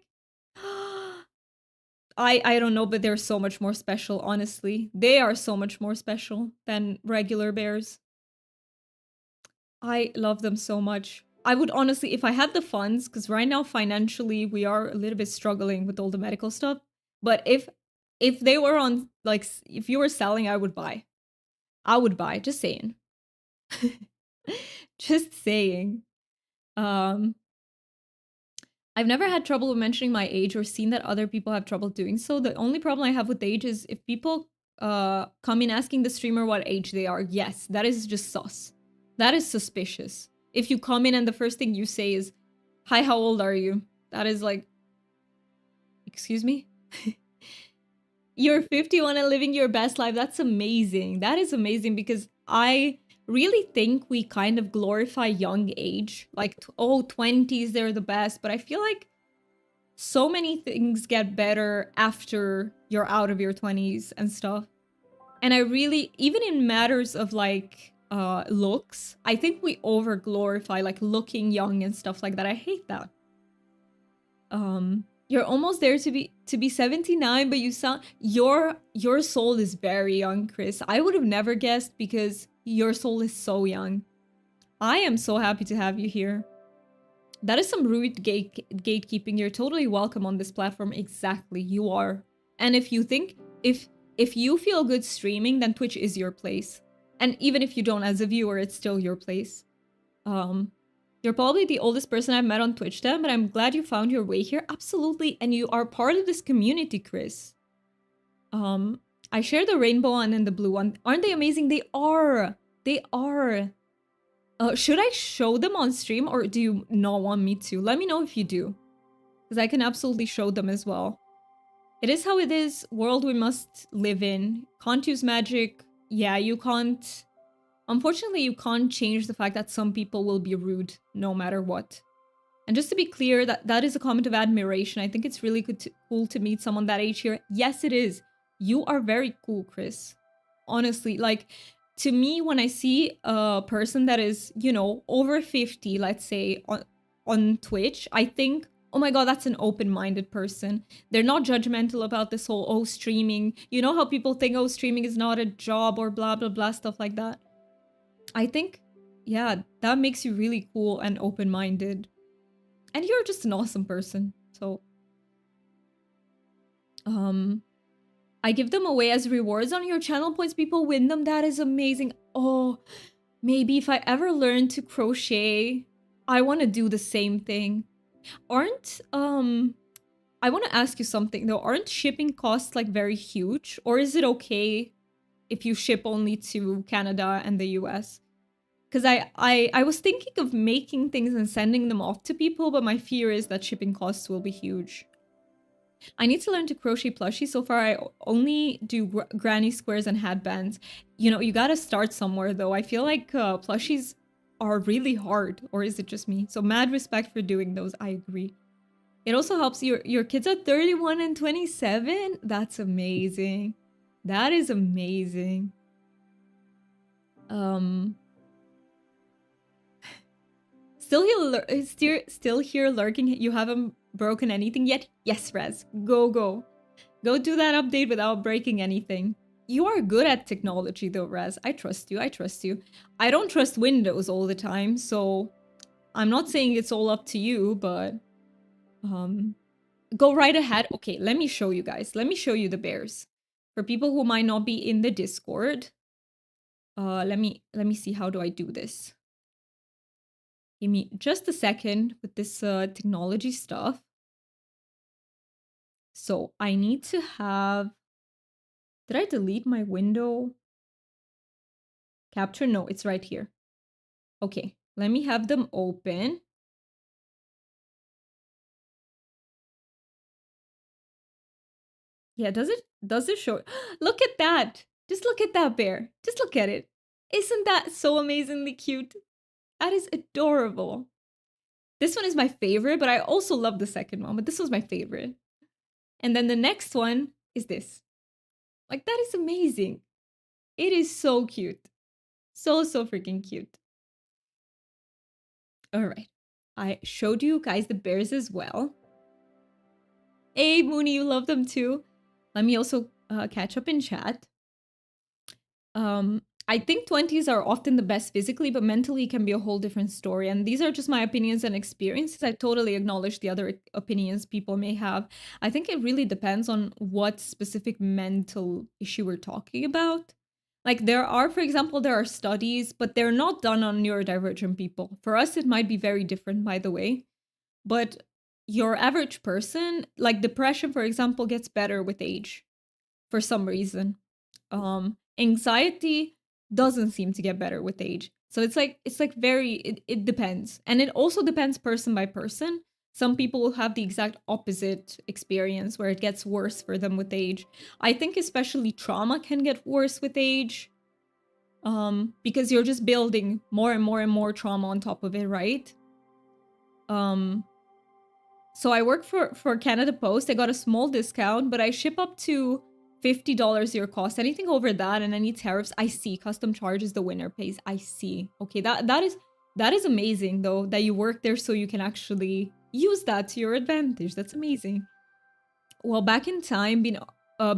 I don't know, but they're so much more special, honestly. They are so much more special than regular bears. I love them so much. I would honestly, if I had the funds, because right now financially we are a little bit struggling with all the medical stuff. But if they were on, like, if you were selling, I would buy. I would buy. Just saying. Just saying. Um, I've never had trouble with mentioning my age or seen that other people have trouble doing so. The only problem I have with age is if people come in asking the streamer what age they are. Yes, that is just sus. That is suspicious. If you come in and the first thing you say is, "Hi, how old are you?" That is like, excuse me? You're 51 and living your best life. That's amazing. That is amazing because I really think we kind of glorify young age. Like, oh, 20s, they're the best. But I feel like so many things get better after you're out of your 20s and stuff. And I really, even in matters of like looks, I think we over glorify like looking young and stuff like that. I hate that. You're almost there to be 79, but you sound, your soul is very young, Chris. I would have never guessed because your soul is so young. I am so happy to have you here. That is some rude gatekeeping. You're totally welcome on this platform. Exactly, you are. And if you think, if you feel good streaming, then Twitch is your place. And even if you don't as a viewer, it's still your place. You're probably the oldest person I've met on Twitch then, but I'm glad you found your way here. Absolutely, and you are part of this community, Chris. I share the rainbow one and the blue one. Aren't they amazing? They are. They are. Should I show them on stream or do you not want me to? Let me know if you do. Because I can absolutely show them as well. It is how it is. World we must live in. Can't use magic. Yeah, you can't. Unfortunately, you can't change the fact that some people will be rude no matter what. And just to be clear, that is a comment of admiration. I think it's really cool to meet someone that age here. Yes, it is. You are very cool, Chris. Honestly, like, to me, when I see a person that is, you know, over 50, let's say, on Twitch, I think, oh my god, that's an open-minded person. They're not judgmental about this whole, oh, streaming. You know how people think, oh, streaming is not a job or blah, blah, blah, stuff like that. I think, yeah, that makes you really cool and open-minded. And you're just an awesome person. So, I give them away as rewards on your channel points. People win them. That is amazing. Oh, maybe if I ever learn to crochet, I want to do the same thing. Aren't, I want to ask you something though. Aren't shipping costs like very huge? Or is it okay if you ship only to Canada and the US? Because I was thinking of making things and sending them off to people, but my fear is that shipping costs will be huge. I need to learn to crochet plushies. So far, I only do granny squares and headbands. You know, you gotta start somewhere, though. I feel like plushies are really hard. Or is it just me? So mad respect for doing those. I agree. It also helps your kids are 31 and 27. That's amazing. That is amazing. Still here lurking. You haven't broken anything yet? Yes, Rez. Go. Go do that update without breaking anything. You are good at technology though, Rez. I trust you. I trust you. I don't trust Windows all the time, so I'm not saying it's all up to you, but go right ahead. Okay, let me show you guys. Let me show you the bears. For people who might not be in the Discord, let me see, how do I do this? Give me just a second with this technology stuff. So I need to have, did I delete my window capture? No, it's right here. Okay, let me have them open. Yeah, does it show? Look at that. Just look at that bear. Just look at it. Isn't that so amazingly cute? That is adorable. This one is my favorite, but I also love the second one, but this was my favorite. And then the next one is this. Like, that is amazing. It is so cute. So freaking cute. All right. I showed you guys the bears as well. Hey, Mooney, you love them too. Let me also catch up in chat. I think 20s are often the best physically, but mentally can be a whole different story. And these are just my opinions and experiences. I totally acknowledge the other opinions people may have. I think it really depends on what specific mental issue we're talking about. Like there are, for example, there are studies, but they're not done on neurodivergent people. For us, it might be very different, by the way. But your average person, like depression, for example, gets better with age for some reason. Anxiety doesn't seem to get better with age. So it's like it depends. And it also depends person by person. Some people will have the exact opposite experience where it gets worse for them with age. I think especially trauma can get worse with age. Because you're just building more and more and more trauma on top of it, right? So I work for Canada Post. I got a small discount, but I ship up to $50 your cost. Anything over that and any tariffs, I see. Custom charges the winner pays. I see. Okay, that is amazing though, that you work there so you can actually use that to your advantage. That's amazing. Well, back in time,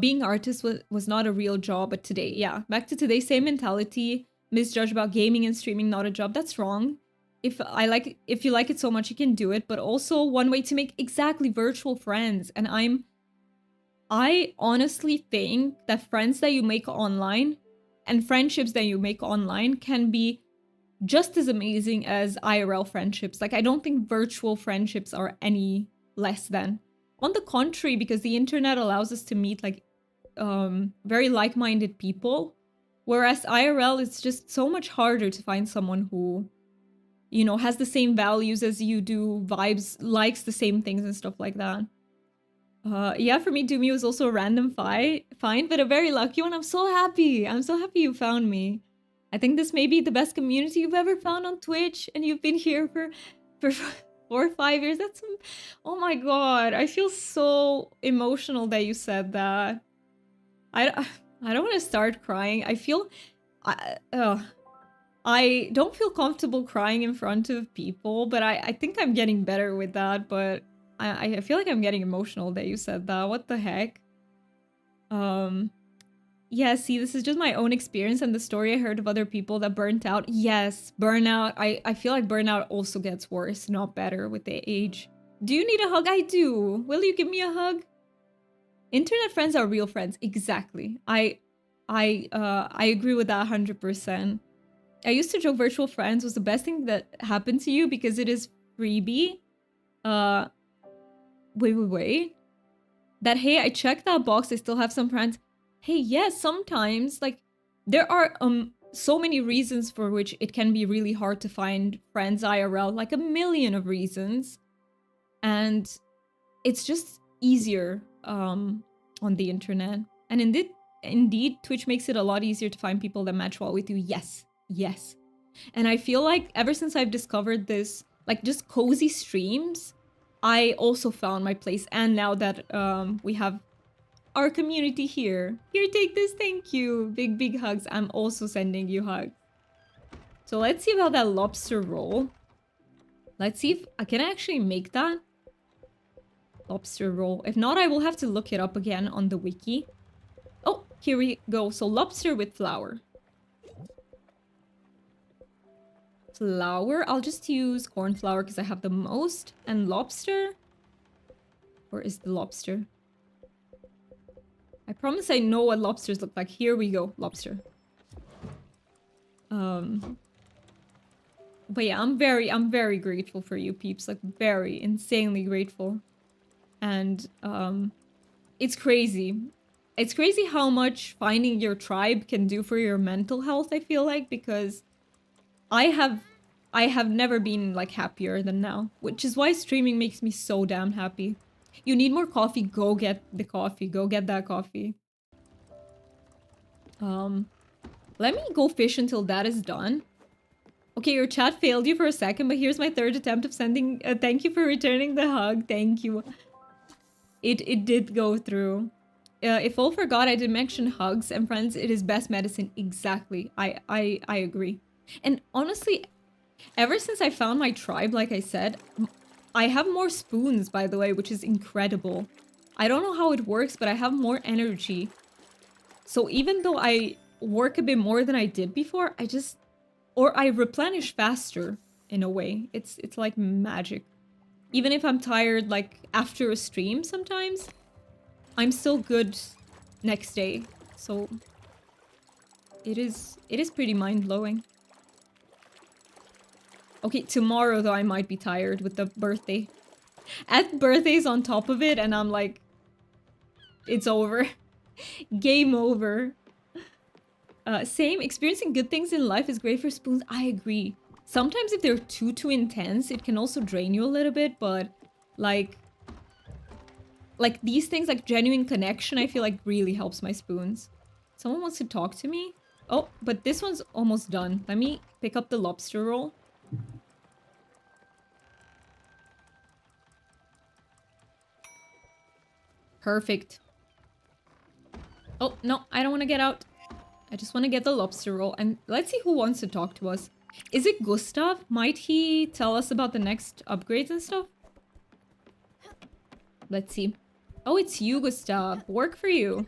being artist was not a real job, but today, yeah. Back to today, same mentality. Misjudge about gaming and streaming, not a job. That's wrong. If you like it so much, you can do it. But also one way to make exactly virtual friends. And I honestly think that friends that you make online and friendships that you make online can be just as amazing as IRL friendships. Like, I don't think virtual friendships are any less than. On the contrary, because the internet allows us to meet like very like-minded people, whereas IRL is just so much harder to find someone who, you know, has the same values as you do, vibes, likes the same things and stuff like that. Yeah, for me, Doomy was also a random find, but a very lucky one. I'm so happy. I'm so happy you found me. I think this may be the best community you've ever found on Twitch, and you've been here for 4 or 5 years. That's, oh my god. I feel so emotional that you said that. I don't want to start crying. I don't feel comfortable crying in front of people, but I think I'm getting better with that, but I feel like I'm getting emotional that you said that. What the heck? Yeah, see, this is just my own experience and the story I heard of other people that burnt out. Yes, burnout. I feel like burnout also gets worse, not better with the age. Do you need a hug? I do. Will you give me a hug? Internet friends are real friends. Exactly. I agree with that 100%. I used to joke virtual friends was the best thing that happened to you because it is freebie. Wait. That, hey, I checked that box, I still have some friends. Hey, yes, sometimes, like, there are so many reasons for which it can be really hard to find friends IRL, like a million of reasons. And it's just easier on the internet. And indeed, Twitch makes it a lot easier to find people that match well with you. Yes. And I feel like ever since I've discovered this, like just cozy streams, I also found my place. And now that we have our community here. Here, take this, thank you. Big hugs. I'm also sending you hugs. So let's see about that lobster roll. Let's see if I can actually make that lobster roll. If not, I will have to look it up again on the wiki. Oh, here we go. So lobster with flour. Flour. I'll just use corn flour because I have the most. And lobster. Where is the lobster? I promise I know what lobsters look like. Here we go, lobster. But yeah, I'm very grateful for you peeps. Like, very insanely grateful. And, it's crazy. It's crazy how much finding your tribe can do for your mental health, I feel like, because I have never been, like, happier than now. Which is why streaming makes me so damn happy. You need more coffee, go get the coffee. Go get that coffee. Let me go fish until that is done. Okay, your chat failed you for a second, but here's my third attempt of sending... thank you for returning the hug. Thank you. It did go through. If all forgot, I did mention hugs and friends. It is best medicine. Exactly. I agree. And honestly, ever since I found my tribe, like I said, I have more spoons, by the way, which is incredible. I don't know how it works, but I have more energy. So even though I work a bit more than I did before, or I replenish faster in a way. It's like magic. Even if I'm tired, like, after a stream sometimes, I'm still good next day. So it is pretty mind-blowing. Okay, tomorrow though I might be tired with the birthday. Add birthdays on top of it and I'm like, it's over. Game over. Same, experiencing good things in life is great for spoons. I agree. Sometimes if they're too intense, it can also drain you a little bit, but like these things, like genuine connection, I feel like really helps my spoons. Someone wants to talk to me? Oh, but this one's almost done. Let me pick up the lobster roll. Perfect. Oh, no, I don't want to get out. I just want to get the lobster roll. And let's see who wants to talk to us. Is it Gustav? Might he tell us about the next upgrades and stuff? Let's see. Oh, it's you, Gustav. Work for you.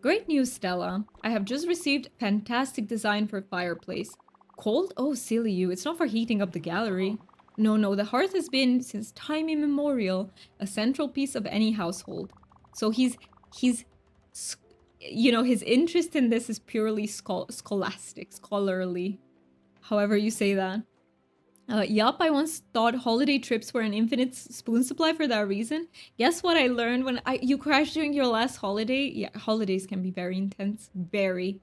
Great news, Stella. I have just received fantastic design for fireplace. Cold? Oh, silly you. It's not for heating up the gallery. No, the hearth has been, since time immemorial, a central piece of any household. So he's you know, his interest in this is purely scholastic, scholarly. However you say that. Yup, I once thought holiday trips were an infinite spoon supply for that reason. Guess what I learned when you crashed during your last holiday? Yeah, holidays can be very intense. Very.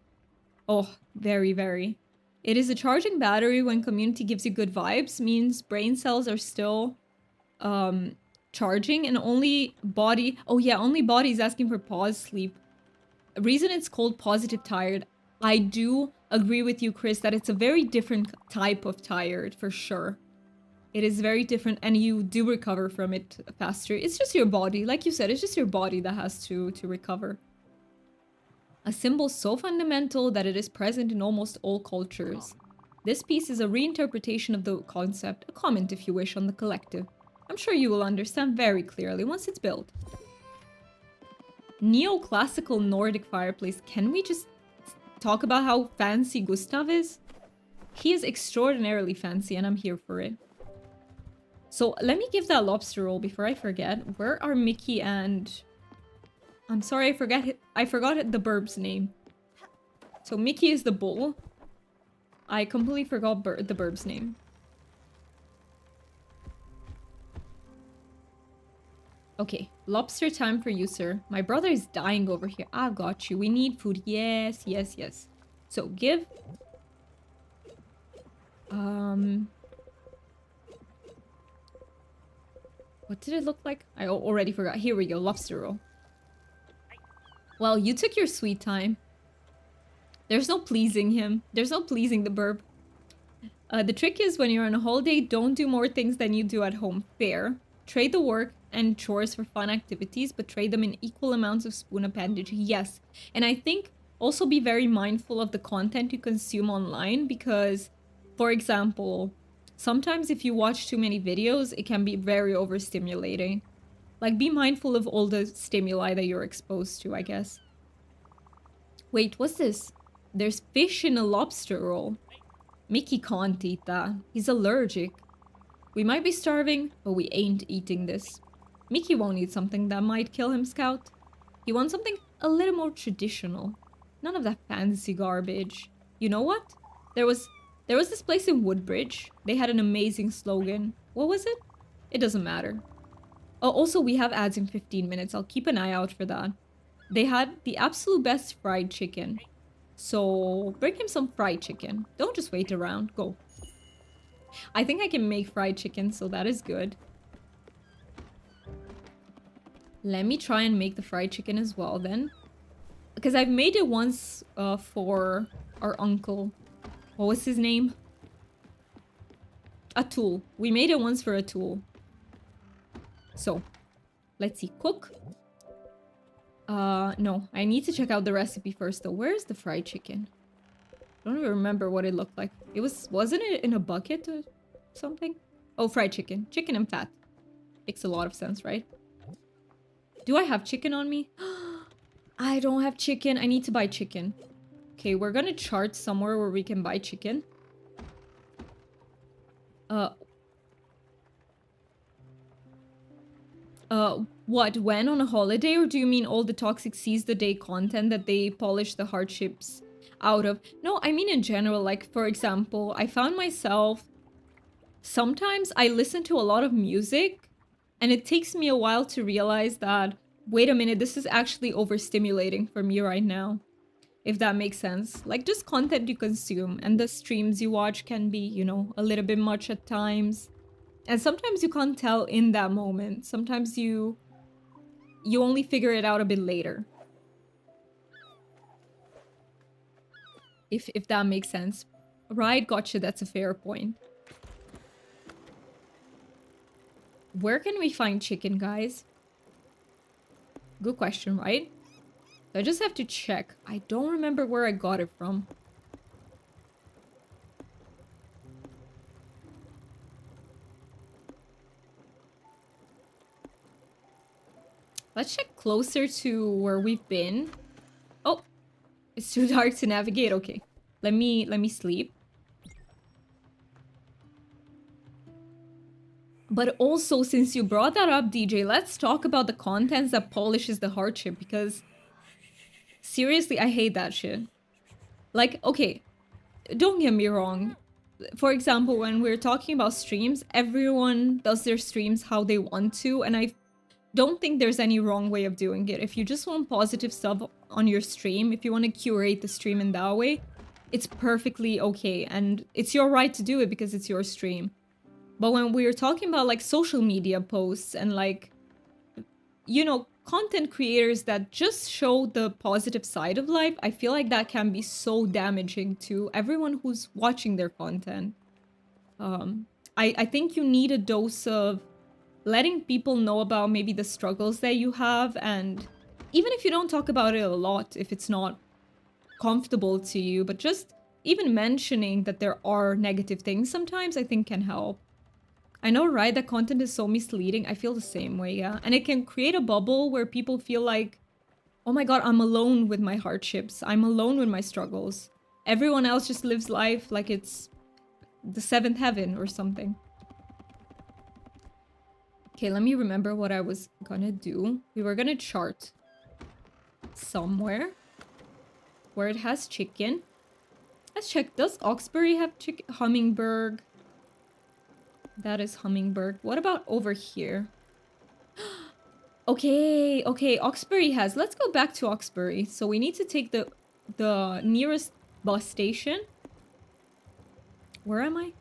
Oh, very. It is a charging battery when community gives you good vibes, means brain cells are still charging and only body... Oh yeah, only body is asking for pause sleep. Reason it's called positive tired. I do agree with you, Chris, that it's a very different type of tired, for sure. It is very different, and you do recover from it faster. It's just your body. Like you said, it's just your body that has to recover. A symbol so fundamental that it is present in almost all cultures. This piece is a reinterpretation of the concept, a comment, if you wish, on the collective. I'm sure you will understand very clearly once it's built. Neoclassical Nordic fireplace. Can we just talk about how fancy Gustav is? He is extraordinarily fancy and I'm here for it. So let me give that lobster roll before I forget. Where are Mickey and... I'm sorry, I forgot the burb's name. So Mickey is the bull. I completely forgot the burb's name. Okay, lobster time for you, sir. My brother is dying over here. I've got you. We need food. Yes. So, give... What did it look like? I already forgot. Here we go, lobster roll. Well, you took your sweet time. There's no pleasing him. There's no pleasing the burb. The trick is when you're on a holiday, don't do more things than you do at home. Fair. Trade the work and chores for fun activities, but trade them in equal amounts of spoon appendage. Yes. And I think also be very mindful of the content you consume online because, for example, sometimes if you watch too many videos, it can be very overstimulating. Like, be mindful of all the stimuli that you're exposed to, I guess. Wait, what's this? There's fish in a lobster roll. Mickey can't eat that. He's allergic. We might be starving, but we ain't eating this. Mickey won't eat something that might kill him, Scout. He wants something a little more traditional. None of that fancy garbage. You know what? There was this place in Woodbridge. They had an amazing slogan. What was it? It doesn't matter. Oh, also we have ads in 15 minutes. I'll keep an eye out for that. They had the absolute best fried chicken. So bring him some fried chicken. Don't just wait around. Go. I think I can make fried chicken, so that is good. Let me try and make the fried chicken as well then. Because I've made it once for our uncle. What was his name? Atul. We made it once for Atul. So, let's see. Cook. No. I need to check out the recipe first though. Where's the fried chicken? I don't even remember what it looked like. It wasn't it in a bucket or something? Oh, fried chicken. Chicken and fat. Makes a lot of sense, right? Do I have chicken on me? I don't have chicken. I need to buy chicken. Okay, we're gonna chart somewhere where we can buy chicken. What? When? On a holiday? Or do you mean all the toxic seize the day content that they polish the hardships out of? No, I mean in general. Like, for example, I found myself... Sometimes I listen to a lot of music, and it takes me a while to realize that, wait a minute, this is actually overstimulating for me right now. If that makes sense. Like, just content you consume, and the streams you watch can be, you know, a little bit much at times. And sometimes you can't tell in that moment. Sometimes you only figure it out a bit later. If that makes sense. Right, gotcha, that's a fair point. Where can we find chicken, guys? Good question, right? I just have to check. I don't remember where I got it from. Let's check closer to where we've been. Oh, it's too dark to navigate. Okay, let me sleep. But also, since you brought that up, DJ, let's talk about the contents that polishes the hardship, because seriously, I hate that shit. Like, okay, don't get me wrong. For example, when we're talking about streams, everyone does their streams how they want to, and I don't think there's any wrong way of doing it. If you just want positive stuff on your stream, if you want to curate the stream in that way, it's perfectly okay, and it's your right to do it because it's your stream. But when we're talking about like social media posts and like, you know, content creators that just show the positive side of life, I feel like that can be so damaging to everyone who's watching their content. I think you need a dose of letting people know about maybe the struggles that you have, and even if you don't talk about it a lot, if it's not comfortable to you, but just even mentioning that there are negative things sometimes I think can help. I know, right? That content is so misleading. I feel the same way, yeah. And it can create a bubble where people feel like, oh my god, I'm alone with my hardships. I'm alone with my struggles. Everyone else just lives life like it's the seventh heaven or something. Okay, let me remember what I was gonna do. We were gonna chart somewhere where it has chicken. Let's check. Does Oxbury have chicken? Hummingbird. That is Hummingbird. What about over here? Okay, Oxbury has. Let's go back to Oxbury. So we need to take the nearest bus station. Where am I?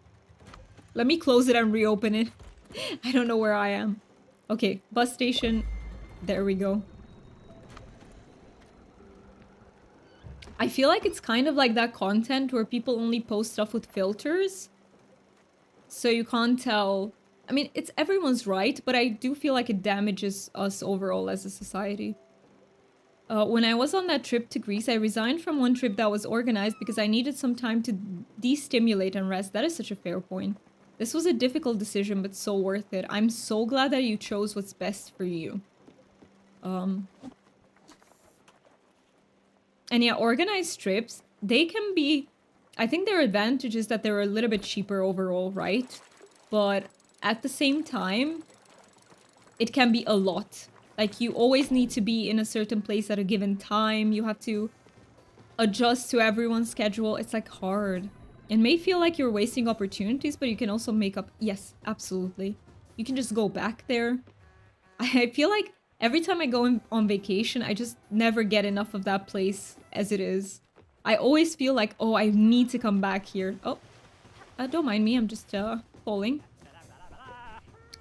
Let me close it and reopen it. I don't know where I am. Okay, bus station. There we go. I feel like it's kind of like that content where people only post stuff with filters. So you can't tell. I mean, it's everyone's right, but I do feel like it damages us overall as a society. When I was on that trip to Greece, I resigned from one trip that was organized because I needed some time to de-stimulate and rest. That is such a fair point. This was a difficult decision, but so worth it. I'm so glad that you chose what's best for you. And yeah, organized trips, they can be... I think their advantage is that they're a little bit cheaper overall, right? But at the same time, it can be a lot. Like, you always need to be in a certain place at a given time. You have to adjust to everyone's schedule. It's like hard. It may feel like you're wasting opportunities, but you can also make up. Yes, absolutely. You can just go back there. I feel like every time I go on vacation, I just never get enough of that place as it is. I always feel like, oh, I need to come back here. Oh, don't mind me. I'm just falling.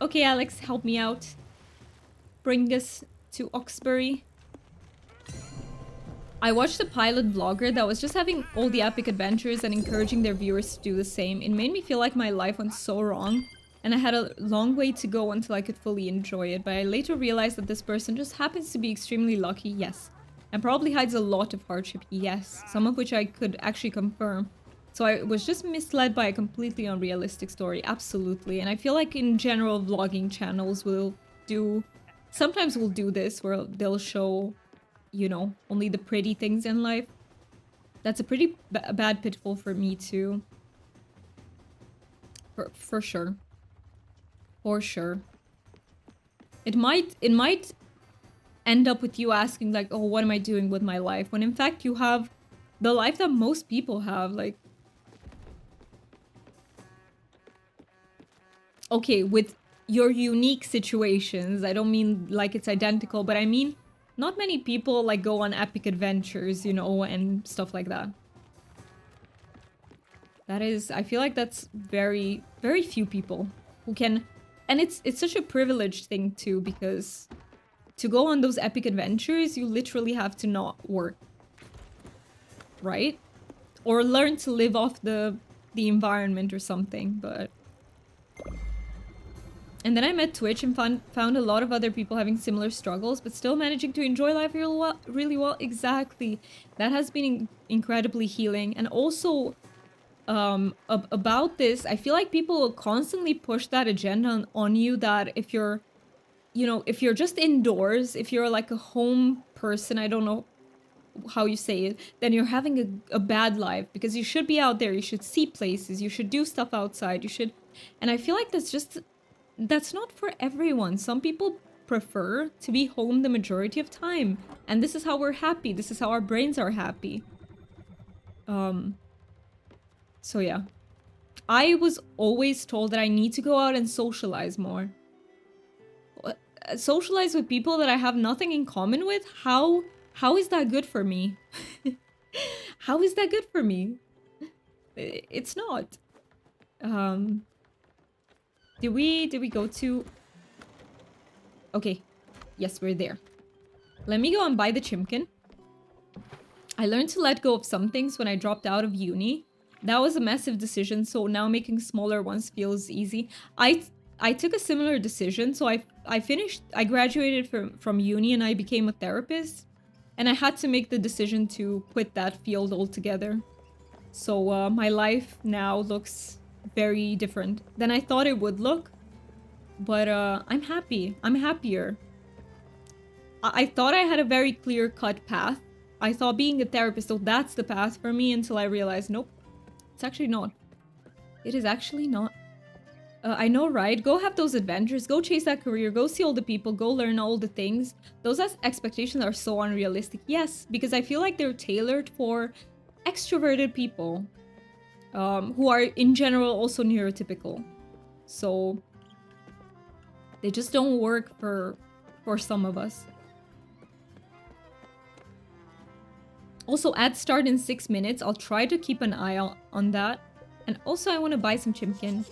Okay, Alex, help me out. Bring us to Oxbury. I watched a pilot vlogger that was just having all the epic adventures and encouraging their viewers to do the same. It made me feel like my life went so wrong, and I had a long way to go until I could fully enjoy it. But I later realized that this person just happens to be extremely lucky, yes. And probably hides a lot of hardship, yes. Some of which I could actually confirm. So I was just misled by a completely unrealistic story, absolutely. And I feel like in general vlogging channels will do... Sometimes we'll do this, where they'll show, you know, only the pretty things in life. That's a pretty bad pitfall for me too. For sure. For sure. It might end up with you asking like, oh, what am I doing with my life? When in fact you have the life that most people have, like... Okay, with your unique situations. I don't mean like it's identical, but I mean not many people like go on epic adventures, you know, and stuff like that. That is, I feel like that's very, very few people who can, and it's such a privileged thing too, because to go on those epic adventures, you literally have to not work, right? Or learn to live off the environment or something, but... And then I met Twitch and found a lot of other people having similar struggles, but still managing to enjoy life really well. Exactly. That has been incredibly healing. And also, about this, I feel like people will constantly push that agenda on you, that if you're, you know, if you're just indoors, if you're like a home person, I don't know how you say it, then you're having a bad life, because you should be out there, you should see places, you should do stuff outside, you should... And I feel like that's not for everyone. Some people prefer to be home the majority of time. And this is how we're happy. This is how our brains are happy. So yeah. I was always told that I need to go out and socialize more. Socialize with people that I have nothing in common with? How is that good for me? How is that good for me? It's not. Did we go to... Okay. Yes, we're there. Let me go and buy the chimkin. I learned to let go of some things when I dropped out of uni. That was a massive decision, so now making smaller ones feels easy. I took a similar decision, so I graduated from uni and I became a therapist. And I had to make the decision to quit that field altogether. So my life now looks very different than I thought it would look. But I'm happy. I'm happier. I thought I had a very clear-cut path. I thought being a therapist, oh, that's the path for me, until I realized, nope. It's actually not. It is actually not. I know, right? Go have those adventures. Go chase that career. Go see all the people. Go learn all the things. Those expectations are so unrealistic. Yes, because I feel like they're tailored for extroverted people. Who are, in general, also neurotypical. So... they just don't work for some of us. Also, add start in 6 minutes. I'll try to keep an eye on that. And also, I want to buy some chimkin.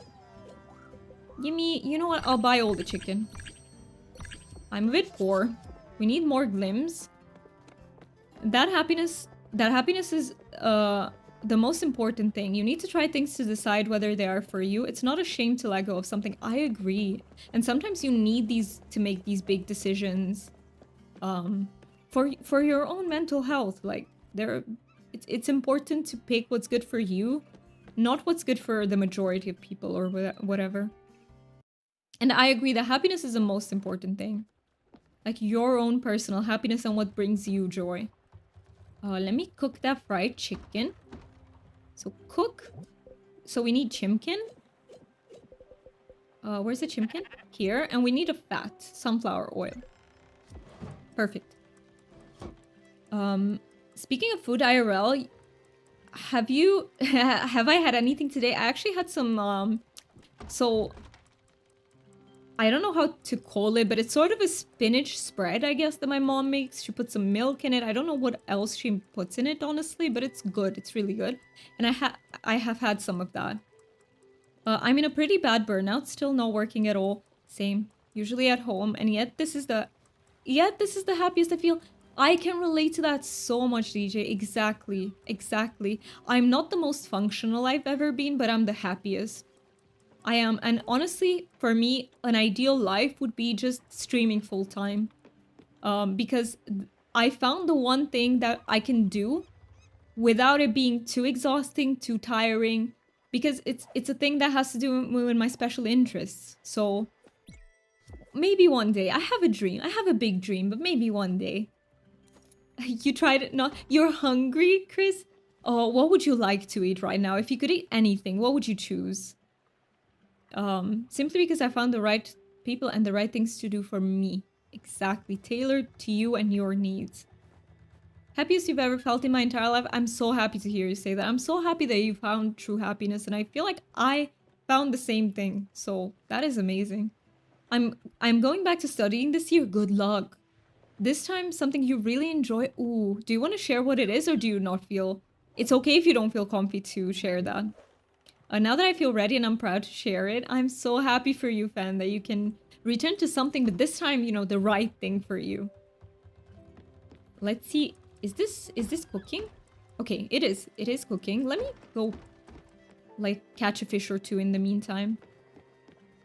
Gimme, you know what? I'll buy all the chicken. I'm a bit poor. We need more glims. That happiness is the most important thing. You need to try things to decide whether they are for you. It's not a shame to let go of something. I agree. And sometimes you need these to make these big decisions for your own mental health. Like, it's important to pick what's good for you, not what's good for the majority of people or whatever. And I agree that happiness is the most important thing. Like your own personal happiness and what brings you joy. Let me cook that fried chicken. So cook. So we need chimkin. Where's the chimkin? Here. And we need a fat sunflower oil. Perfect. Speaking of food IRL, have you have I had anything today? I actually had some so I don't know how to call it, but it's sort of a spinach spread, I guess, that my mom makes. She puts some milk in it. I don't know what else she puts in it, honestly, but it's good. It's really good. And I have had some of that. I'm in a pretty bad burnout, still not working at all. Same. Usually at home, and yet this is the happiest I feel. I can relate to that so much, DJ. Exactly. Exactly. I'm not the most functional I've ever been, but I'm the happiest. I am, and honestly, for me, an ideal life would be just streaming full time. Because I found the one thing that I can do without it being too exhausting, too tiring, because it's a thing that has to do with my special interests. So maybe one day, I have a dream. I have a big dream, but maybe one day. You tried it? No, you're hungry, Chris? Oh, what would you like to eat right now? If you could eat anything, what would you choose? Simply because I found the right people and the right things to do for me. Exactly, tailored to you and your needs. Happiest you've ever felt in my entire life? I'm so happy to hear you say that. I'm so happy that you found true happiness, and I feel like I found the same thing. So that is amazing. I'm going back to studying this year. Good luck. This time, something you really enjoy. Ooh, do you want to share what it is, or do you not feel? It's okay if you don't feel comfy to share that. Now that I feel ready and I'm proud to share it, I'm so happy for you, fan, that you can return to something, but this time, you know, the right thing for you. Let's see. Is this cooking? Okay, it is. It is cooking. Let me go, like, catch a fish or two in the meantime.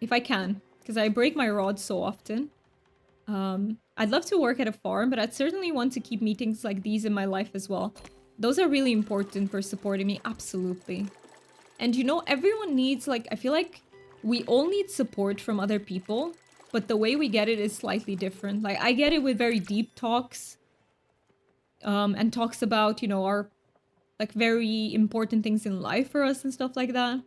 If I can, because I break my rod so often. I'd love to work at a farm, but I'd certainly want to keep meetings like these in my life as well. Those are really important for supporting me, absolutely. And you know, everyone needs, like, I feel like we all need support from other people, but the way we get it is slightly different. Like, I get it with very deep talks, and talks about, you know, our, like, very important things in life for us and stuff like that.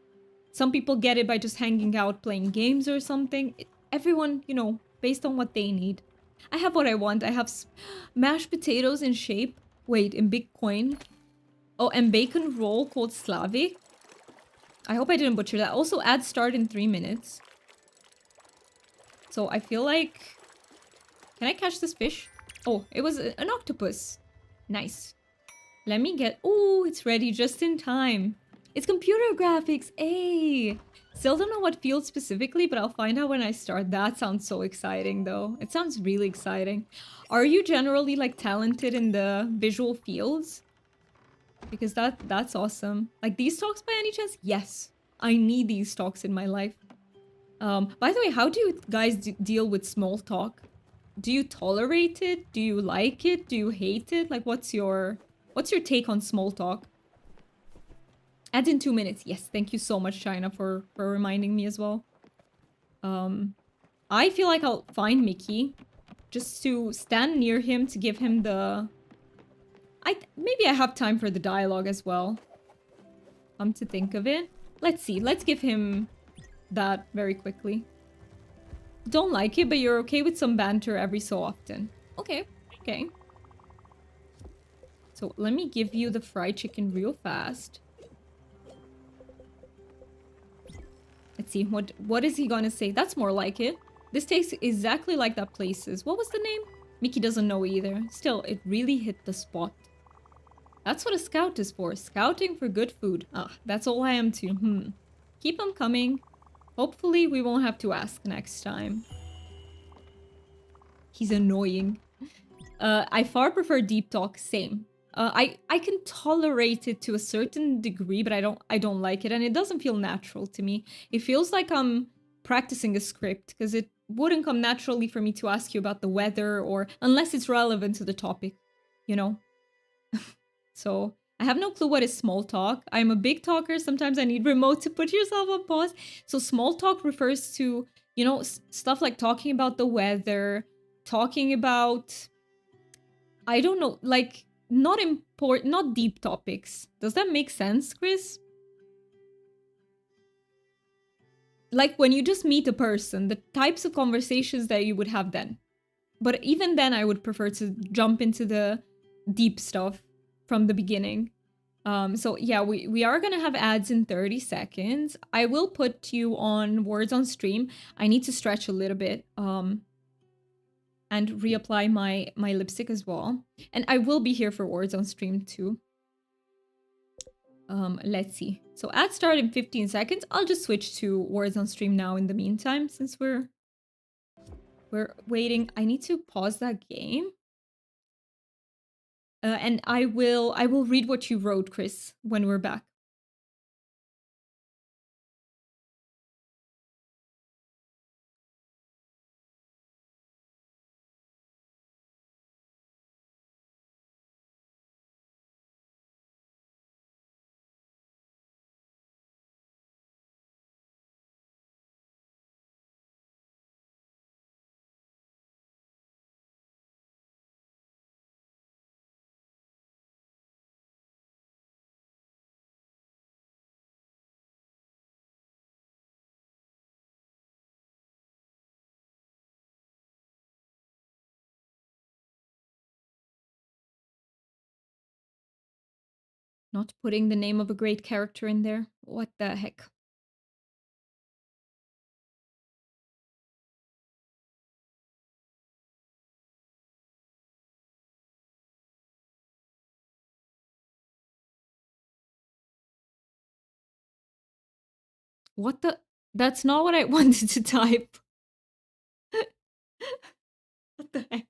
Some people get it by just hanging out, playing games or something. Everyone, you know, based on what they need. I have what I want. I have mashed potatoes in shape. Wait, in Bitcoin. Oh, and bacon roll called Slavic. I hope I didn't butcher that. Also, add start in 3 minutes. So I feel like... Can I catch this fish? Oh, it was an octopus. Nice. Let me get... Oh, it's ready just in time. It's computer graphics. Hey! Still don't know what field specifically, but I'll find out when I start. That sounds so exciting, though. It sounds really exciting. Are you generally, like, talented in the visual fields? Because that's awesome. Like, these talks by any chance? Yes. I need these talks in my life. By the way, how do you guys deal with small talk? Do you tolerate it? Do you like it? Do you hate it? Like, what's your take on small talk? Add in 2 minutes. Yes, thank you so much, China, for reminding me as well. I feel like I'll find Mickey just to stand near him to give him the... maybe I have time for the dialogue as well. Come to think of it. Let's see. Let's give him that very quickly. Don't like it, but you're okay with some banter every so often. Okay. Okay. So let me give you the fried chicken real fast. Let's see. What is he gonna say? That's more like it. This tastes exactly like that place's. What was the name? Mickey doesn't know either. Still, it really hit the spot. That's what a scout is for. Scouting for good food. Ah, that's all I am too. Keep them coming. Hopefully we won't have to ask next time. He's annoying. I far prefer deep talk. Same. I can tolerate it to a certain degree, but I don't like it, and it doesn't feel natural to me. It feels like I'm practicing a script, because it wouldn't come naturally for me to ask you about the weather, or unless it's relevant to the topic, you know? So I have no clue what is small talk. I'm a big talker. Sometimes I need remote to put yourself on pause. So small talk refers to, you know, stuff like talking about the weather, talking about, I don't know, like, not deep topics. Does that make sense, Chris? Like when you just meet a person, the types of conversations that you would have then. But even then, I would prefer to jump into the deep stuff from the beginning. So yeah, we are gonna have ads in 30 seconds. I will put you on words on stream. I need to stretch a little bit and reapply my lipstick as well. And I will be here for words on stream too. Let's see. So ads start in 15 seconds. I'll just switch to words on stream now in the meantime, since we're waiting. I need to pause that game. And I will read what you wrote, Chris, when we're back. Not putting the name of a great character in there. What the heck? What the? That's not what I wanted to type. What the heck?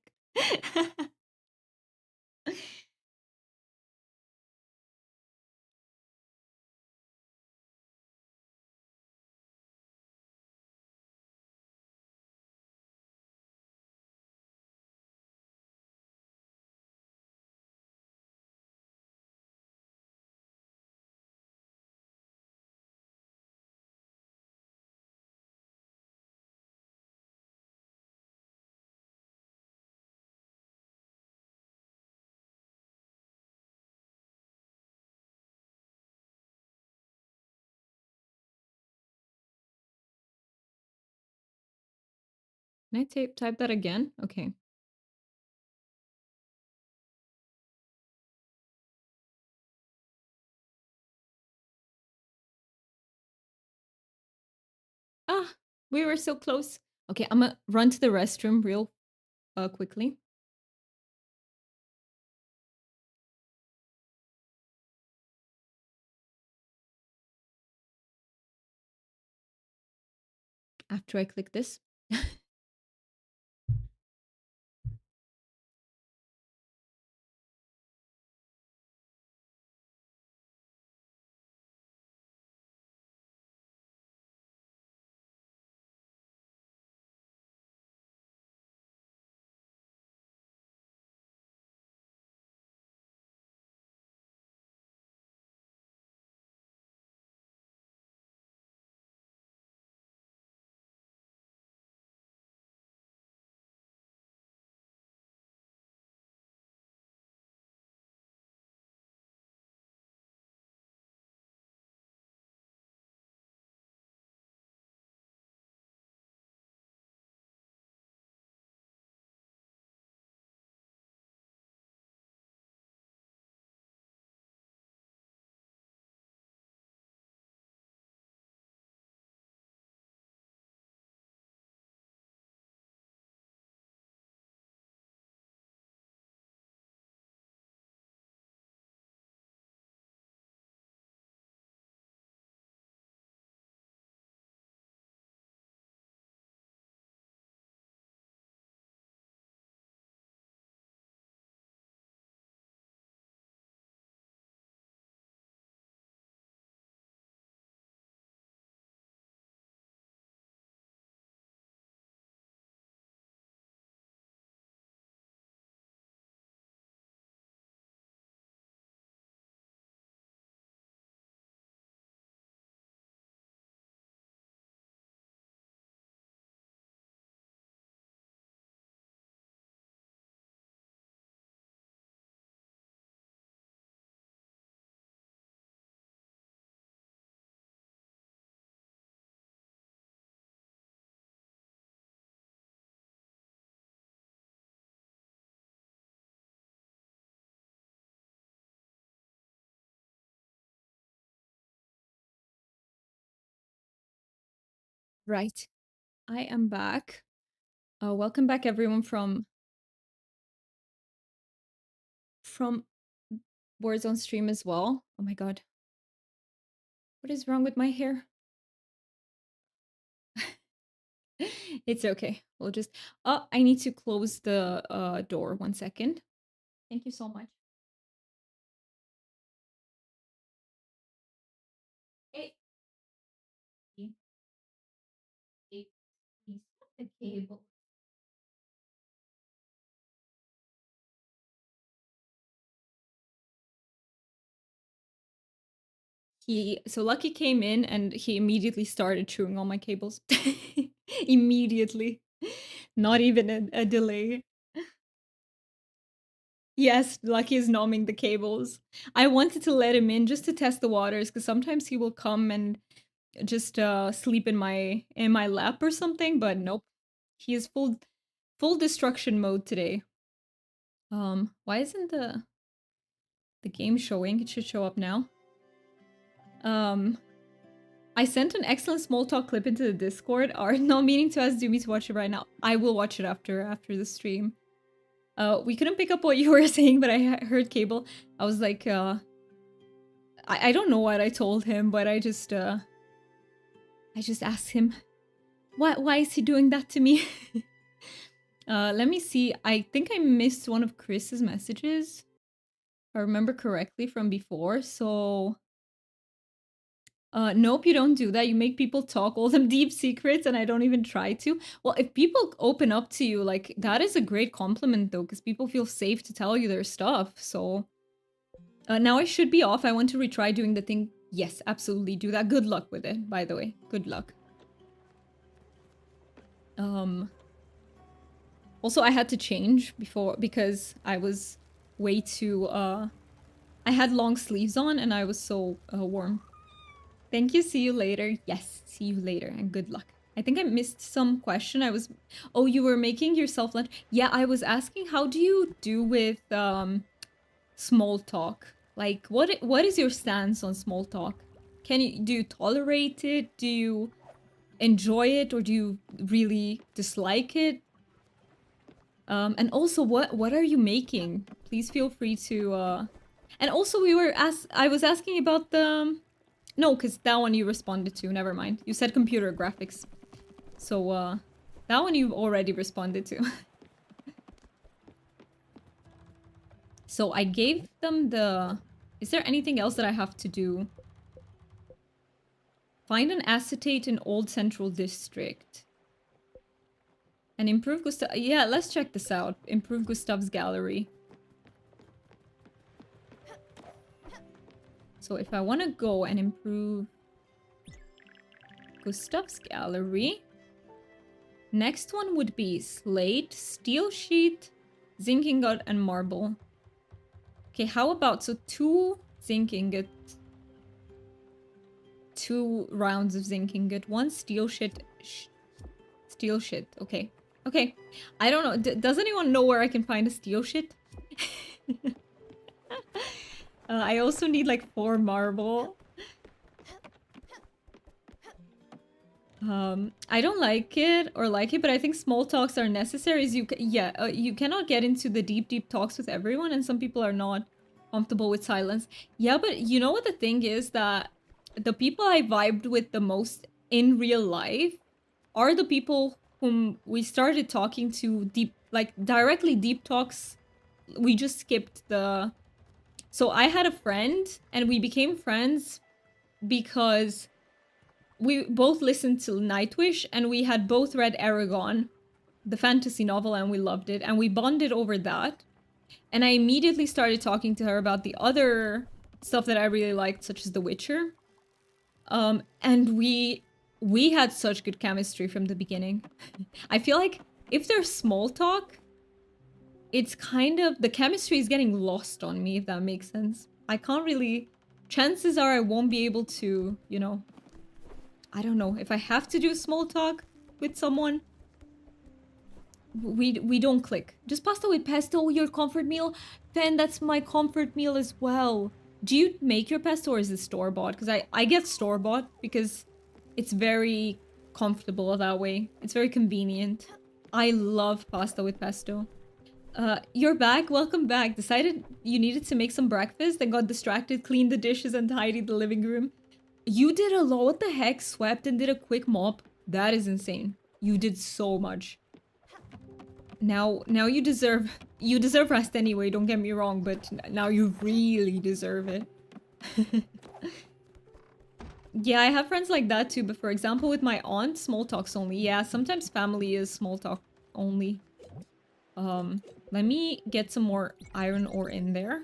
Can I type that again? Okay. Ah, we were so close. Okay, I'm gonna run to the restroom real quickly. After I click this. Right. I am back. Welcome back everyone from Warzone stream as well. Oh my god. What is wrong with my hair? It's okay. We'll just Oh, I need to close the door 1 second. Thank you so much. Hey, hey, hey, please stop the cable. Lucky came in and he immediately started chewing all my cables. Immediately. Not even a delay. Yes, Lucky is numbing the cables. I wanted to let him in just to test the waters because sometimes he will come and just sleep in my lap or something, but nope. He is full destruction mode today. Why isn't the game showing? It should show up now. I sent an excellent small talk clip into the Discord. Are not meaning to ask Doomy to watch it right now. I will watch it after the stream. We couldn't pick up what you were saying, but I heard Cable. I was like, I don't know what I told him, but I just asked him, why is he doing that to me? Let me see. I think I missed one of Chris's messages. If I remember correctly from before, so nope, you don't do that. You make people talk all them deep secrets, and I don't even try to. Well, if people open up to you, like, that is a great compliment, though, because people feel safe to tell you their stuff, so... now I should be off. I want to retry doing the thing. Yes, absolutely, do that. Good luck with it, by the way. Good luck. Also, I had to change before, because I was way too, I had long sleeves on, and I was so warm. Thank you. See you later. Yes, see you later and good luck. I think I missed some question. Oh, you were making yourself lunch. Yeah, I was asking, how do you do with small talk? Like, what is your stance on small talk? Do you tolerate it? Do you enjoy it, or do you really dislike it? And also, what are you making? Please feel free to and also I was asking about the no, because that one you responded to. Never mind. You said computer graphics. So, that one you've already responded to. So I gave them the... Is there anything else that I have to do? Find an acetate in Old Central District. And improve Gustav... Yeah, let's check this out. Improve Gustav's gallery. So if I want to go and improve Gustav's gallery, next one would be slate, steel sheet, zinc ingot, and marble. Okay, how about, so 2 zinc ingot, 2 rounds of zinc ingot, 1 steel shit, steel shit, okay. Okay, I don't know, does anyone know where I can find a steel shit? I also need like 4 marble. I don't like it or like it, but I think small talks are necessary. You cannot get into the deep talks with everyone, and some people are not comfortable with silence. Yeah, but you know what the thing is, that the people I vibed with the most in real life are the people whom we started talking to deep, like directly deep talks. We just skipped the... So I had a friend, and we became friends because we both listened to Nightwish, and we had both read Aragon, the fantasy novel, and we loved it, and we bonded over that. And I immediately started talking to her about the other stuff that I really liked, such as The Witcher. And we had such good chemistry from the beginning. I feel like if there's small talk, it's kind of... the chemistry is getting lost on me, if that makes sense. I can't really... Chances are I won't be able to, you know... I don't know, if I have to do small talk with someone, we don't click. Just pasta with pesto, your comfort meal? Then that's my comfort meal as well. Do you make your pesto, or is it store-bought? Because I get store-bought because it's very comfortable that way. It's very convenient. I love pasta with pesto. You're back. Welcome back. Decided you needed to make some breakfast, then got distracted, cleaned the dishes, and tidied the living room. You did a lot. What the heck? Swept and did a quick mop. That is insane. You did so much. Now you deserve rest anyway, don't get me wrong, but now you really deserve it. Yeah, I have friends like that too, but for example, with my aunt, small talks only. Yeah, sometimes family is small talk only. Let me get some more iron ore in there.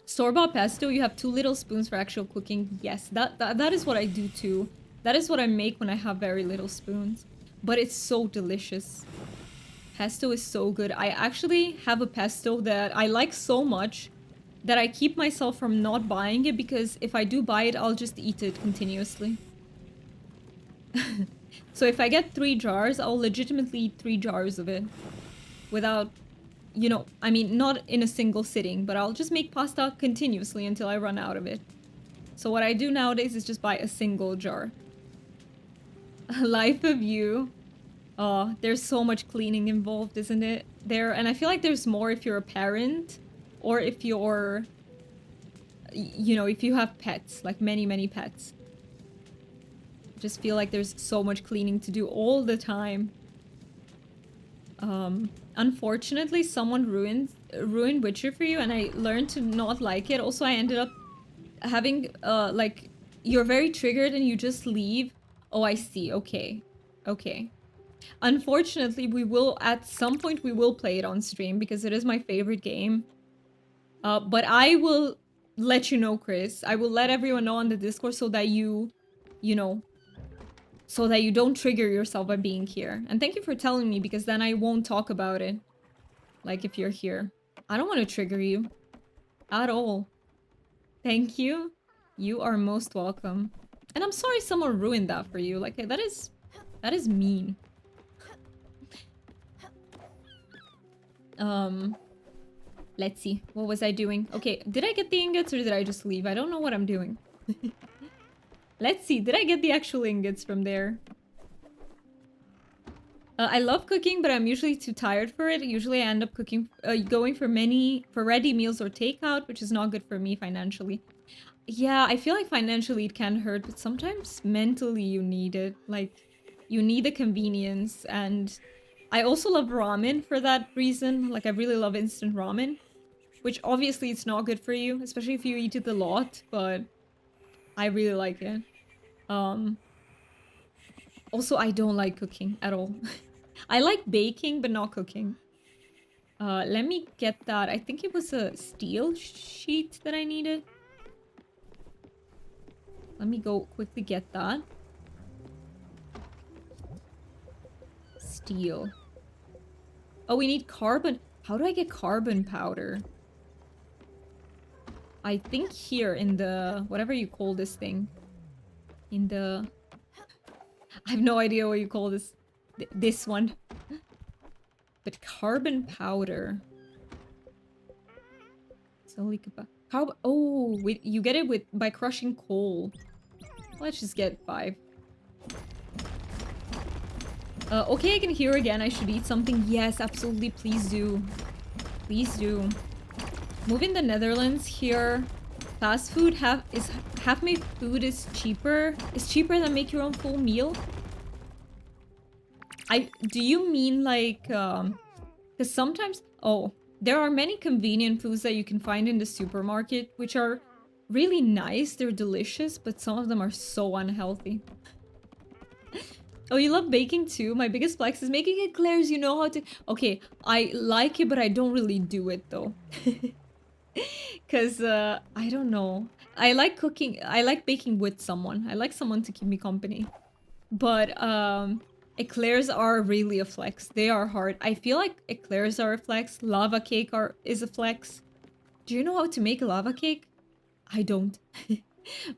Store-bought pesto, you have 2 little spoons for actual cooking. Yes, that is what I do too. That is what I make when I have very little spoons. But it's so delicious. Pesto is so good. I actually have a pesto that I like so much that I keep myself from not buying it, because if I do buy it, I'll just eat it continuously. So if I get 3 jars, I'll legitimately eat 3 jars of it. Without, you know, I mean, not in a single sitting, but I'll just make pasta continuously until I run out of it. So what I do nowadays is just buy a single jar. Life of you. Oh, there's so much cleaning involved, isn't it? And I feel like there's more if you're a parent, or if you're, you know, if you have pets, like many pets. Just feel like there's so much cleaning to do all the time. Unfortunately, someone ruined Witcher for you, and I learned to not like it. Also, I ended up having, like, you're very triggered and you just leave. Oh, I see. Okay. Okay. Unfortunately, at some point, we will play it on stream because it is my favorite game. But I will let you know, Chris. I will let everyone know on the Discord so that you know, so that you don't trigger yourself by being here. And thank you for telling me, because then I won't talk about it. Like, if you're here. I don't want to trigger you. At all. Thank you. You are most welcome. And I'm sorry someone ruined that for you. Like, that is mean. Let's see. What was I doing? Okay, did I get the ingots or did I just leave? I don't know what I'm doing. Let's see. Did I get the actual ingots from there? I love cooking, but I'm usually too tired for it. Usually I end up going for ready meals or takeout, which is not good for me financially. Yeah, I feel like financially it can hurt, but sometimes mentally you need it. Like, you need the convenience. And I also love ramen for that reason. Like, I really love instant ramen, which obviously it's not good for you, especially if you eat it a lot, but I really like it. Also, I don't like cooking at all. I like baking, but not cooking. Let me get that. I think it was a steel sheet that I needed. Let me go quickly get that. Steel. Oh, we need carbon. How do I get carbon powder? I think here in the... whatever you call this thing. In the... I have no idea what you call this. This one. But carbon powder. Oh, you get it by crushing coal. Let's just get 5. Okay, I can hear again. I should eat something. Yes, absolutely. Please do. Please do. Moving the Netherlands here. Fast food half-made food is cheaper. It's cheaper than make your own full meal. Do you mean like because sometimes there are many convenient foods that you can find in the supermarket which are really nice, they're delicious, but some of them are so unhealthy. Oh, you love baking too? My biggest flex is making eclairs. You know how to... Okay, I like it, but I don't really do it though. Because, I don't know. I like cooking. I like baking with someone. I like someone to keep me company. But, eclairs are really a flex. They are hard. I feel like eclairs are a flex. Lava cake is a flex. Do you know how to make a lava cake? I don't.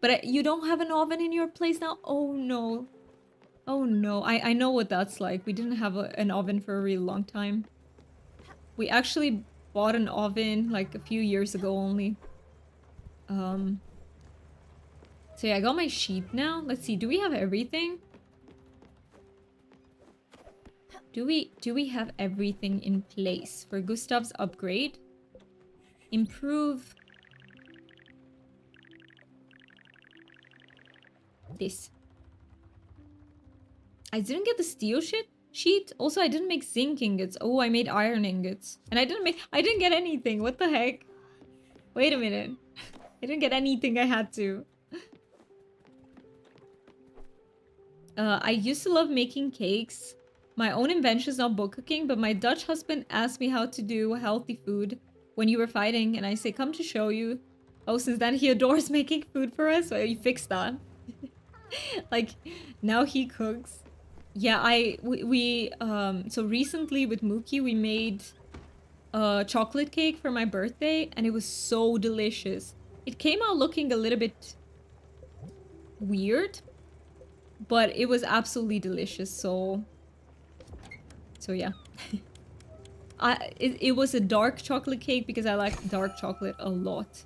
But you don't have an oven in your place now? Oh no. Oh no, I know what that's like. We didn't have an oven for a really long time. We actually bought an oven like a few years ago only. So yeah, I got my sheet now. Let's see, do we have everything? Do we have everything in place for Gustav's upgrade? Improve this. I didn't get the steel sheet. Also, I didn't make zinc ingots. Oh, I made iron ingots. And I didn't get anything. What the heck? Wait a minute. I didn't get anything I had to. I used to love making cakes. My own invention is not book cooking, but my Dutch husband asked me how to do healthy food when you were fighting, and I say, come to show you. Oh, since then he adores making food for us, so you fixed that. Like, now he cooks. Yeah, so recently with Mookie, we made a chocolate cake for my birthday, and it was so delicious. It came out looking a little bit weird, but it was absolutely delicious, so yeah. It was a dark chocolate cake because I like dark chocolate a lot.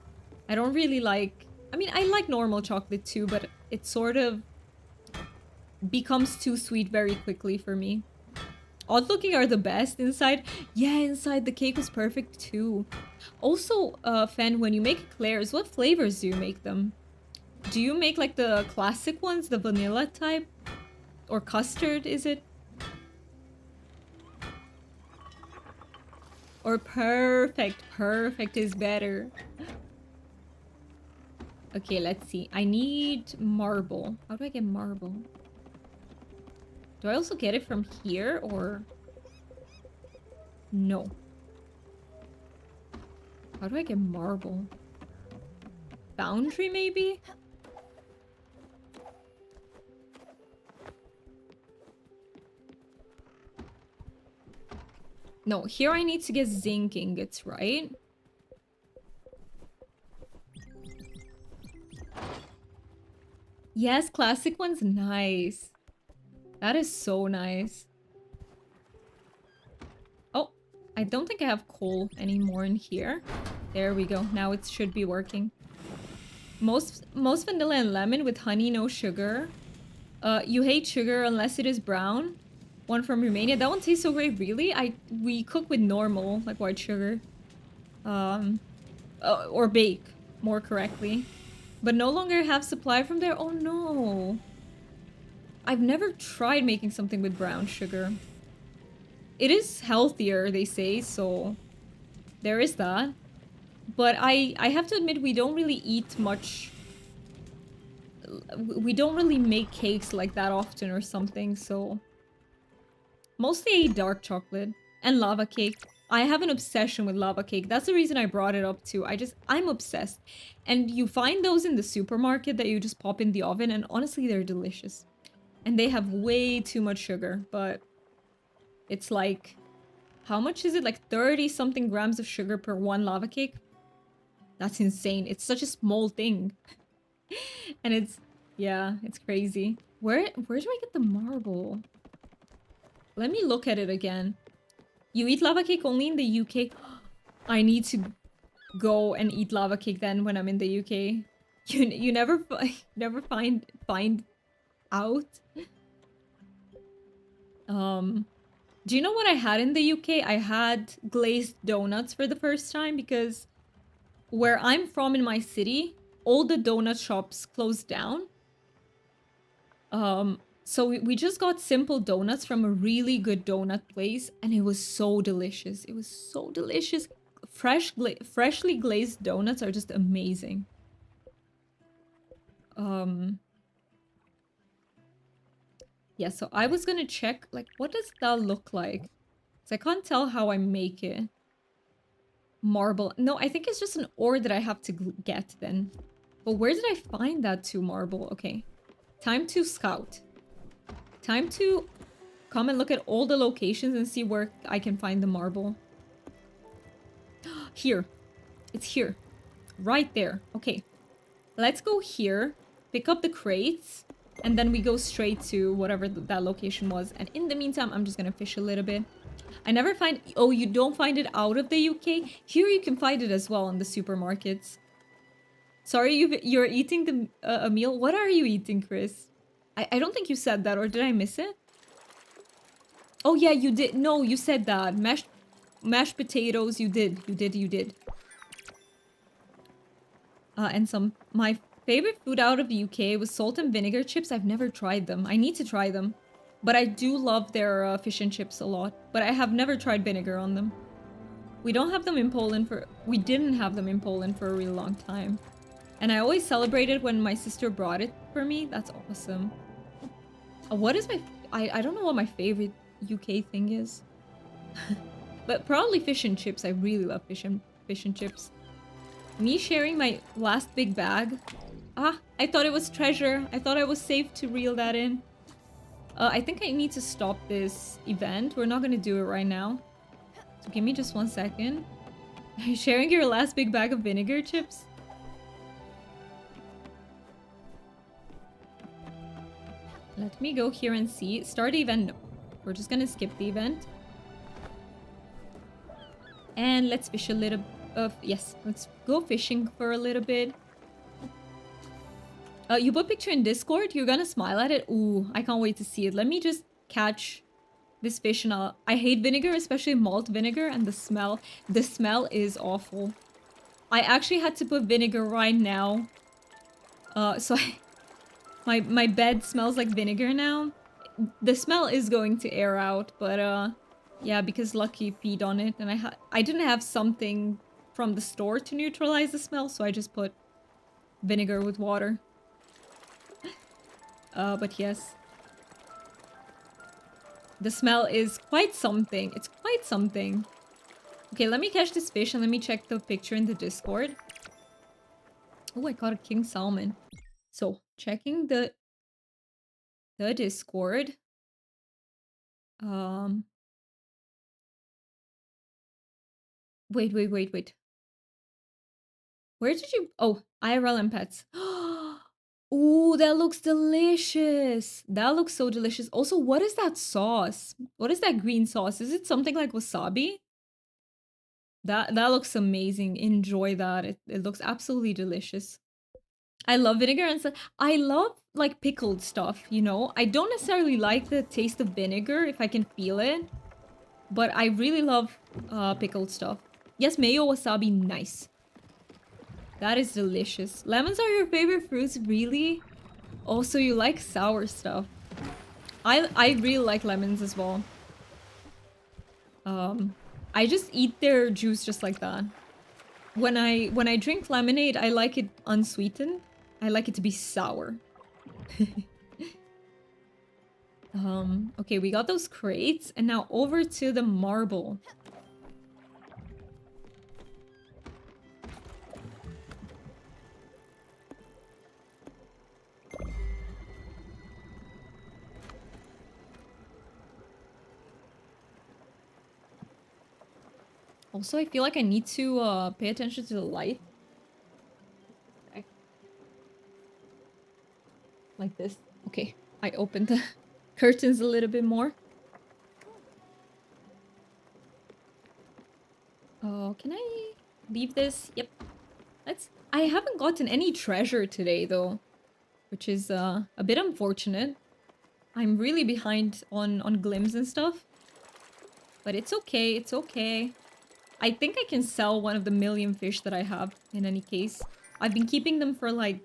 I don't really like... I mean, I like normal chocolate too, but it sort of becomes too sweet very quickly for me. Odd looking are the best inside. Yeah, inside the cake was perfect too. Also, Fen, when you make eclairs, what flavors do you make them? Do you make like the classic ones, the vanilla type? Or custard, is it? Or perfect. Perfect is better. Okay, let's see. I need marble. How do I get marble? Do I also get it from here, or... No. How do I get marble? Foundry, maybe? No, here I need to get zinc ingots, right? Yes, classic one's nice. That is so nice. Oh, I don't think I have coal anymore in here. There we go. Now it should be working. Most vanilla and lemon with honey, no sugar. You hate sugar unless it is brown. One from Romania. That one tastes so great, really? We cook with normal, like white sugar. Or bake, more correctly. But no longer have supply from there? Oh no. I've never tried making something with brown sugar. It is healthier, they say, so there is that. But I have to admit, we don't really eat much. We don't really make cakes like that often or something, so... Mostly I eat dark chocolate and lava cake. I have an obsession with lava cake. That's the reason I brought it up too. I'm obsessed. And you find those in the supermarket that you just pop in the oven, and honestly, they're delicious. And they have way too much sugar, but it's like... How much is it? Like 30 something grams of sugar per one lava cake? That's insane. It's such a small thing. And it's... Yeah, it's crazy. Where do I get the marble? Let me look at it again. You eat lava cake only in the UK? I need to go and eat lava cake then when I'm in the UK. You never find out. Do you know what I had in the UK? I had glazed donuts for the first time because where I'm from in my city, all the donut shops closed down. So we just got simple donuts from a really good donut place, and it was so delicious. It was so delicious. Freshly glazed donuts are just amazing. Yeah, so I was gonna check, like, what does that look like? So I can't tell how I make it. Marble. No, I think it's just an ore that I have to get then. But where did I find that to marble? Okay. Time to scout. Time to come and look at all the locations and see where I can find the marble. Here. It's here. Right there. Okay. Let's go here. Pick up the crates. And then we go straight to whatever that location was. And in the meantime, I'm just gonna fish a little bit. I never find... Oh, you don't find it out of the UK? Here you can find it as well in the supermarkets. Sorry, you're eating a meal. What are you eating, Chris? I don't think you said that, or did I miss it? Oh yeah, you did. No, you said that. Mashed potatoes. You did. You did. You did. And some my favorite food out of the UK was salt and vinegar chips. I've never tried them. I need to try them. But I do love their fish and chips a lot. But I have never tried vinegar on them. We don't have them in Poland for... We didn't have them in Poland for a really long time. And I always celebrated when my sister brought it for me. That's awesome. What is my... I don't know what my favorite UK thing is. But probably fish and chips. I really love fish and chips. Me sharing my last big bag. Ah, I thought it was treasure. I thought I was safe to reel that in. I think I need to stop this event. We're not gonna do it right now. So give me just 1 second. Are you sharing your last big bag of vinegar chips? Let me go here and see. Start the event. No. We're just gonna skip the event. And let's fish a little of... Yes, let's go fishing for a little bit. You put picture in Discord? You're gonna smile at it? Ooh, I can't wait to see it. Let me just catch this fish and I hate vinegar, especially malt vinegar, and the smell. The smell is awful. I actually had to put vinegar right now. So my bed smells like vinegar now. The smell is going to air out, but yeah, because Lucky peed on it, and I didn't have something from the store to neutralize the smell, so I just put vinegar with water. But yes. The smell is quite something. It's quite something. Okay, let me catch this fish and let me check the picture in the Discord. Oh, I caught a king salmon. So, checking the Discord. Wait. Where did you... Oh, IRL and pets. Ooh, that looks delicious. That looks so delicious. Also, what is that sauce? What is that green sauce? Is it something like wasabi? That looks amazing. Enjoy that. It looks absolutely delicious. I love vinegar and stuff. I love like pickled stuff, you know? I don't necessarily like the taste of vinegar if I can feel it. But I really love pickled stuff. Yes, mayo wasabi, nice. That is delicious. Lemons are your favorite fruits, really? Also, you like sour stuff. I really like lemons as well. I just eat their juice just like that. When I drink lemonade, I like it unsweetened. I like it to be sour. Okay, we got those crates, and now over to the marble. Also, I feel like I need to pay attention to the light. Okay. Like this. Okay, I opened the curtains a little bit more. Oh, can I leave this? Yep. I haven't gotten any treasure today, though. Which is a bit unfortunate. I'm really behind on glims and stuff. But it's okay, it's okay. I think I can sell one of the million fish that I have, in any case. I've been keeping them for, like,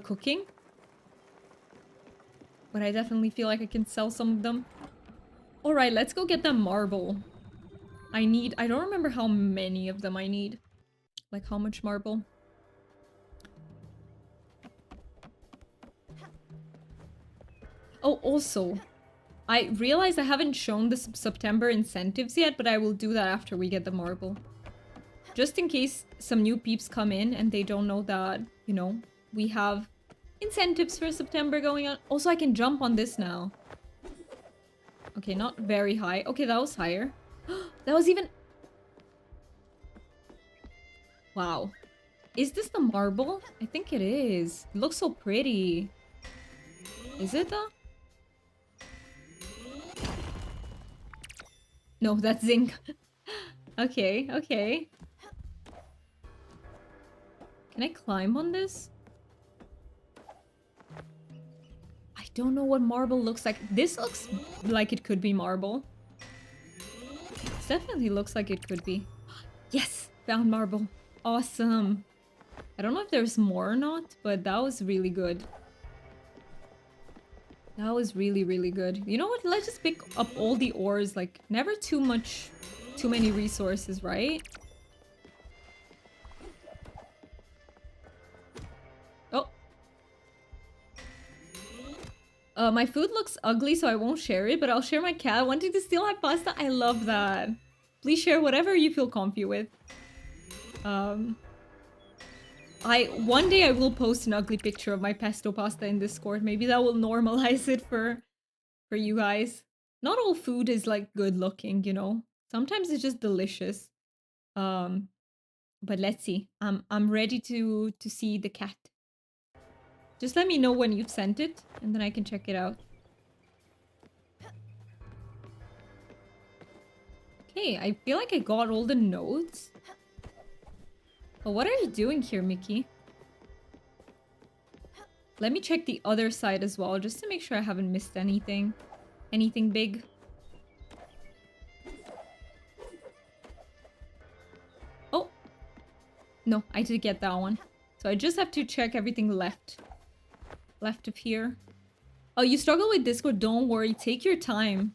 cooking. But I definitely feel like I can sell some of them. Alright, let's go get that marble. I don't remember how many of them I need. Like, how much marble? Oh, also, I realized I haven't shown the September incentives yet, but I will do that after we get the marble. Just in case some new peeps come in and they don't know that, you know, we have incentives for September going on. Also, I can jump on this now. Okay, not very high. Okay, that was higher. That was even... Wow. Is this the marble? I think it is. It looks so pretty. Is it though? No, that's zinc. Okay. Can I climb on this? I don't know what marble looks like. This looks like it could be marble. It definitely looks like it could be. Yes! Found marble. Awesome. I don't know if there's more or not, but that was really good. That was really, really good. You know what? Let's just pick up all the ores. Like, never too many resources, right? Oh. My food looks ugly, so I won't share it, but I'll share my cat wanting to steal my pasta. I love that. Please share whatever you feel comfy with. One day I will post an ugly picture of my pesto pasta in Discord. Maybe that will normalize it for you guys. Not all food is like good looking, you know. Sometimes it's just delicious. But let's see. I'm ready to see the cat. Just let me know when you've sent it, and then I can check it out. Okay, I feel like I got all the notes. But what are you doing here, Mickey? Let me check the other side as well, just to make sure I haven't missed anything. Anything big. Oh! No, I did get that one. So I just have to check everything left. Left of here. Oh, you struggle with Discord? Don't worry, take your time.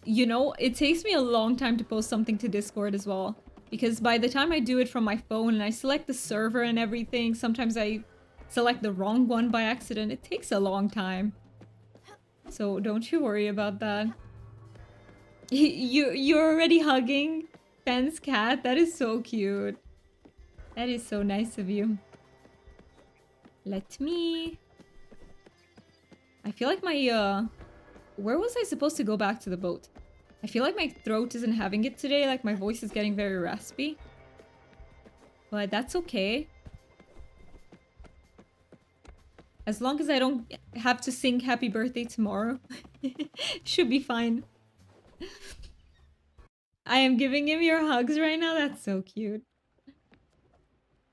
You know, it takes me a long time to post something to Discord as well. Because by the time I do it from my phone and I select the server and everything, sometimes I select the wrong one by accident. It takes a long time. So don't you worry about that. You're already hugging Ben's cat? That is so cute. That is so nice of you. Let me... I feel like my, where was I supposed to go back to the boat? I feel like my throat isn't having it today, like my voice is getting very raspy. But that's okay. As long as I don't have to sing happy birthday tomorrow, should be fine. I am giving him your hugs right now, that's so cute.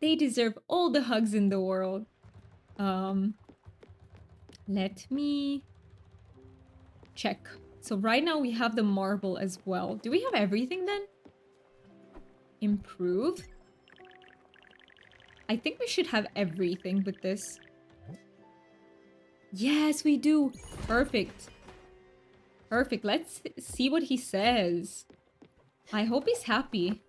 They deserve all the hugs in the world. Let me check. So right now we have the marble as well. Do we have everything then? Improve. I think we should have everything with this. Yes, we do. Perfect. Perfect. Let's see what he says. I hope he's happy.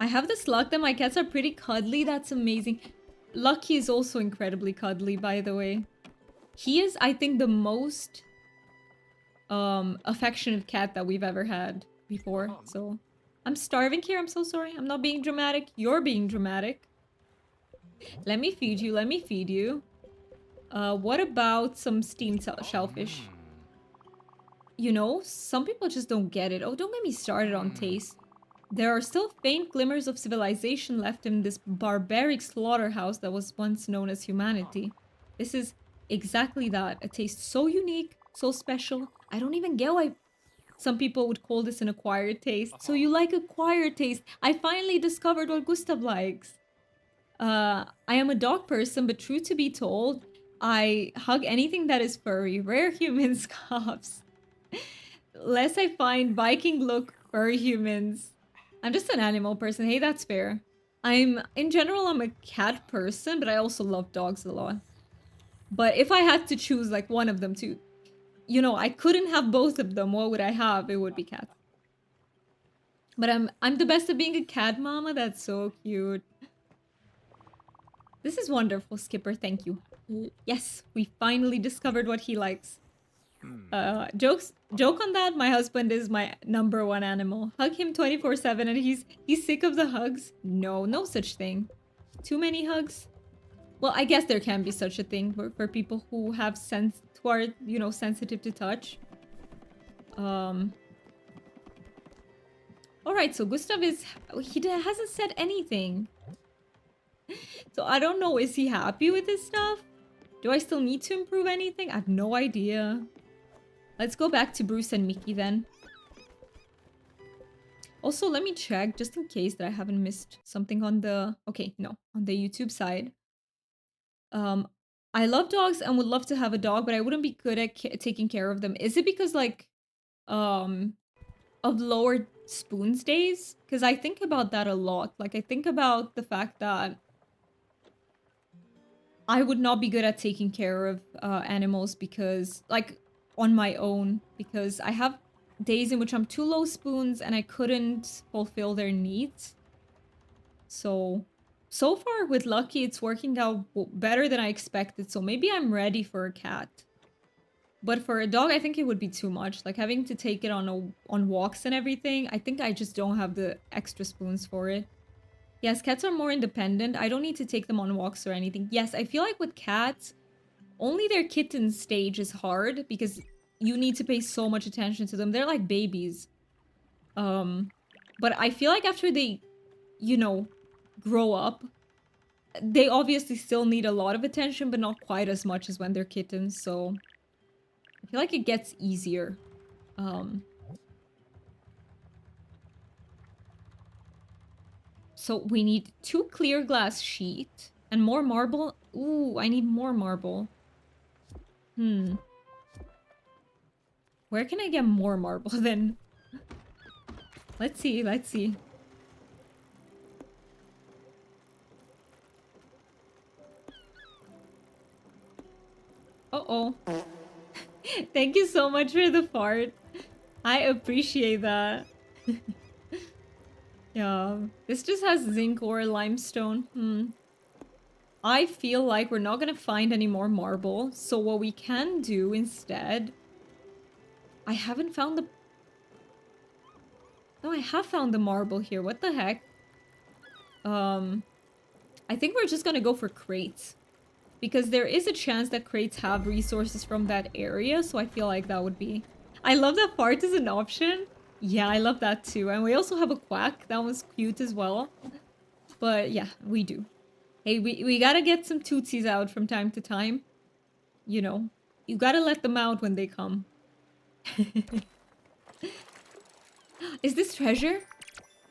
I have this luck that my cats are pretty cuddly. That's amazing. Lucky is also incredibly cuddly, by the way. He is, I think, the most affectionate cat that we've ever had before. So I'm starving here. I'm so sorry. I'm not being dramatic. You're being dramatic. Let me feed you. Let me feed you. What about some steamed shellfish? You know, some people just don't get it. Oh, don't get me started on taste. There are still faint glimmers of civilization left in this barbaric slaughterhouse that was once known as humanity. This is exactly that. A taste so unique, so special. I don't even get why some people would call this an acquired taste. So you like acquired taste. I finally discovered what Gustav likes. I am a dog person, but true to be told, I hug anything that is furry. Rare human scoffs. Lest I find Viking look furry humans. I'm just an animal person. Hey, that's fair. In general, I'm a cat person, but I also love dogs a lot. But if I had to choose like one of them too, you know, I couldn't have both of them. What would I have? It would be cats. But I'm the best at being a cat mama. That's so cute. This is wonderful, Skipper. Thank you. Yes, we finally discovered what he likes. Joke on that. My husband is my #1 animal. Hug him 24/7 and he's sick of the hugs. No such thing. Too many hugs? Well, I guess there can be such a thing for people who have who are, you know, sensitive to touch. Alright, so Gustav hasn't said anything. So I don't know, is he happy with his stuff? Do I still need to improve anything? I have no idea. Let's go back to Bruce and Mickey then. Also, let me check just in case that I haven't missed something on the... Okay, no, on the YouTube side. Um, I love dogs and would love to have a dog, but I wouldn't be good at taking care of them. Is it because like um of lower spoons days? Because I think about that a lot. Like I think about the fact that I would not be good at taking care of animals because like on my own because I have days in which I'm too low spoons and I couldn't fulfill their needs. So far with Lucky, it's working out better than I expected. So maybe I'm ready for a cat. But for a dog, I think it would be too much. Like having to take it on walks and everything. I think I just don't have the extra spoons for it. Yes, cats are more independent. I don't need to take them on walks or anything. Yes, I feel like with cats, only their kitten stage is hard because you need to pay so much attention to them. They're like babies. Um, but I feel like after they, you know, grow up, they obviously still need a lot of attention, but not quite as much as when they're kittens. So I feel like it gets easier. Um, so we need 2 clear glass sheet and more marble. Ooh, I need more marble. Hmm. Where can I get more marble then? Let's see, let's see. Uh-oh. Thank you so much for the fart. I appreciate that. Yeah. This just has zinc or limestone. I feel like we're not gonna find any more marble. So what we can do instead... I haven't found the... No, I have found the marble here. What the heck? I think we're just gonna go for crates. Because there is a chance that crates have resources from that area, so I feel like that would be... I love that fart is an option. Yeah, I love that too. And we also have a quack. That was cute as well. But yeah, we do. Hey, we gotta get some tootsies out from time to time. You know, you gotta let them out when they come. Is this treasure?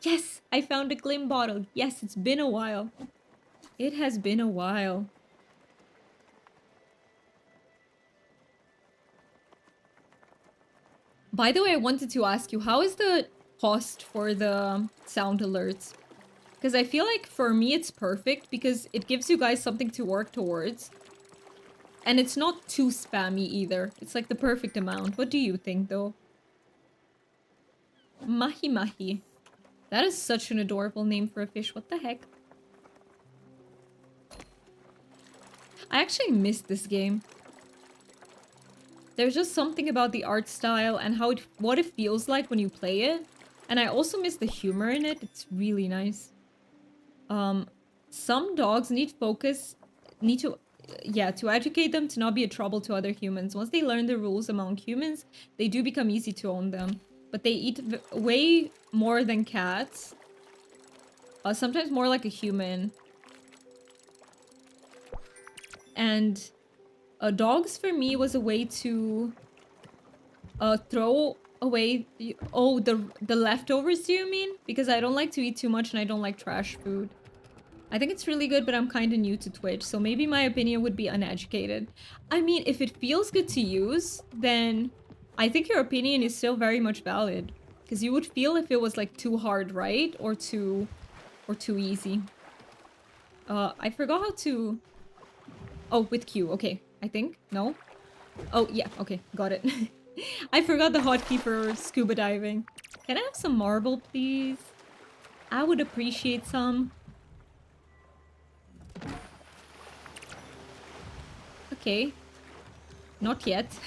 Yes, I found a Glim bottle. Yes, it's been a while. It has been a while. By the way, I wanted to ask you, how is the cost for the sound alerts? Because I feel like for me it's perfect because it gives you guys something to work towards. And it's not too spammy either. It's like the perfect amount. What do you think though? Mahi Mahi. That is such an adorable name for a fish. What the heck? I actually missed this game. There's just something about the art style and how what it feels like when you play it. And I also miss the humor in it. It's really nice. Some dogs need focus, need to, yeah, to educate them to not be a trouble to other humans. Once they learn the rules among humans, they do become easy to own them. But they eat way more than cats. Sometimes more like a human. And dogs for me was a way to throw away the leftovers, do you mean? Because I don't like to eat too much and I don't like trash food. I think it's really good, but I'm kind of new to Twitch, so maybe my opinion would be uneducated. I mean, if it feels good to use, then I think your opinion is still very much valid. Because you would feel if it was like too hard, right? Or too easy. I forgot how to... Oh, with Q, okay. I think? No? Oh, yeah, okay, got it. I forgot the hotkey for scuba diving. Can I have some marble, please? I would appreciate some. Okay. Not yet.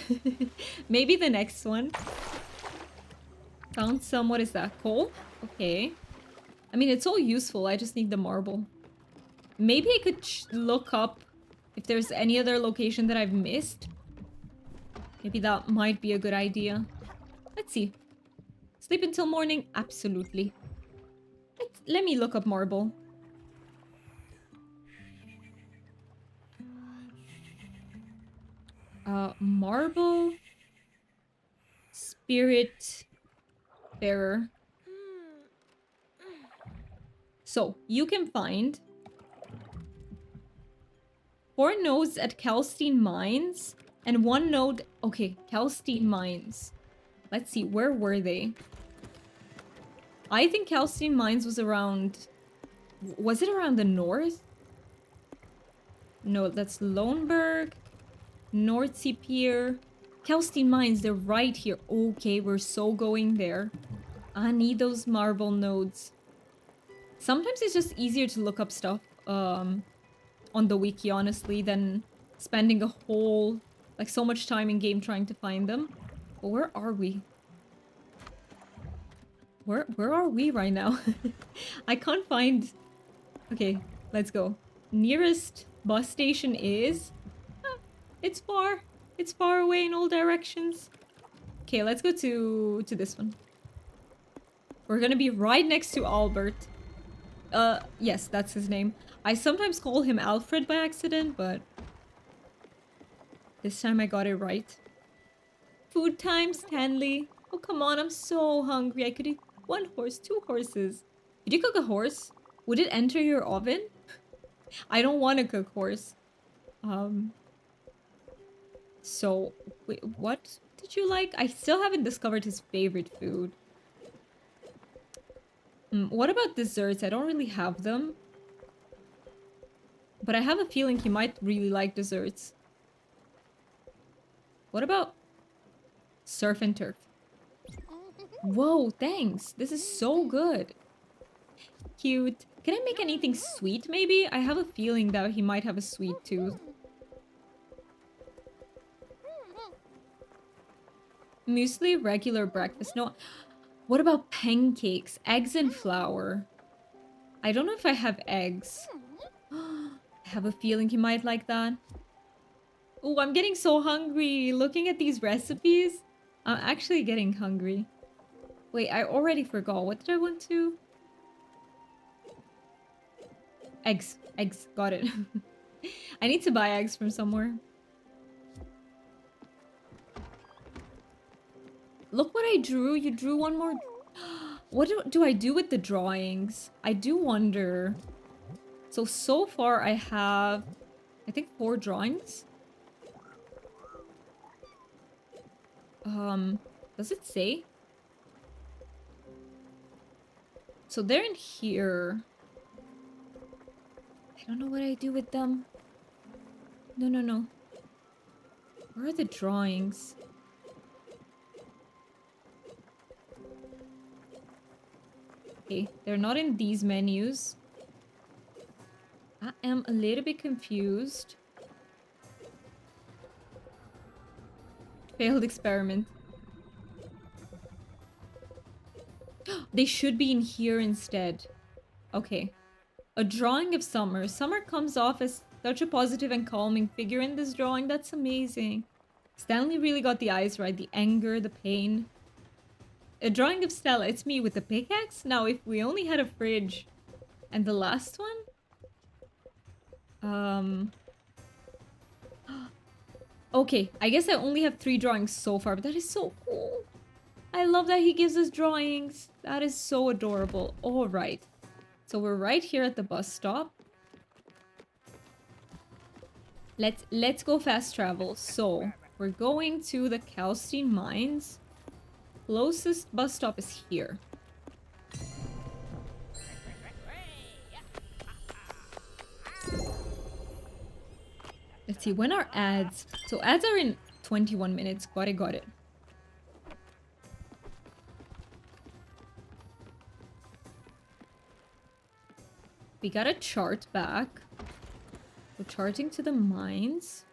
Maybe the next one. Found some... What is that? Coal? Okay. I mean, it's all useful. I just need the marble. Maybe I could look up if there's any other location that I've missed. Maybe that might be a good idea. Let's see. Sleep until morning? Absolutely. Let me look up marble. Marble... Spiritfarer. So you can find 4 nodes at Calstein Mines and 1 node. Okay, Calstein Mines. Let's see, where were they? I think Calstein Mines was around. Was it around the north? No, that's Loneberg. Nordsea Pier. Calstein Mines, they're right here. Okay, we're so going there. I need those marble nodes. Sometimes it's just easier to look up stuff on the wiki, honestly, than spending a whole, like, so much time in game trying to find them. But where are we? Where are we right now? I can't find... Okay, let's go. Nearest bus station is... It's far. It's far away in all directions. Okay, let's go to this one. We're gonna be right next to Albert. Yes, that's his name. I sometimes call him Alfred by accident, but... this time I got it right. Food time, Stanley. Oh, come on, I'm so hungry. I could eat 1 horse, 2 horses. Did you cook a horse? Would it enter your oven? I don't want to cook horse. So, wait, what did you like? I still haven't discovered his favorite food. What about desserts? I don't really have them. But I have a feeling he might really like desserts. What about surf and turf? Whoa, thanks. This is so good. Cute. Can I make anything sweet, maybe? I have a feeling that he might have a sweet tooth. Muesli, regular breakfast. No. What about pancakes? Eggs and flour. I don't know if I have eggs. I have a feeling he might like that. Oh, I'm getting so hungry. Looking at these recipes, I'm actually getting hungry. Wait, I already forgot. What did I want to? Eggs. Eggs. Got it. I need to buy eggs from somewhere. Look what I drew. You drew one more. What do I do with the drawings? I do wonder. So far I have, I think 4 drawings. Does it say? So they're in here. I don't know what I do with them. No. Where are the drawings? Okay, they're not in these menus. I am a little bit confused. Failed experiment. They should be in here instead. Okay. A drawing of Summer. Summer comes off as such a positive and calming figure in this drawing. That's amazing. Stanley really got the eyes right. The anger, the pain. A drawing of Stella. It's me with the pickaxe. Now, if we only had a fridge. And the last one? Okay, I guess I only have 3 drawings so far, but that is so cool. I love that he gives us drawings. That is so adorable. All right. So we're right here at the bus stop. Let's go fast travel. So we're going to the Calstein Mines. Closest bus stop is here. Let's see, when are ads? So ads are in 21 minutes. Got it. We got a chart back. We're charging to the mines.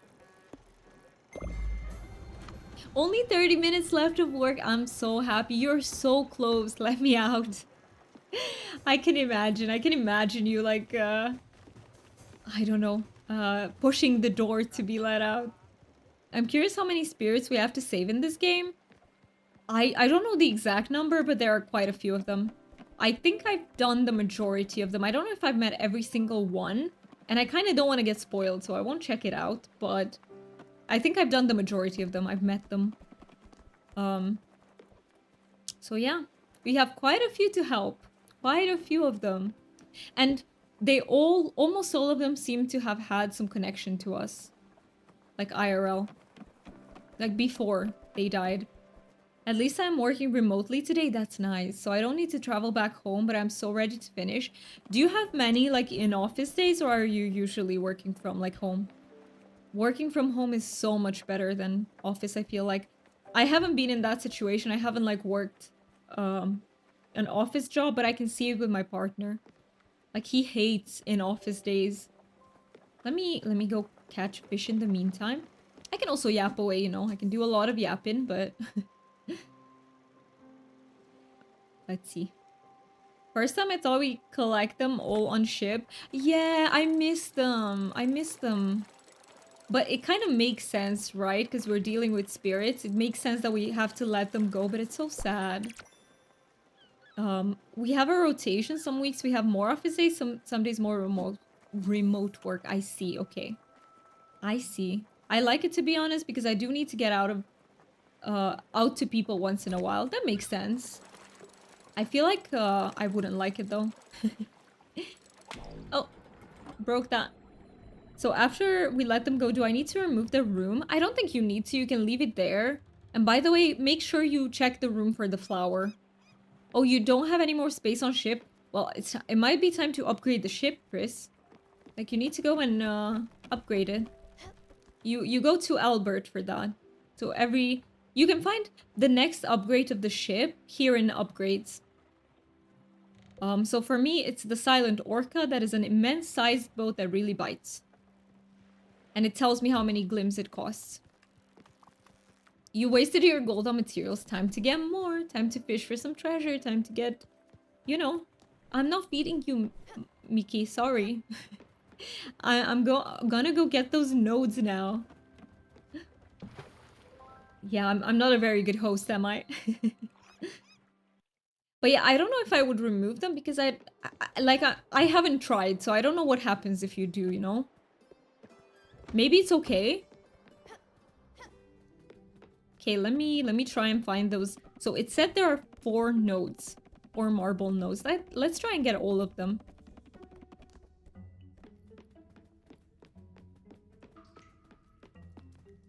Only 30 minutes left of work. I'm so happy. You're so close. Let me out. I can imagine you like, I don't know, pushing the door to be let out. I'm curious how many spirits we have to save in this game. I don't know the exact number, but there are quite a few of them. I think I've done the majority of them. I don't know if I've met every single one. And I kind of don't want to get spoiled, so I won't check it out. But I think I've done the majority of them. I've met them. So yeah. We have quite a few to help. Quite a few of them. And almost all of them seem to have had some connection to us. Like IRL. Like before they died. At least I'm working remotely today, that's nice. So I don't need to travel back home, but I'm so ready to finish. Do you have many like in-office days, or are you usually working from like home? Working from home is so much better than office, I feel like. I haven't been in that situation. I haven't like worked an office job, but I can see it with my partner. Like he hates in-office days. Let me go catch fish in the meantime. I can also yap away, you know. I can do a lot of yapping, but let's see. First time I thought we collect them all on ship. Yeah, I miss them. I miss them. But it kind of makes sense, right? Because we're dealing with spirits. It makes sense that we have to let them go, but it's so sad. We have a rotation. Some weeks we have more office days, some days more remote work. I see. Okay. I see. I like it, to be honest, because I do need to get out to people once in a while. That makes sense. I feel like I wouldn't like it though. Oh, broke that. So after we let them go, do I need to remove the room? I don't think you need to. You can leave it there. And by the way, make sure you check the room for the flower. Oh, you don't have any more space on ship? Well, it might be time to upgrade the ship, Chris. Like, you need to go and upgrade it. You go to Albert for that. So you can find the next upgrade of the ship here in upgrades. So for me, it's the Silent Orca. That is an immense-sized boat that really bites. And it tells me how many glims it costs. You wasted your gold on materials. Time to get more. Time to fish for some treasure. Time to get... You know. I'm not feeding you, Mickey. Sorry. I'm gonna go get those nodes now. Yeah, I'm not a very good host, am I? But yeah, I don't know if I would remove them because I haven't tried, so I don't know what happens if you do, you know? Maybe it's okay. Okay, let me try and find those. So it said there are 4 nodes. 4 marble nodes. Let's try and get all of them.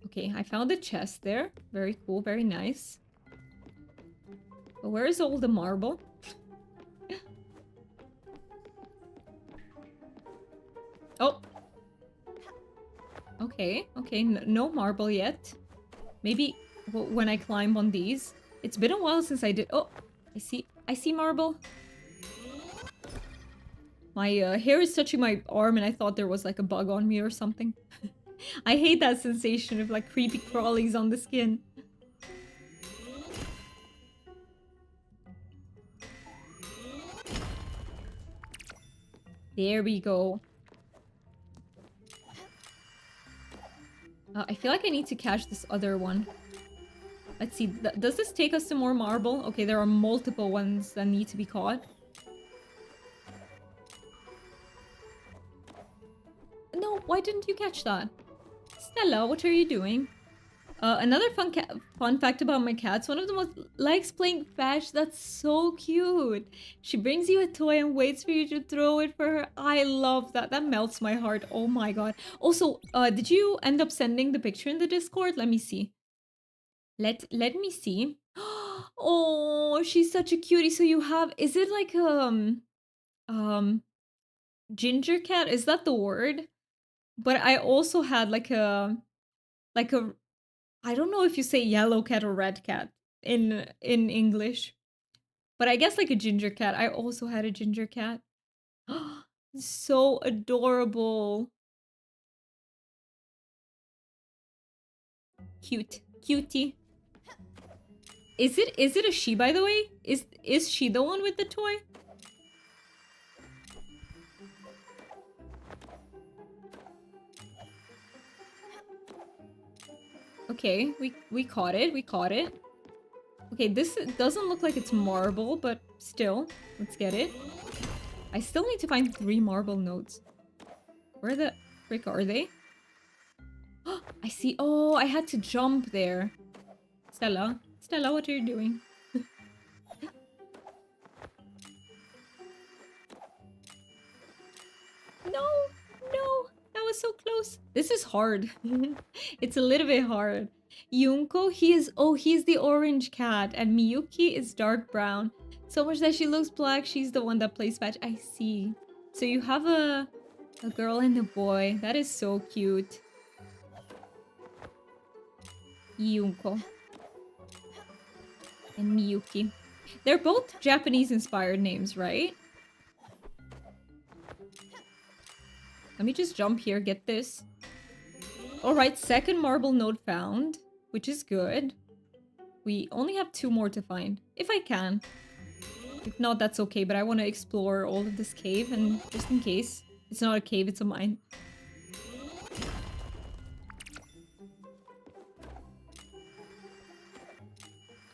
Okay, I found a chest there. Very cool, very nice. But where is all the marble? Oh! Okay, okay, no marble yet. Maybe when I climb on these. It's been a while since I did... Oh! I see marble. My hair is touching my arm and I thought there was like a bug on me or something. I hate that sensation of like creepy crawlies on the skin. There we go. I feel like I need to catch this other one. Let's see. Does this take us to more marble? Okay, there are multiple ones that need to be caught. No, why didn't you catch that? Stella, what are you doing? Another fun fact about my cats. One of them likes playing fetch. That's so cute. She brings you a toy and waits for you to throw it for her. I love that. That melts my heart. Oh my god. Also, did you end up sending the picture in the Discord? Let me see. Let me see. Oh, she's such a cutie. So you have... Is it like ginger cat? Is that the word? But I also had like a I don't know if you say yellow cat or red cat in English. But I guess like a ginger cat. I also had a ginger cat. So adorable. Cute. Cutie. Is it a she, by the way? Is she the one with the toy? Okay, we caught it. We caught it. Okay, this doesn't look like it's marble, but still, let's get it. I still need to find 3 marble nodes. Where the frick are they? I see. Oh, I had to jump there. Stella, what are you doing? No, no, that was so close. This is hard. It's a little bit hard. Yunko, he's the orange cat, and Miyuki is dark brown. So much that she looks black, she's the one that plays fetch. I see. So you have a girl and a boy. That is so cute. Yunko and Miyuki. They're both Japanese-inspired names, right? Let me just jump here, get this. Alright, second marble node found, which is good. We only have 2 more to find, if I can. If not, that's okay, but I want to explore all of this cave, and just in case. It's not a cave, it's a mine.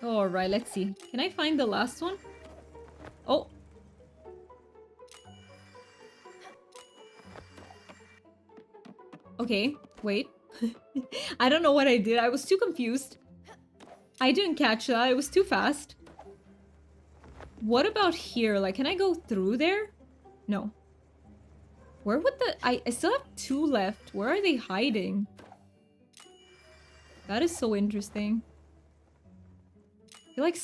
Alright, let's see. Can I find the last one? Oh! Okay, wait. I don't know what I did. I was too confused. I didn't catch that. It was too fast. What about here? Like, can I go through there? No. Where would the... I still have 2 left. Where are they hiding? That is so interesting. I feel like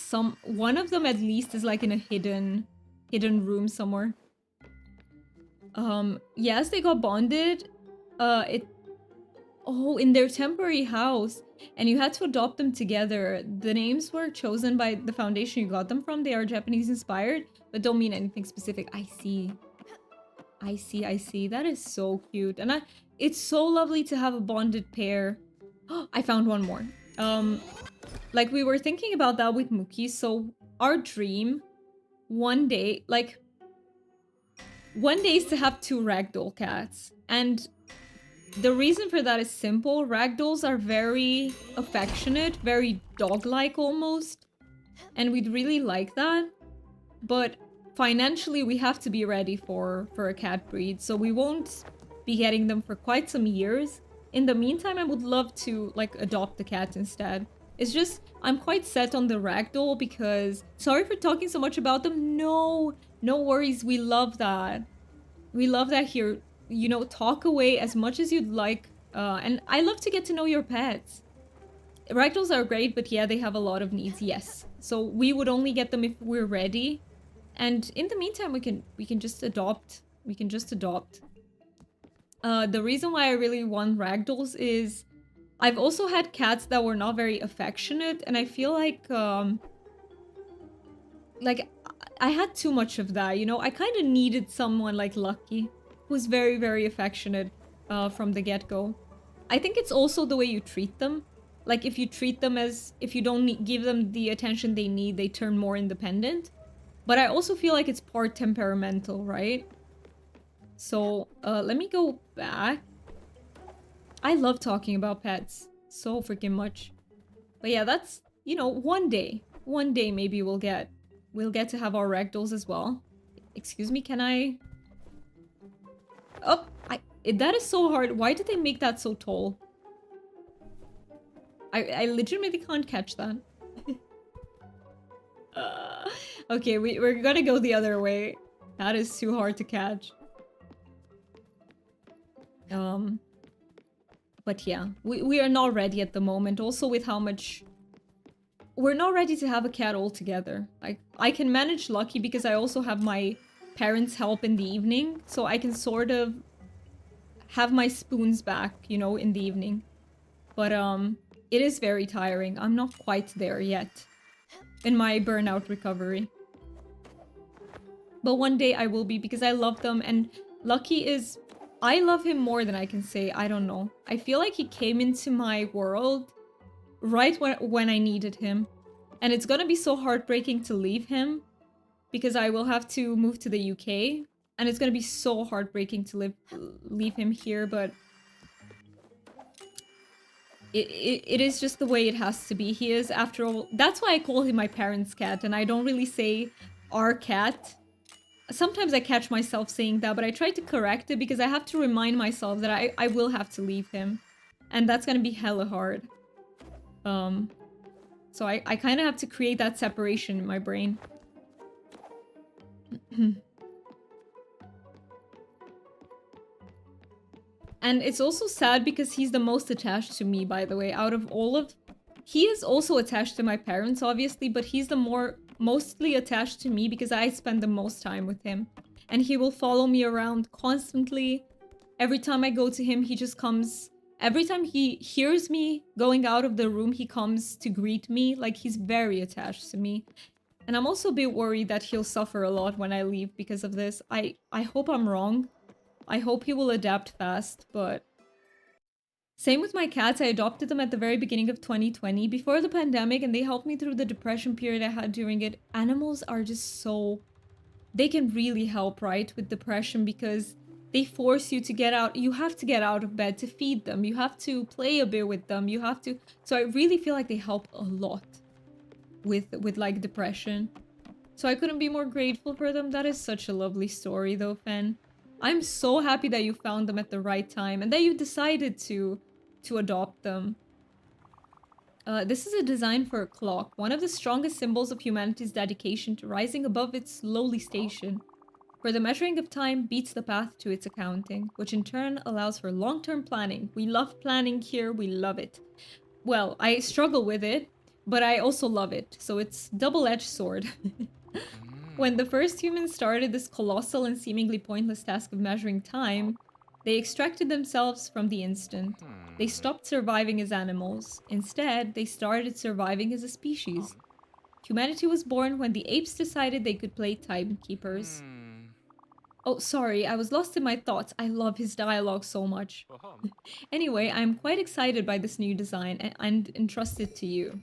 one of them at least is like in a hidden room somewhere. Yes, they got bonded. Oh, in their temporary house. And you had to adopt them together. The names were chosen by the foundation you got them from. They are Japanese inspired, but don't mean anything specific. I see. I see, I see. That is so cute. And it's so lovely to have a bonded pair. I found one more. Like we were thinking about that with Mookie. So our dream one day is to have 2 ragdoll cats. And the reason for that is simple. Ragdolls are very affectionate, very dog-like almost. And we'd really like that. But financially, we have to be ready for a cat breed. So we won't be getting them for quite some years. In the meantime, I would love to, like, adopt a cat instead. It's just, I'm quite set on the ragdoll because... Sorry for talking so much about them. No, no worries. We love that. We love that here. You know, talk away as much as you'd like. And I love to get to know your pets. Ragdolls are great, but yeah, they have a lot of needs, yes. So we would only get them if we're ready. And in the meantime, we can just adopt. We can just adopt. The reason why I really want ragdolls is I've also had cats that were not very affectionate, and I feel like I had too much of that, you know? I kind of needed someone like Lucky, who's very, very affectionate from the get-go. I think it's also the way you treat them. Like, if you treat them as... If you don't give them the attention they need, they turn more independent. But I also feel like it's part temperamental, right? So, let me go back. I love talking about pets so freaking much. But yeah, that's, you know, one day maybe we'll get to have our ragdolls as well. Excuse me, can I... Oh, that is so hard. Why did they make that so tall? I legitimately can't catch that. Okay, we're gonna go the other way. That is too hard to catch. But yeah, we are not ready at the moment. Also with how much... We're not ready to have a cat altogether. Like, I can manage Lucky because I also have my parents' help in the evening. So I can sort of have my spoons back, you know, in the evening. But it is very tiring. I'm not quite there yet in my burnout recovery. But one day I will be because I love them, and Lucky is... I love him more than I can say. I don't know. I feel like he came into my world right when I needed him. And it's gonna be so heartbreaking to leave him because I will have to move to the UK. And it's gonna be so heartbreaking to leave him here, but... It is just the way it has to be. He is, after all... That's why I call him my parents' cat, and I don't really say our cat. Sometimes I catch myself saying that, but I try to correct it because I have to remind myself that I will have to leave him. And that's gonna be hella hard. So I kind of have to create that separation in my brain. And it's also sad because he's the most attached to me, by the way, out of all of... He is also attached to my parents, obviously, but he's the mostly attached to me because I spend the most time with him. And he will follow me around constantly. Every time I go to him, he just comes... Every time he hears me going out of the room, he comes to greet me. Like, he's very attached to me. And I'm also a bit worried that he'll suffer a lot when I leave because of this. I hope I'm wrong. I hope he will adapt fast, but... Same with my cats. I adopted them at the very beginning of 2020, before the pandemic, and they helped me through the depression period I had during it. Animals are just so... They can really help, right, with depression because they force you to get out. You have to get out of bed to feed them. You have to play a bit with them. You have to... So I really feel like they help a lot with like depression. So I couldn't be more grateful for them. That is such a lovely story though, Fen. I'm so happy that you found them at the right time and that you decided to adopt them. This is a design for a clock, one of the strongest symbols of humanity's dedication to rising above its lowly station. For the measuring of time beats the path to its accounting, which in turn allows for long-term planning. We love planning here, we love it. Well, I struggle with it, but I also love it, so it's double-edged sword. When the first humans started this colossal and seemingly pointless task of measuring time, they extracted themselves from the instant. They stopped surviving as animals. Instead, they started surviving as a species. Humanity was born when the apes decided they could play timekeepers. Oh, sorry, I was lost in my thoughts. I love his dialogue so much. Anyway, I'm quite excited by this new design and entrust it to you.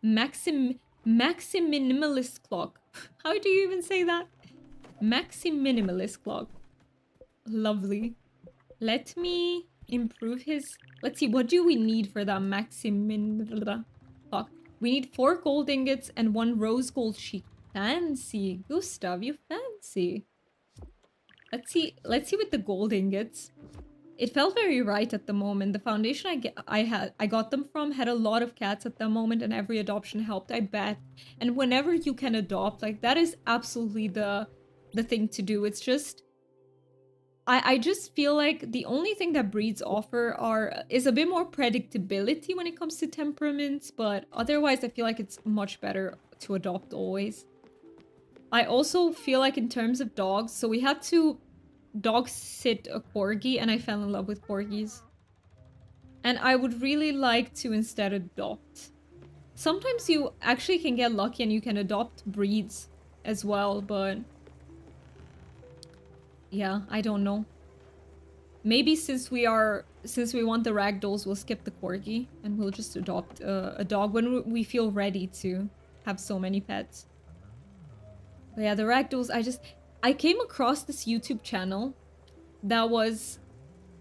Maximinimalist clock. How do you even say that? Maximinimalist clock. Lovely. Let me improve his... Let's see, what do we need for that Maximin clock? We need 4 gold ingots and 1 rose gold sheet. Fancy. Gustav, you fancy. Let's see with the gold ingots. It felt very right at the moment. The foundation I got them from had a lot of cats at the moment, and every adoption helped, I bet. And whenever you can adopt, like, that is absolutely the thing to do. It's just... I just feel like the only thing that breeds offer is a bit more predictability when it comes to temperaments, but otherwise I feel like it's much better to adopt always. I also feel like in terms of dogs, so we had to dog sit a corgi, and I fell in love with corgis. And I would really like to instead adopt. Sometimes you actually can get lucky and you can adopt breeds as well, but... Yeah, I don't know. Maybe since we want the ragdolls, we'll skip the corgi and we'll just adopt a dog when we feel ready to have so many pets. But yeah, the ragdolls, I came across this YouTube channel that was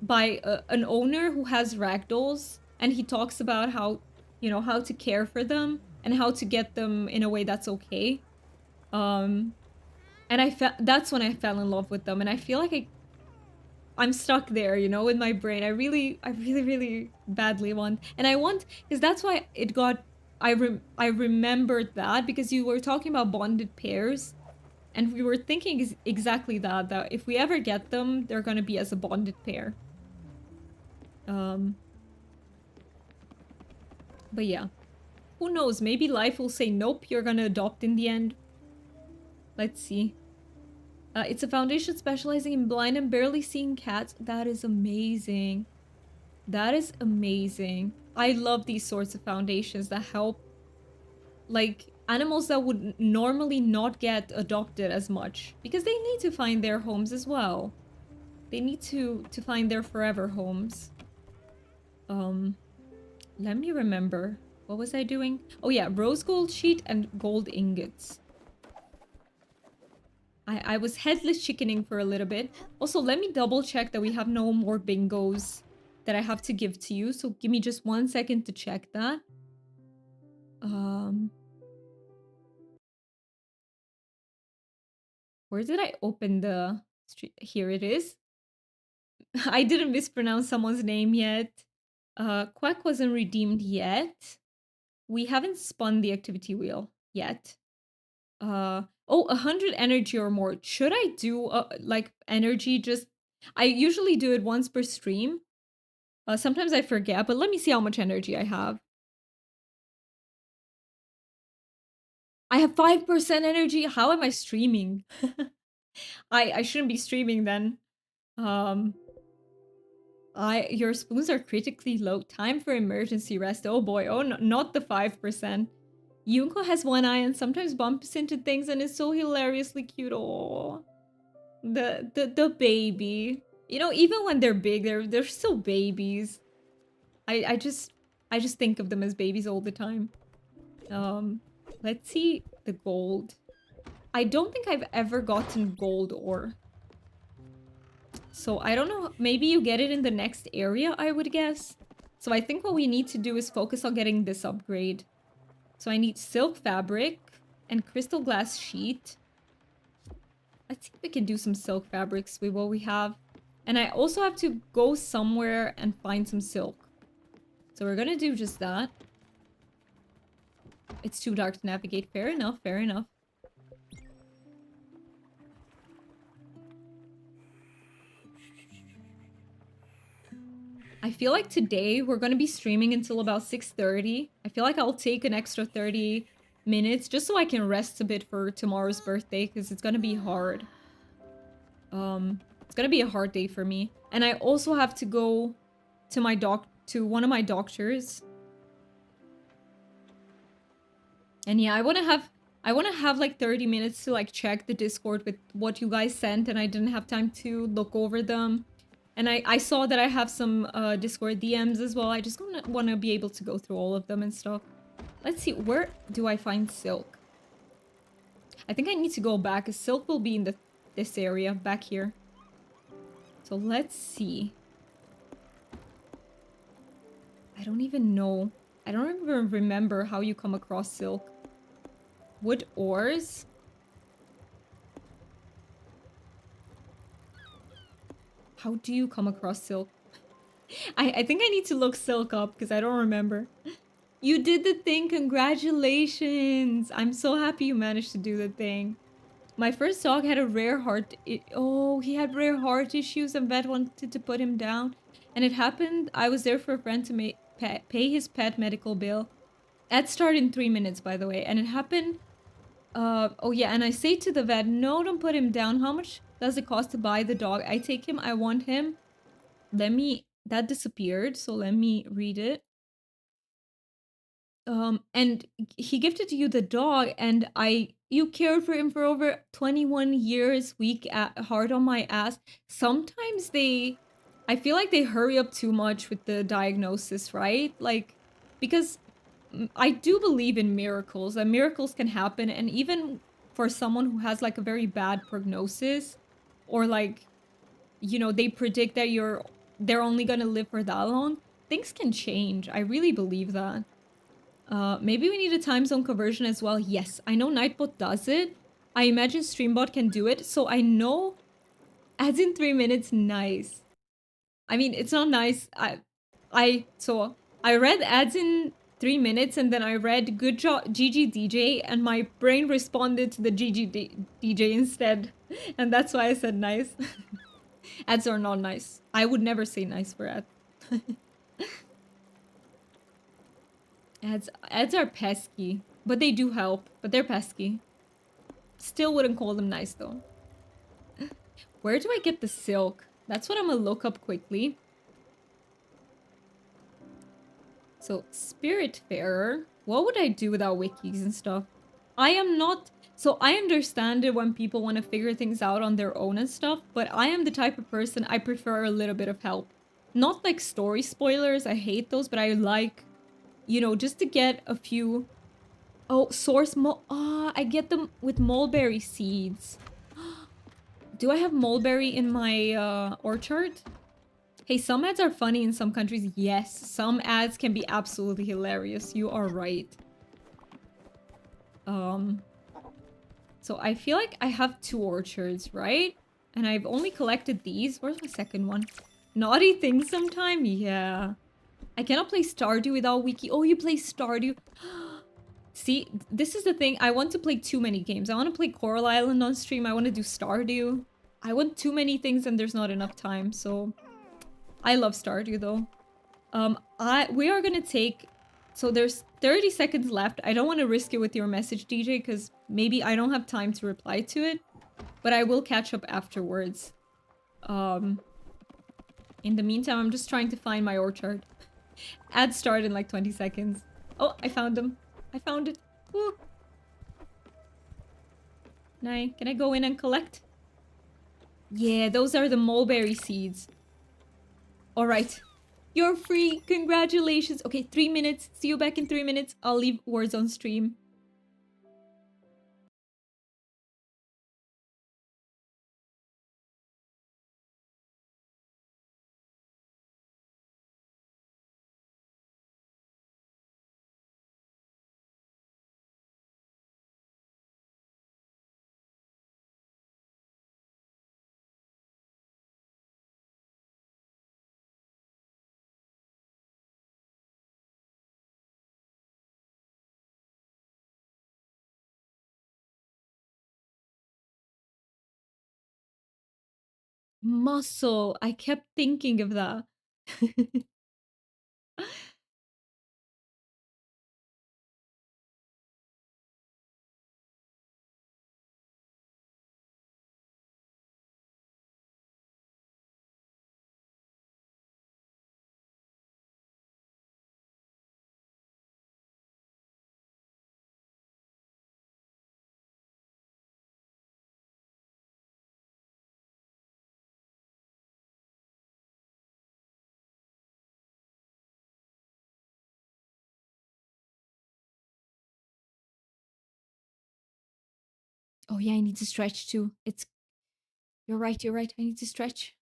by an owner who has ragdolls, and he talks about how, you know, how to care for them and how to get them in a way that's okay. And that's when I fell in love with them, and I feel like I'm stuck there, you know, in my brain. I really badly want, and I want, because that's why it got, I remembered that because you were talking about bonded pairs, and we were thinking exactly that if we ever get them, they're gonna be as a bonded pair. But yeah, who knows? Maybe life will say nope, you're gonna adopt in the end. Let's see. It's a foundation specializing in blind and barely seeing cats. That is amazing. That is amazing. I love these sorts of foundations that help, like, animals that would normally not get adopted as much, because they need to find their homes as well. They need to find their forever homes. Let me remember. What was I doing? Oh yeah, rose gold sheet and gold ingots. I was headless chickening for a little bit. Also, let me double check that we have no more bingos that I have to give to you. So give me just 1 second to check that. Where did I open the street? Here it is. I didn't mispronounce someone's name yet. Quack wasn't redeemed yet. We haven't spun the activity wheel yet. Oh, 100 energy or more. Should I do like energy just I usually do it once per stream. Sometimes I forget, but let me see how much energy I have. I have 5% energy. How am I streaming? I shouldn't be streaming then. Um, your spoons are critically low. Time for emergency rest. Oh boy. Oh, no, not the 5%. Yunko has one eye and sometimes bumps into things and is so hilariously cute. Oh, the baby. You know, even when they're big, they're still babies. I just think of them as babies all the time. Um, let's see the gold. I don't think I've ever gotten gold ore. So I don't know, maybe you get it in the next area, I would guess. So I think what we need to do is focus on getting this upgrade. So I need silk fabric and crystal glass sheet. Let's see if we can do some silk fabrics with what we have. And I also have to go somewhere and find some silk. So we're gonna do just that. It's too dark to navigate. Fair enough, fair enough. I feel like today we're going to be streaming until about 6:30. I feel like I'll take an extra 30 minutes just so I can rest a bit for tomorrow's birthday because it's going to be hard. It's going to be a hard day for me. And I also have to go to one of my doctors. And yeah, I want to have like 30 minutes to like check the Discord with what you guys sent and I didn't have time to look over them. And I saw that I have some Discord DMs as well. I just want to be able to go through all of them and stuff. Let's see, where do I find silk? I think I need to go back, because silk will be in this area, back here. So let's see. I don't even know. I don't even remember how you come across silk. Wood ores? How do you come across silk? I think I need to look silk up because I don't remember. You did the thing, congratulations! I'm so happy you managed to do the thing. My first dog had a rare heart... Oh, he had rare heart issues and vet wanted to put him down. And it happened, I was there for a friend to pay his pet medical bill. That started in 3 minutes, by the way. And it happened... oh yeah, and I say to the vet, no, don't put him down. How much does it cost to buy the dog? I take him, I want him. That disappeared, so let me read it. And he gifted you the dog, and you cared for him for over 21 years, weak hard on my ass. Sometimes I feel like they hurry up too much with the diagnosis, right? Like, because I do believe in miracles, and miracles can happen, and even for someone who has like a very bad prognosis, or like, you know, they predict that they're only gonna live for that long, things can change. I really believe that. Maybe we need a time zone conversion as well. Yes, I know Nightbot does it. I imagine Streambot can do it. So I know ads in 3 minutes, nice. I mean, it's not nice. So I read ads in 3 minutes and then I read good job GG DJ and my brain responded to the GG DJ instead. And that's why I said nice. Ads are not nice. I would never say nice for ads. Ads are pesky, but they do help, but they're pesky. Still wouldn't call them nice though. Where do I get the silk? That's what I'm gonna look up quickly. So, Spiritfarer. What would I do without wikis and stuff? I am not... So, I understand it when people want to figure things out on their own and stuff, but I am the type of person I prefer a little bit of help. Not like story spoilers, I hate those, but I like... You know, just to get a few... Oh, I get them with mulberry seeds. Do I have mulberry in my orchard? Hey, some ads are funny in some countries. Yes, some ads can be absolutely hilarious. You are right. So I feel like I have 2 orchards, right? And I've only collected these. Where's my second one? Naughty things sometime? Yeah. I cannot play Stardew without wiki. Oh, you play Stardew. See, this is the thing. I want to play too many games. I want to play Coral Island on stream. I want to do Stardew. I want too many things and there's not enough time, so I love Stardew though. We are gonna take, so there's 30 seconds left. I don't want to risk it with your message, DJ, because maybe I don't have time to reply to it, but I will catch up afterwards. Um, in the meantime, I'm just trying to find my orchard. Ad start in like 20 seconds. Oh, I found them. I found it. Woo. Can I go in and collect? Yeah, those are the mulberry seeds. All right. You're free. Congratulations. Okay, 3 minutes. See you back in 3 minutes. I'll leave words on stream. Muscle. I kept thinking of that. Oh yeah, I need to stretch too. You're right, you're right. I need to stretch.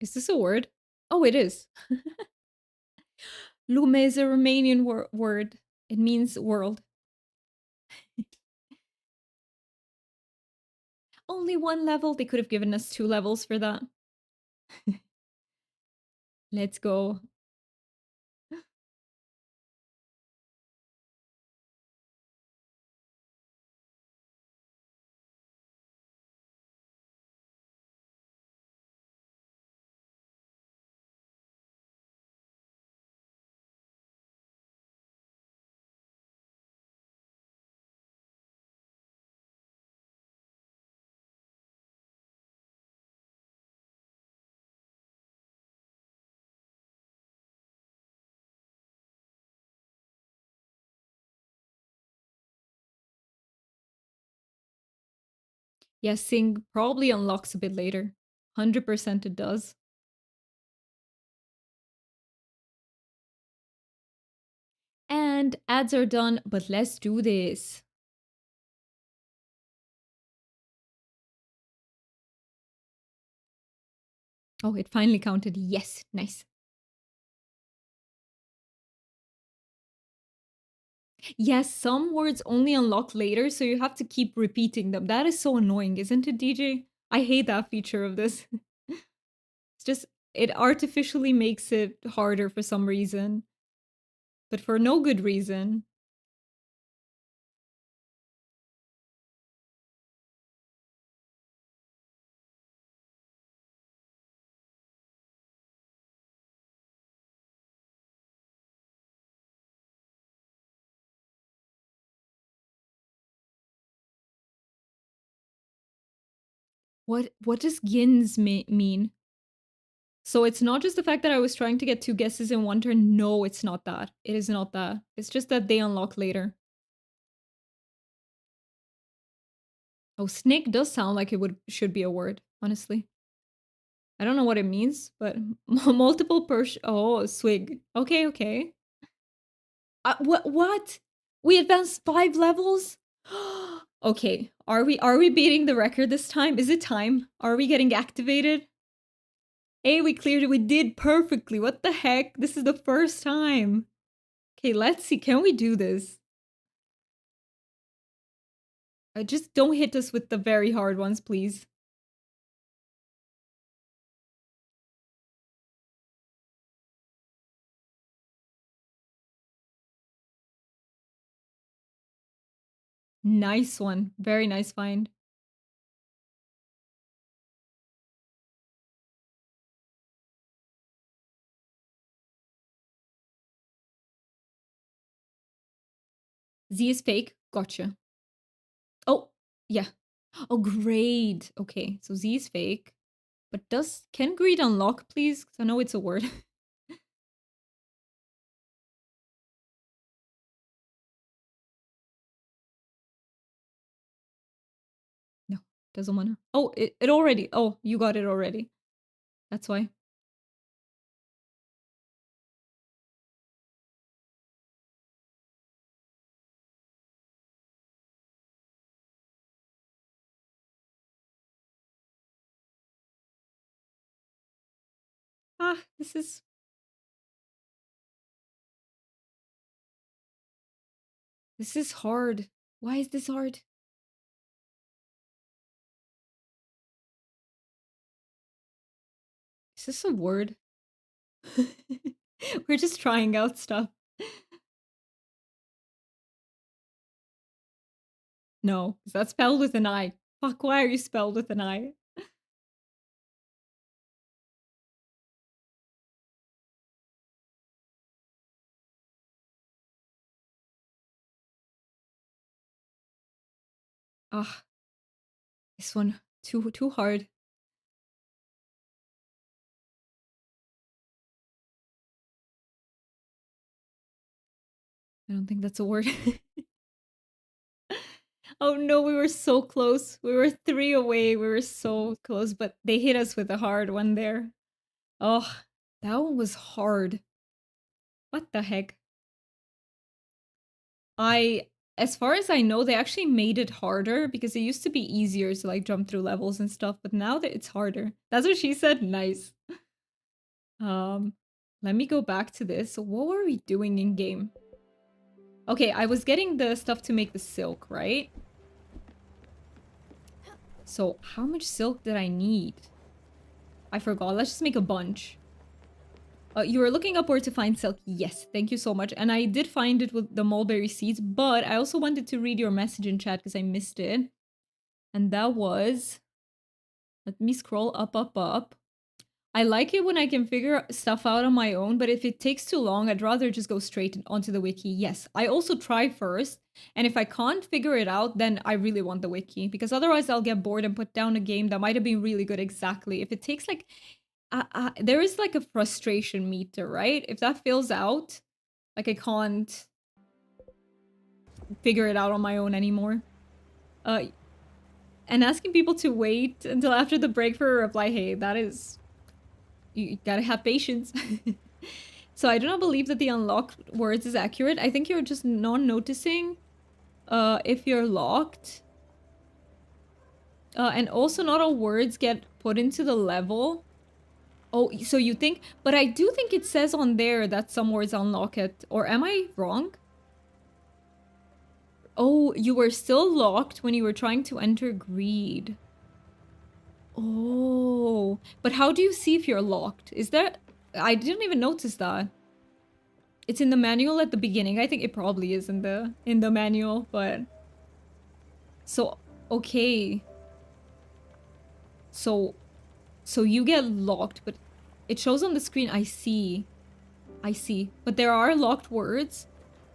Is this a word? Oh, it is. Lume is a Romanian word. It means world. Only one level? They could have given us 2 levels for that. Let's go. Yes, Sing probably unlocks a bit later. 100% it does. And ads are done, but let's do this. Oh, it finally counted. Yes, nice. Yes, some words only unlock later, so you have to keep repeating them. That is so annoying, isn't it, DJ? I hate that feature of this. It's just, it artificially makes it harder for some reason, but for no good reason. What does gins mean? So it's not just the fact that I was trying to get 2 guesses in one turn. No, it's not that. It is not that. It's just that they unlock later. Oh, snake does sound like it should be a word, honestly. I don't know what it means, but multiple oh, swig. Okay, okay. What? We advanced 5 levels? Okay, are we beating the record this time? Is it time? Are we getting activated? Hey, we cleared it. We did perfectly. What the heck? This is the first time. Okay, let's see. Can we do this? Just don't hit us with the very hard ones, please. Nice one. Very nice find. Z is fake. Gotcha. Oh, yeah. Oh, great. Okay, so Z is fake. But can greed unlock, please? Because I know it's a word. No, doesn't wanna. Oh, it already. Oh, you got it already. That's why. Ah, this is hard. Why is this hard? Is this a word? We're just trying out stuff. No, is that spelled with an I? Fuck, why are you spelled with an I? Ah, this one too hard. I don't think that's a word. Oh no, we were so close. We were 3 away. We were so close, but they hit us with a hard one there. Oh, that one was hard. What the heck? As far as I know, they actually made it harder because it used to be easier to like jump through levels and stuff, but now that it's harder. That's what she said. Nice. Um, Let me go back to this. So what were we doing in game? Okay, I was getting the stuff to make the silk, right? So how much silk did I need? I forgot. Let's just make a bunch. You were looking up where to find silk. Yes, thank you so much. And I did find it with the mulberry seeds, but I also wanted to read your message in chat because I missed it. And that was... Let me scroll up, up, up. I like it when I can figure stuff out on my own, but if it takes too long, I'd rather just go straight onto the wiki. Yes, I also try first, and if I can't figure it out, then I really want the wiki, because otherwise I'll get bored and put down a game that might have been really good exactly. If it takes like... there is like a frustration meter, right? If that fills out, like I can't figure it out on my own anymore. And asking people to wait until after the break for a reply, hey, that is... You gotta have patience. So I do not believe that the unlocked words is accurate. I think you're just not noticing if you're locked. And also not all words get put into the level. Oh, so you think... But I do think it says on there that some words unlock it. Or am I wrong? Oh, you were still locked when you were trying to enter greed. Oh, but how do you see if you're locked? Is that... I didn't even notice that. It's in the manual at the beginning. I think it probably is in the manual, but... So, okay. So you get locked, but it shows on the screen. I see. I see. But there are locked words.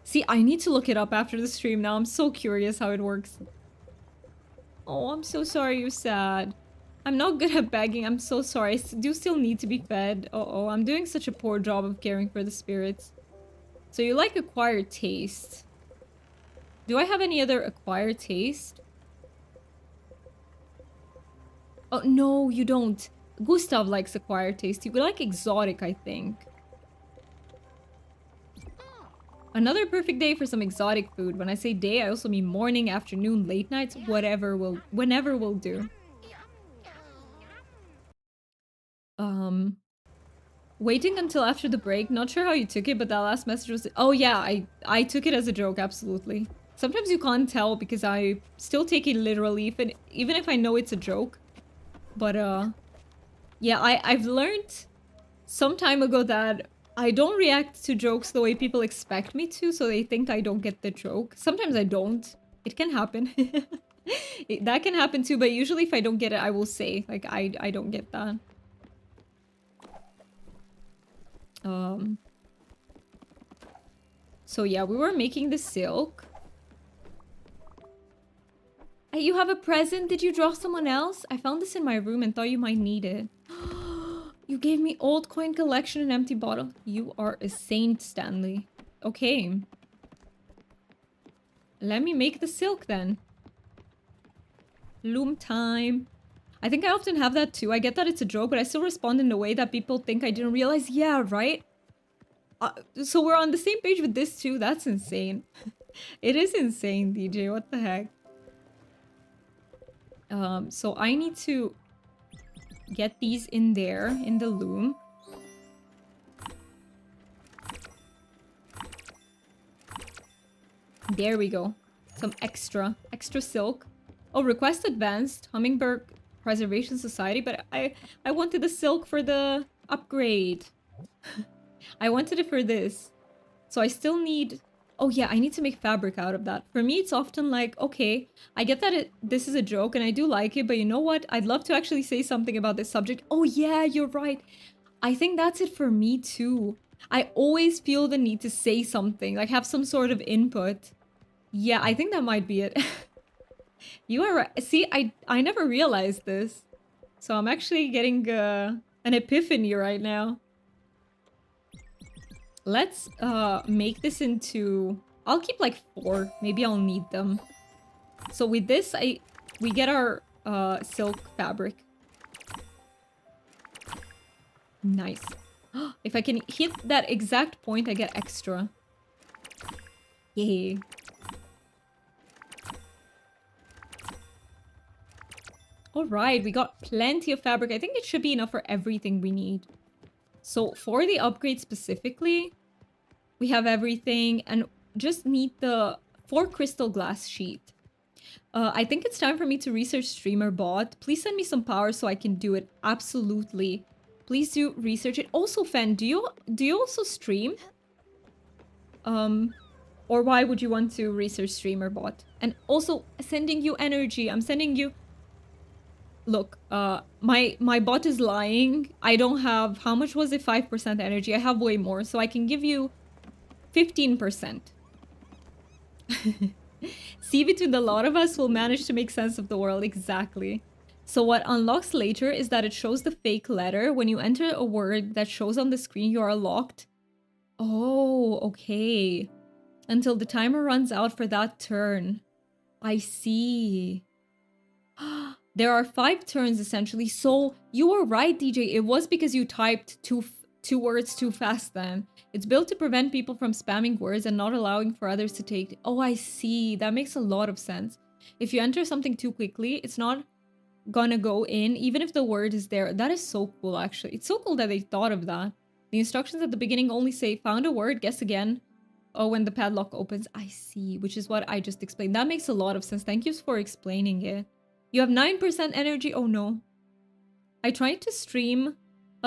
See, I need to look it up after the stream now. I'm so curious how it works. Oh, I'm so sorry you're sad. I'm not good at begging. I'm so sorry. I do still need to be fed. Uh-oh, I'm doing such a poor job of caring for the spirits. So you like acquired taste. Do I have any other acquired taste? Oh, no, you don't. Gustav likes acquired taste. We like exotic, I think. Another perfect day for some exotic food. When I say day, I also mean morning, afternoon, late nights, whenever will do. Waiting until after the break. Not sure how you took it, but that last message was... Oh yeah, I took it as a joke, absolutely. Sometimes you can't tell because I still take it literally, even if I know it's a joke. But, yeah, I've learned some time ago that I don't react to jokes the way people expect me to, so they think I don't get the joke. Sometimes I don't. It can happen. That can happen too, but usually if I don't get it, I will say, like, I don't get that. So yeah, we were making the silk. Hey, you have a present? Did you draw someone else? I found this in my room and thought you might need it. You gave me old coin collection and empty bottle. You are a saint, Stanley. Okay. Let me make the silk then. Loom time. I think I often have that too. I get that it's a joke, but I still respond in a way that people think I didn't realize. Yeah, right? So we're on the same page with this too. That's insane. It is insane, DJ. What the heck? So I need to get these in there, in the loom. There we go. Some extra silk. Oh, request advanced. Hummingbird Preservation Society, but I wanted the silk for the upgrade. I wanted it for this. So I still need... Oh yeah, I need to make fabric out of that. For me, it's often like, okay, I get that this is a joke and I do like it, but you know what? I'd love to actually say something about this subject. Oh yeah, you're right. I think that's it for me too. I always feel the need to say something, like have some sort of input. Yeah, I think that might be it. You are right. See, I never realized this. So I'm actually getting an epiphany right now. Let's make this into... I'll keep like 4. Maybe I'll need them. So with this, we get our silk fabric. Nice. If I can hit that exact point, I get extra. Yay. Alright, we got plenty of fabric. I think it should be enough for everything we need. So for the upgrade specifically, we have everything and just need the 4 crystal glass sheet. I think it's time for me to research streamer bot. Please send me some power so I can do it. Absolutely. Please do research it. Also, Fen, do you also stream? Or why would you want to research streamer bot? And also sending you energy. I'm sending you... Look, my bot is lying. I don't have... How much was it? 5% energy. I have way more. So I can give you 15%. See, between the lot of us, we'll manage to make sense of the world. Exactly. So what unlocks later is that it shows the fake letter. When you enter a word that shows on the screen, you are locked. Oh, okay. Until the timer runs out for that turn. I see. There are 5 turns essentially. So you were right, DJ. It was because you typed two words too fast then. It's built to prevent people from spamming words and not allowing for others to take... Oh, I see. That makes a lot of sense. If you enter something too quickly, it's not gonna go in, even if the word is there. That is so cool, actually. It's so cool that they thought of that. The instructions at the beginning only say, found a word, guess again. Oh, when the padlock opens. I see, which is what I just explained. That makes a lot of sense. Thank you for explaining it. You have 9% energy. Oh, no. I tried to stream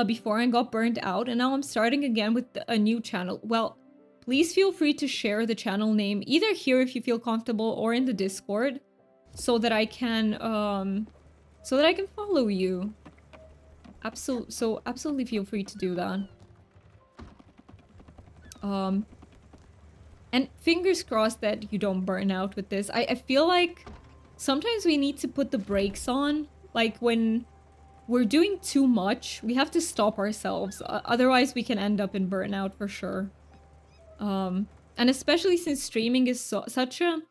before and got burned out, and now I'm starting again with a new channel. Well, please feel free to share the channel name, either here if you feel comfortable or in the Discord, so that I can follow you. Absolutely feel free to do that. And fingers crossed that you don't burn out with this. I feel like sometimes we need to put the brakes on, like when we're doing too much, we have to stop ourselves. Otherwise, we can end up in burnout for sure. And especially since streaming is such a...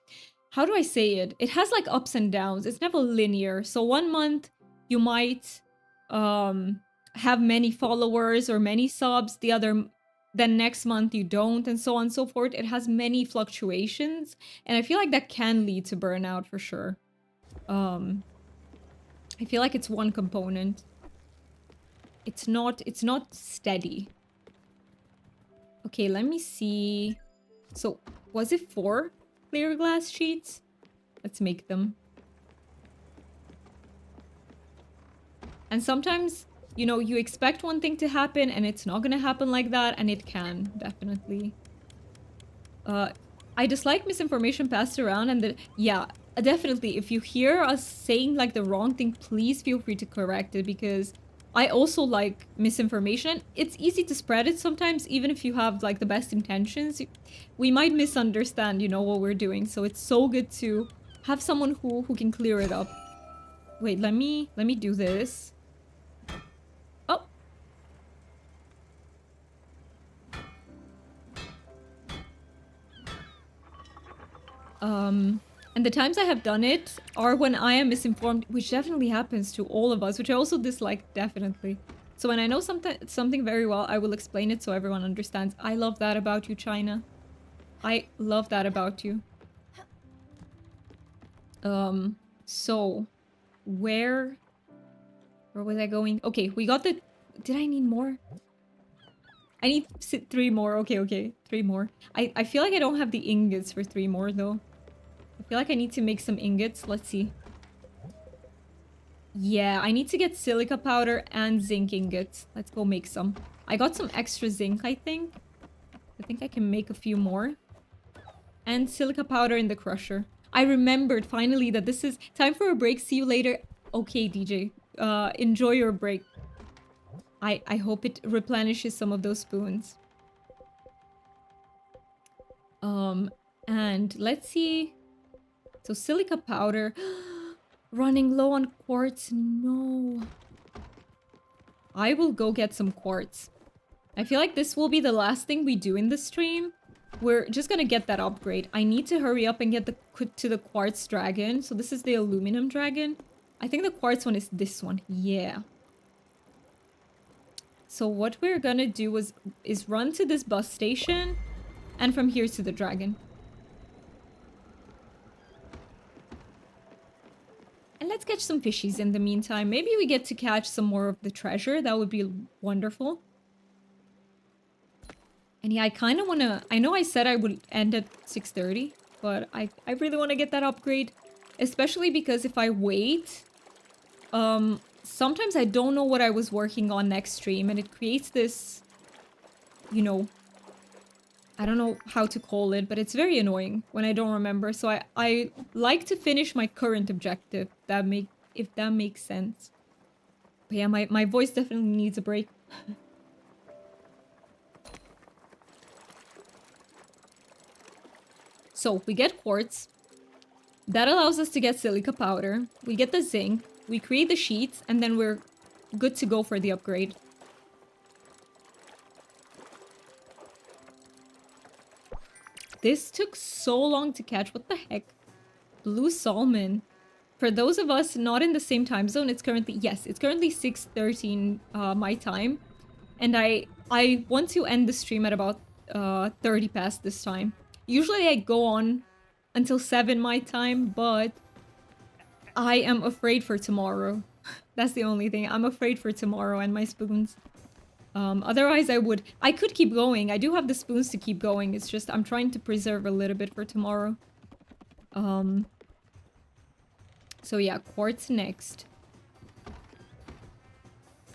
How do I say it? It has like ups and downs. It's never linear. So one month, you might have many followers or many subs, then next month you don't, and so on and so forth. It has many fluctuations, and I feel like that can lead to burnout for sure. I feel like it's one component. It's not steady. Okay, let me see. So, was it 4 clear glass sheets? Let's make them. And sometimes, you know, you expect one thing to happen and it's not gonna happen like that, and it can, definitely. I dislike misinformation passed around, and yeah, definitely, if you hear us saying like the wrong thing, please feel free to correct it, because I also like misinformation. It's easy to spread it sometimes, even if you have like the best intentions. We might misunderstand, you know, what we're doing, so it's so good to have someone who can clear it up. Wait, let me do this. Oh. And the times I have done it are when I am misinformed, which definitely happens to all of us, which I also dislike, definitely. So when I know something very well, I will explain it so everyone understands. I love that about you, China. I love that about you. So where was I going? Okay, we got the... Did I need more? I need 3 more. Okay. 3 more. I feel like I don't have the ingots for 3 more, though. I feel like I need to make some ingots. Let's see. Yeah, I need to get silica powder and zinc ingots. Let's go make some. I got some extra zinc, I think. I think I can make a few more. And silica powder in the crusher. I remembered finally that this is time for a break. See you later. Okay, DJ. Enjoy your break. I hope it replenishes some of those spoons. And let's see. So silica powder. Running low on quartz. No. I will go get some quartz. I feel like this will be the last thing we do in the stream. We're just gonna get that upgrade. I need to hurry up and get to the quartz dragon. So this is the aluminum dragon. I think the quartz one is this one. Yeah. So what we're gonna do is run to this bus station and from here to the dragon. And let's catch some fishies in the meantime. Maybe we get to catch some more of the treasure. That would be wonderful. And yeah, I kind of want to... I know I said I would end at 6:30, but I really want to get that upgrade. Especially because if I wait... sometimes I don't know what I was working on next stream, and it creates this... You know... I don't know how to call it, but it's very annoying when I don't remember. So I like to finish my current objective, if that makes sense. But yeah, my voice definitely needs a break. So we get quartz. That allows us to get silica powder. We get the zinc. We create the sheets, and then we're good to go for the upgrade. This took so long to catch. What the heck? Blue salmon. For those of us not in the same time zone, it's currently... Yes, it's currently 6:13 my time. And I want to end the stream at about 30 past this time. Usually I go on until 7 my time, but I am afraid for tomorrow. That's the only thing. I'm afraid for tomorrow and my spoons. Otherwise I could keep going. I do have the spoons to keep going. It's just I'm trying to preserve a little bit for tomorrow. So yeah, quartz next.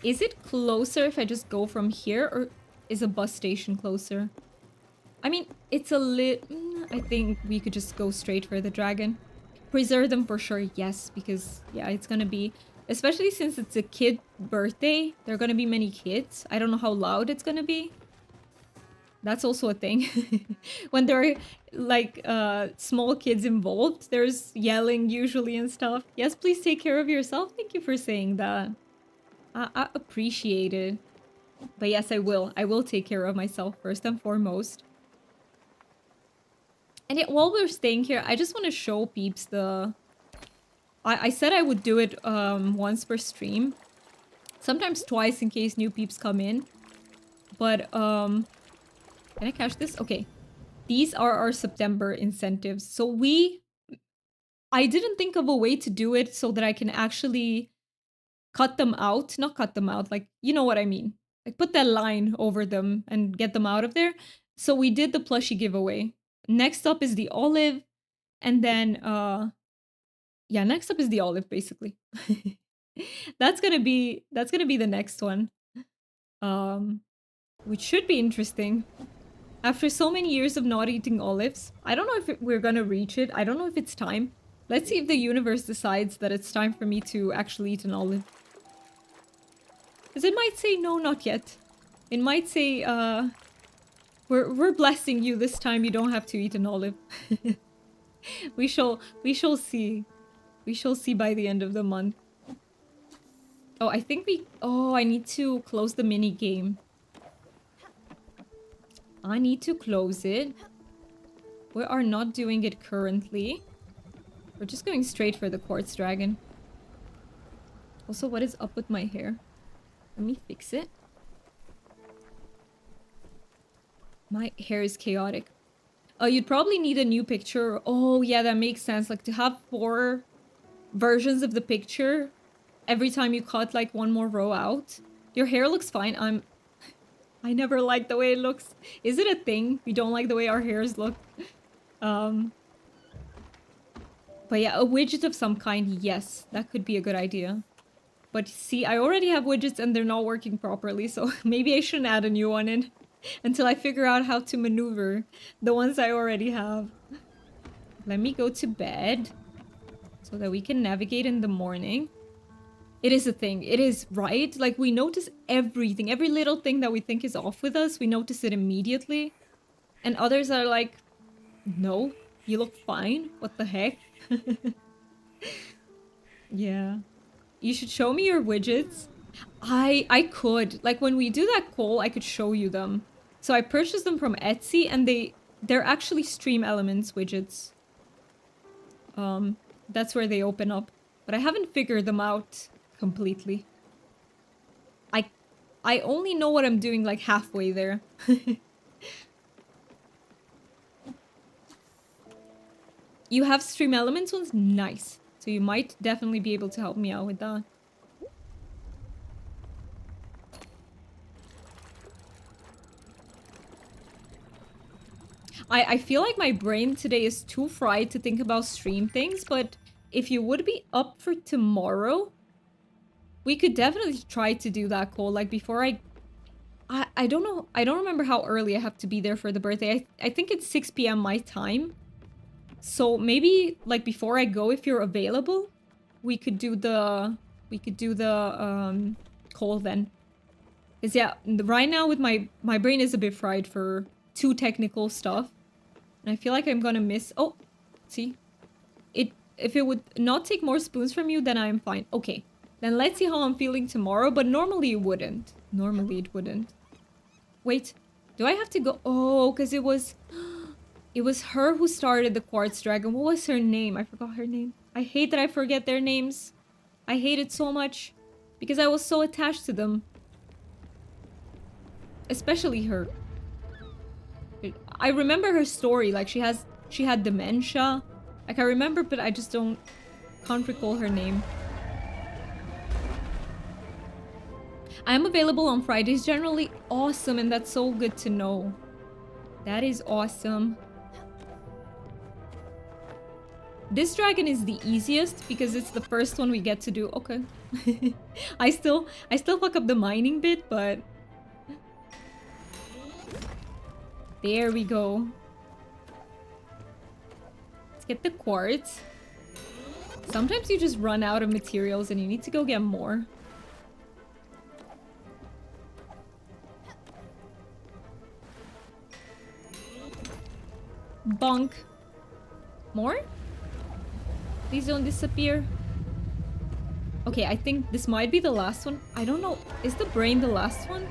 Is it closer if I just go from here, or is a bus station closer? I mean, it's a I think we could just go straight for the dragon. Preserve them for sure, yes, because yeah, it's gonna be... Especially since it's a kid birthday, there are gonna be many kids. I don't know how loud it's gonna be. That's also a thing. When there are, like, small kids involved, there's yelling usually and stuff. Yes, please take care of yourself. Thank you for saying that. I appreciate it. But yes, I will. I will take care of myself first and foremost. And yet, while we're staying here, I just want to show peeps the... I said I would do it once per stream. Sometimes twice in case new peeps come in. But, can I catch this? Okay. These are our September incentives. So I didn't think of a way to do it so that I can actually cut them out. Not cut them out, like, you know what I mean. Like, put that line over them and get them out of there. So we did the plushie giveaway. Next up is the olive. And then, yeah, next up is the olive, basically. That's gonna be the next one. Which should be interesting. After so many years of not eating olives, I don't know if we're gonna reach it. I don't know if it's time. Let's see if the universe decides that it's time for me to actually eat an olive. Because it might say no, not yet. It might say, we're blessing you this time. You don't have to eat an olive. we shall see. We shall see by the end of the month. Oh, I think I need to close the mini game. I need to close it. We are not doing it currently. We're just going straight for the quartz dragon. Also, what is up with my hair? Let me fix it. My hair is chaotic. You'd probably need a new picture. Oh, yeah, that makes sense. Like, to have 4 versions of the picture every time you cut, like, one more row out. Your hair looks fine. I never like the way it looks. Is it a thing? We don't like the way our hairs look. But yeah, a widget of some kind, yes. That could be a good idea. But see, I already have widgets and they're not working properly, so maybe I shouldn't add a new one in until I figure out how to maneuver the ones I already have. Let me go to bed so that we can navigate in the morning. It is a thing. It is, right? Like, we notice everything. Every little thing that we think is off with us, we notice it immediately. And others are like, no, you look fine. What the heck? Yeah. You should show me your widgets. I could. Like, when we do that call, I could show you them. So I purchased them from Etsy, and they're actually Stream Elements widgets. That's where they open up. But I haven't figured them out completely. I only know what I'm doing, like, halfway there. You have Stream Elements ones? Nice. So you might definitely be able to help me out with that. I feel like my brain today is too fried to think about stream things, but if you would be up for tomorrow, we could definitely try to do that call, like, before I don't know, I don't remember how early I have to be there for the birthday. I think it's 6 p.m. my time. So maybe, like, before I go, if you're available, we could do the call then. Because yeah, right now with my brain is a bit fried for too technical stuff. And I feel like I'm gonna miss... Oh, see? If it would not take more spoons from you, then I'm fine. Okay, then let's see how I'm feeling tomorrow, but normally it wouldn't. Normally it wouldn't. Wait, do I have to go? Oh, because it was her who started the quartz dragon. What was her name? I forgot her name. I hate that I forget their names. I hate it so much because I was so attached to them. Especially her. I remember her story. Like, she had dementia. Like, I remember, but I just can't recall her name. I'm available on Fridays generally. Awesome, and that's so good to know. That is awesome. This dragon is the easiest because it's the first one we get to do. Okay. I still fuck up the mining bit, but there we go. Let's get the quartz. Sometimes you just run out of materials and you need to go get more. Bonk. More? Please don't disappear. Okay, I think this might be the last one. I don't know. Is the brain the last one?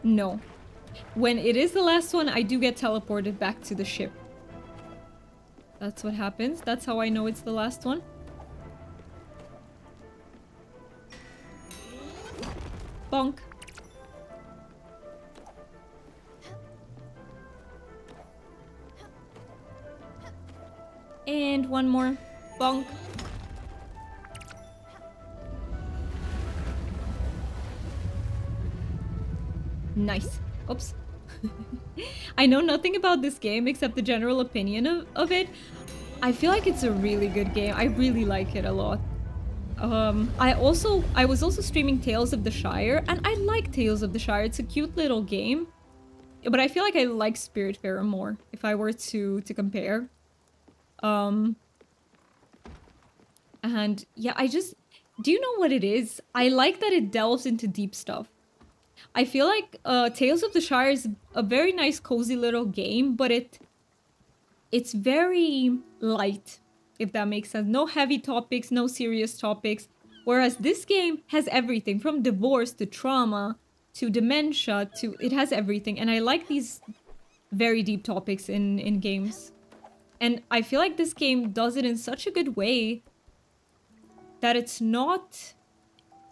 No. When it is the last one, I do get teleported back to the ship. That's what happens. That's how I know it's the last one. Bonk. And one more. Bonk. Nice. Oops. I know nothing about this game except the general opinion of it. I feel like it's a really good game. I really like it a lot. I was also streaming Tales of the Shire, and I like Tales of the Shire. It's a cute little game. But I feel like I like Spiritfarer more, if I were to compare. And yeah, do you know what it is? I like that it delves into deep stuff. I feel like Tales of the Shire is a very nice, cozy little game, but it's very light, if that makes sense. No heavy topics, no serious topics. Whereas this game has everything from divorce to trauma to dementia to... It has everything. And I like these very deep topics in games. And I feel like this game does it in such a good way that it's not...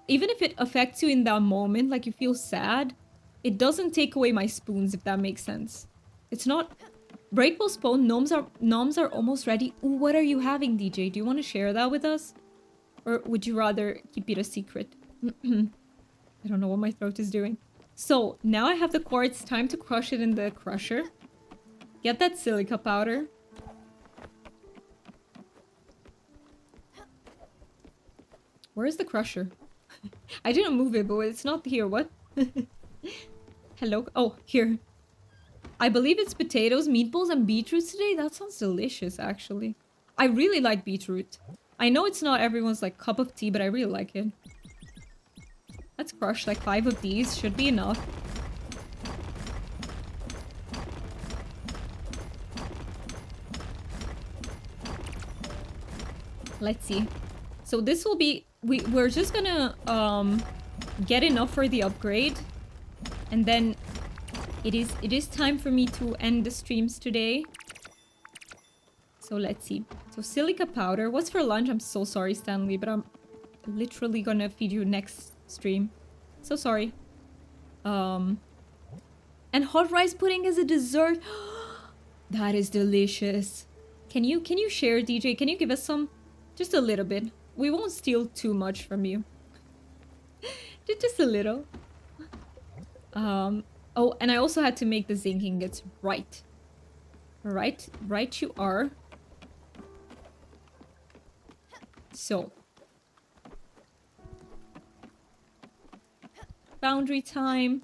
Even if it affects you in that moment, like you feel sad, it doesn't take away my spoons, if that makes sense. It's not... Break postponed, noms are almost ready. Ooh, what are you having, DJ? Do you want to share that with us? Or would you rather keep it a secret? I don't know what my throat is doing. So, now I have the quartz. Time to crush it in the crusher. Get that silica powder. Where is the crusher? I didn't move it, but it's not here. What? Hello? Oh, here. I believe it's potatoes, meatballs, and beetroots today. That sounds delicious, actually. I really like beetroot. I know it's not everyone's, like, cup of tea, but I really like it. Let's crush, like, 5 of these. Should be enough. Let's see. So this will be... We're just gonna, get enough for the upgrade. And then... It is time for me to end the streams today. So let's see. So silica powder. What's for lunch? I'm so sorry, Stanley, but I'm literally gonna feed you next stream. So sorry. And hot rice pudding as a dessert. That is delicious. Can you share, DJ? Can you give us some? Just a little bit. We won't steal too much from you. Just a little. Oh, and I also had to make the zinc ingots right. Right you are. So. Boundary time.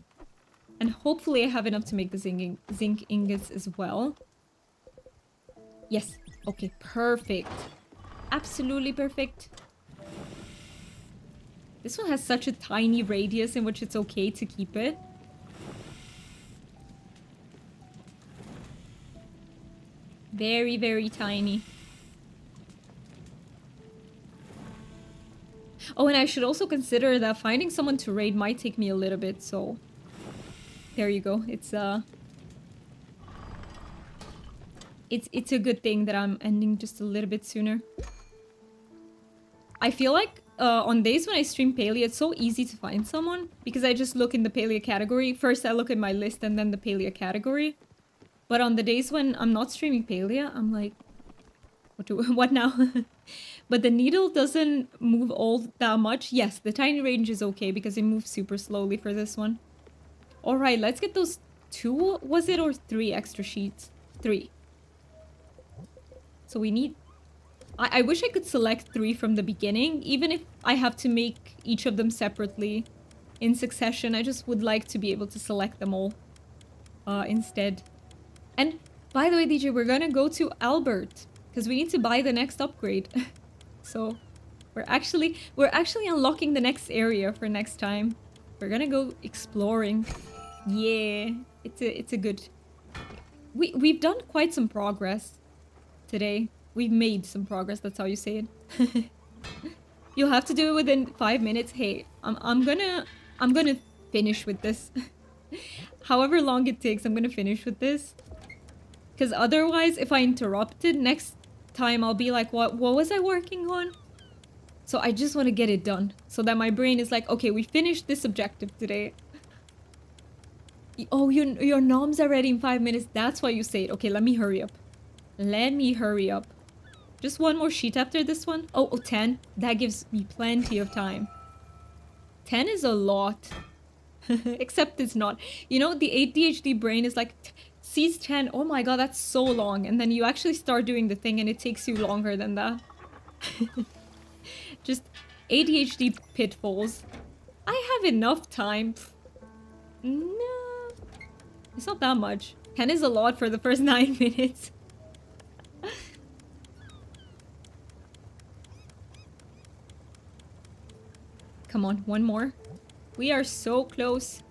And hopefully I have enough to make the zinc ingots as well. Yes. Okay, perfect. Absolutely perfect. This one has such a tiny radius in which it's okay to keep it. Very, very tiny. Oh, and I should also consider that finding someone to raid might take me a little bit, so... There you go. It's a good thing that I'm ending just a little bit sooner. I feel like on days when I stream Palea, it's so easy to find someone because I just look in the Palea category. First, I look at my list and then the Palea category. But on the days when I'm not streaming Palea, I'm like, what now? But the needle doesn't move all that much. Yes, the tiny range is okay because it moves super slowly for this one. All right, let's get those 2, was it, or 3 extra sheets? 3. So we need... I wish I could select 3 from the beginning, even if I have to make each of them separately in succession. I just would like to be able to select them all instead. And by the way, DJ, we're gonna go to Albert because we need to buy the next upgrade. So we're actually unlocking the next area for next time. We're gonna go exploring. Yeah, it's a good... We've done quite some progress today. We've made some progress, that's how you say it. You'll have to do it within 5 minutes. Hey, I'm gonna finish with this. However long it takes, I'm gonna finish with this. Because otherwise, if I interrupted, next time I'll be like, what was I working on? So I just want to get it done. So that my brain is like, okay, we finished this objective today. Oh, your noms are ready in 5 minutes. That's why you say it. Okay, let me hurry up. Let me hurry up. Just one more sheet after this one. Oh, 10. That gives me plenty of time. 10 is a lot. Except it's not. You know, the ADHD brain is like, sees 10. Oh my god, that's so long. And then you actually start doing the thing and it takes you longer than that. Just ADHD pitfalls. I have enough time. No. It's not that much. 10 is a lot for the first 9 minutes. Come on, one more. We are so close.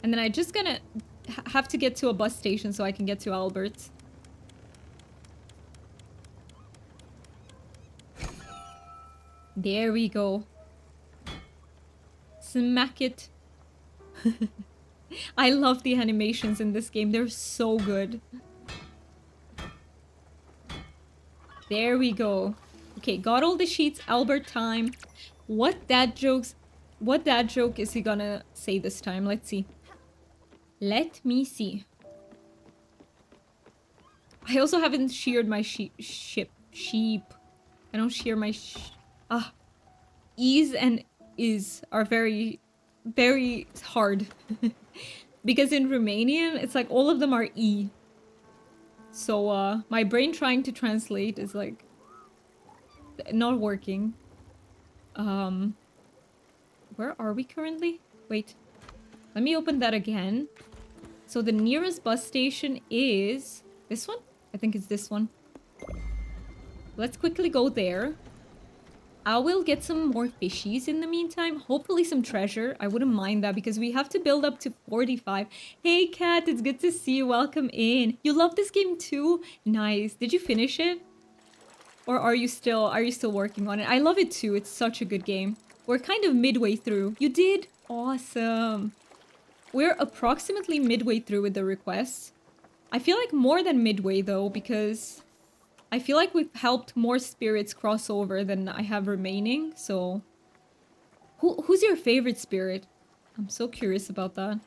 And then I just gonna have to get to a bus station so I can get to Albert's. There we go. Smack it. I love the animations in this game. They're so good. There we go. Okay, got all the sheets. Albert time. What dad joke is he gonna say this time? Let's see. Let me see. I also haven't sheared my sheep. I don't shear my E's and is are very, very hard. Because in Romanian, it's like all of them are E. So, my brain trying to translate is like not working. Where are we currently? Wait. Let me open that again. So the nearest bus station is this one? I think it's this one. Let's quickly go there. I will get some more fishies in the meantime. Hopefully some treasure. I wouldn't mind that because we have to build up to 45. Hey Kat, it's good to see you. Welcome in. You love this game too? Nice. Did you finish it? Or are you still working on it? I love it too. It's such a good game. We're kind of midway through. You did? Awesome. We're approximately midway through with the requests. I feel like more than midway though, because I feel like we've helped more spirits cross over than I have remaining, so... Who's your favorite spirit? I'm so curious about that.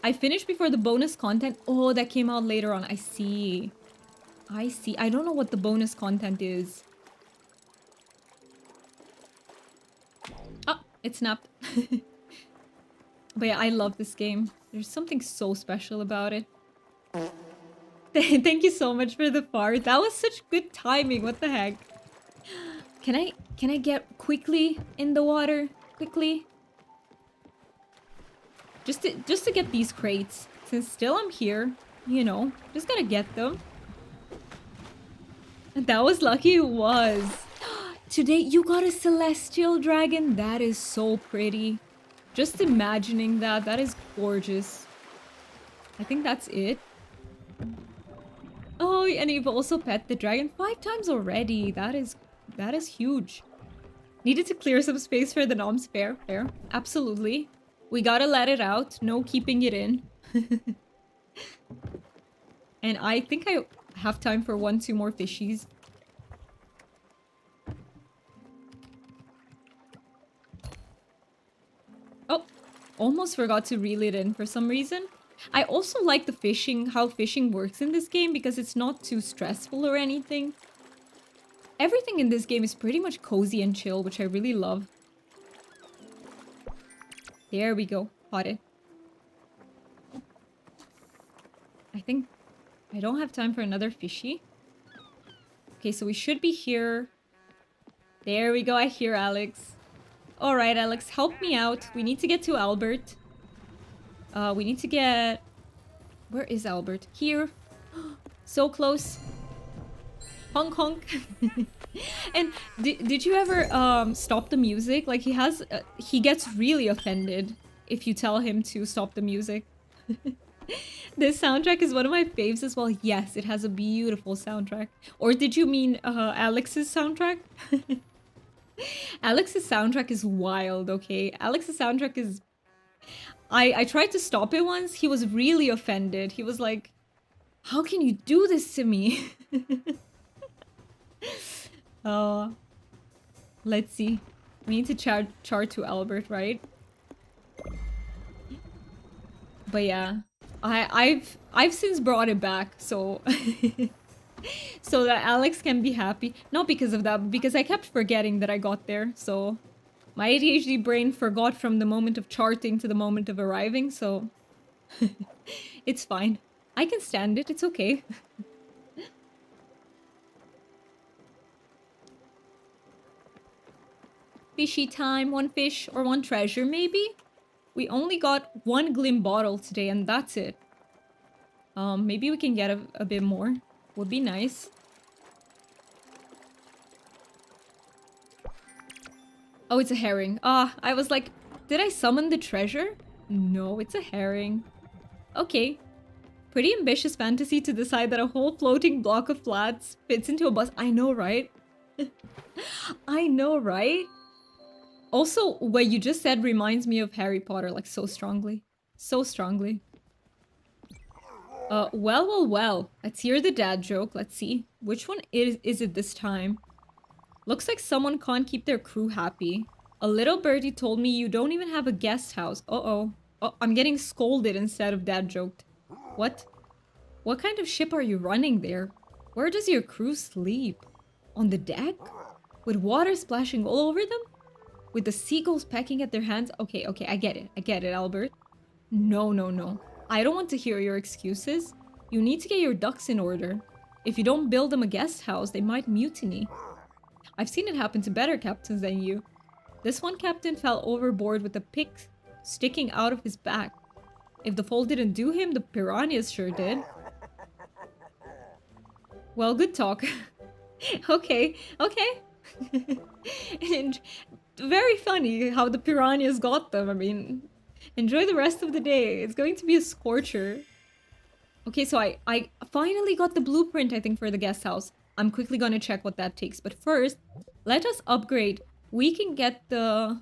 I finished before the bonus content. Oh, that came out later on. I see. I see. I don't know what the bonus content is. Oh, it snapped. But yeah, I love this game. There's something so special about it. Thank you so much for the fart. That was such good timing. What the heck? Can I get quickly in the water? Quickly? Just to get these crates. Since still I'm here, you know, just gotta get them. That was lucky. It was. Today you got a celestial dragon. That is so pretty. Just imagining that. That is gorgeous. I think that's it. Oh, and you've also pet the dragon 5 times already. That is huge. Needed to clear some space for the noms. Fair. Absolutely. We gotta let it out. No keeping it in. And I think I have time for 1-2 more fishies. Oh, almost forgot to reel it in for some reason. I also like the fishing, how fishing works in this game because it's not too stressful or anything. Everything in this game is pretty much cozy and chill, which I really love. There we go. Caught it. I think I don't have time for another fishy. Okay, so we should be here. There we go. I hear Alex. All right, Alex, help me out. We need to get to Albert. We need to get... Where is Albert? Here. So close. Honk honk. And did you ever stop the music? Like he gets really offended if you tell him to stop the music. This soundtrack is one of my faves as well. Yes, it has a beautiful soundtrack. Or did you mean Alex's soundtrack? Alex's soundtrack is wild, okay? Alex's soundtrack is... I tried to stop it once. He was really offended. He was like, how can you do this to me? Oh, Let's see. We need to chart to Albert, right? But yeah, I've since brought it back, so so that Alex can be happy. Not because of that, but because I kept forgetting that I got there. So my ADHD brain forgot from the moment of charting to the moment of arriving. So it's fine. I can stand it. It's okay. Fishy time. One fish or one treasure, maybe. We only got one Glim bottle today, and that's it. Maybe we can get a bit more. Would be nice. Oh, it's a herring. Ah, I was like, did I summon the treasure? No, it's a herring. Okay. Pretty ambitious fantasy to decide that a whole floating block of flats fits into a bus. I know, right? I know, right? Also, what you just said reminds me of Harry Potter, like, so strongly. So strongly. Well. Let's hear the dad joke. Let's see. Which one is it this time? Looks like someone can't keep their crew happy. A little birdie told me you don't even have a guest house. Uh-oh. Oh, I'm getting scolded instead of dad joked. What? What kind of ship are you running there? Where does your crew sleep? On the deck? With water splashing all over them? With the seagulls pecking at their hands? Okay, I get it. I get it, Albert. No. I don't want to hear your excuses. You need to get your ducks in order. If you don't build them a guest house, they might mutiny. I've seen it happen to better captains than you. This one captain fell overboard with a pick sticking out of his back. If the fall didn't do him, the piranhas sure did. Well, good talk. Okay. And very funny how the piranhas got them. I mean, enjoy the rest of the day. It's going to be a scorcher. Okay, so I finally got the blueprint, I think, for the guest house. I'm quickly gonna check what that takes. But first, let us upgrade. We can get the...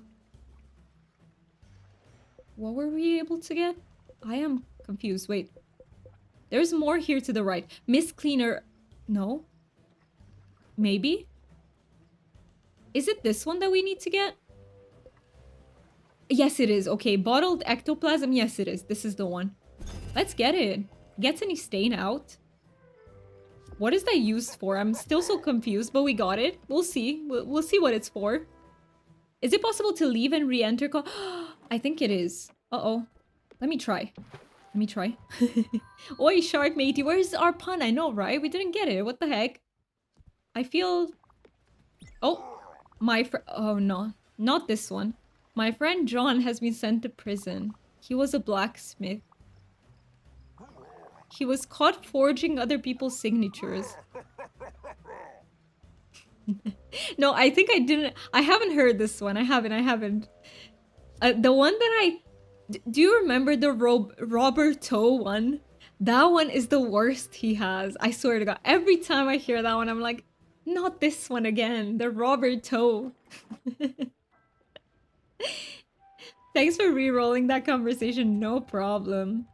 What were we able to get? I am confused. Wait. There's more here to the right. Mist Cleaner... No? Maybe? Is it this one that we need to get? Yes, it is. Okay, bottled ectoplasm. Yes, it is. This is the one. Let's get it. Gets any stain out? What is that used for? I'm still so confused, but we got it. We'll see. We'll see what it's for. Is it possible to leave and re-enter? I think it is. Uh-oh. Let me try. Oi, shark matey. Where's our pun? I know, right? We didn't get it. What the heck? I feel... Oh, oh, no. Not this one. My friend John has been sent to prison. He was a blacksmith. He was caught forging other people's signatures. No, I think I didn't... I haven't heard this one. I haven't. The one that do you remember the Robert Toe one? That one is the worst he has. I swear to God. Every time I hear that one, I'm like, not this one again. The Robert Toe. Thanks for re-rolling that conversation. No problem.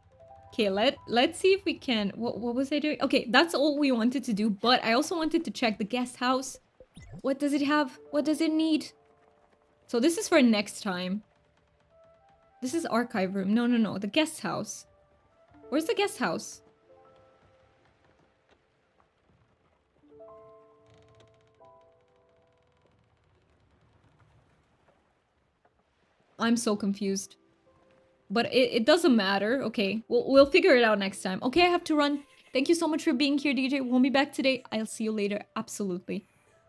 Okay, let's see if we can... What was I doing? Okay, that's all we wanted to do, but I also wanted to check the guest house. What does it have? What does it need? So this is for next time. This is archive room. No. The guest house. Where's the guest house? I'm so confused. But it doesn't matter. Okay, we'll figure it out next time. Okay, I have to run. Thank you so much for being here, DJ. We'll be back today. I'll see you later. Absolutely.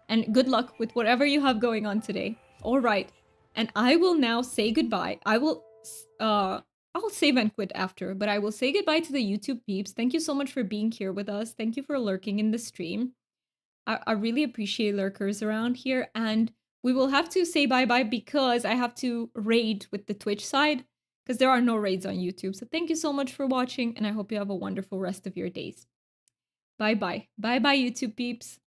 And good luck with whatever you have going on today. All right. And I will now say goodbye. I'll save and quit after, but I will say goodbye to the YouTube peeps. Thank you so much for being here with us. Thank you for lurking in the stream. I really appreciate lurkers around here. And we will have to say bye-bye because I have to raid with the Twitch side because there are no raids on YouTube. So thank you so much for watching and I hope you have a wonderful rest of your days. Bye-bye. Bye-bye, YouTube peeps.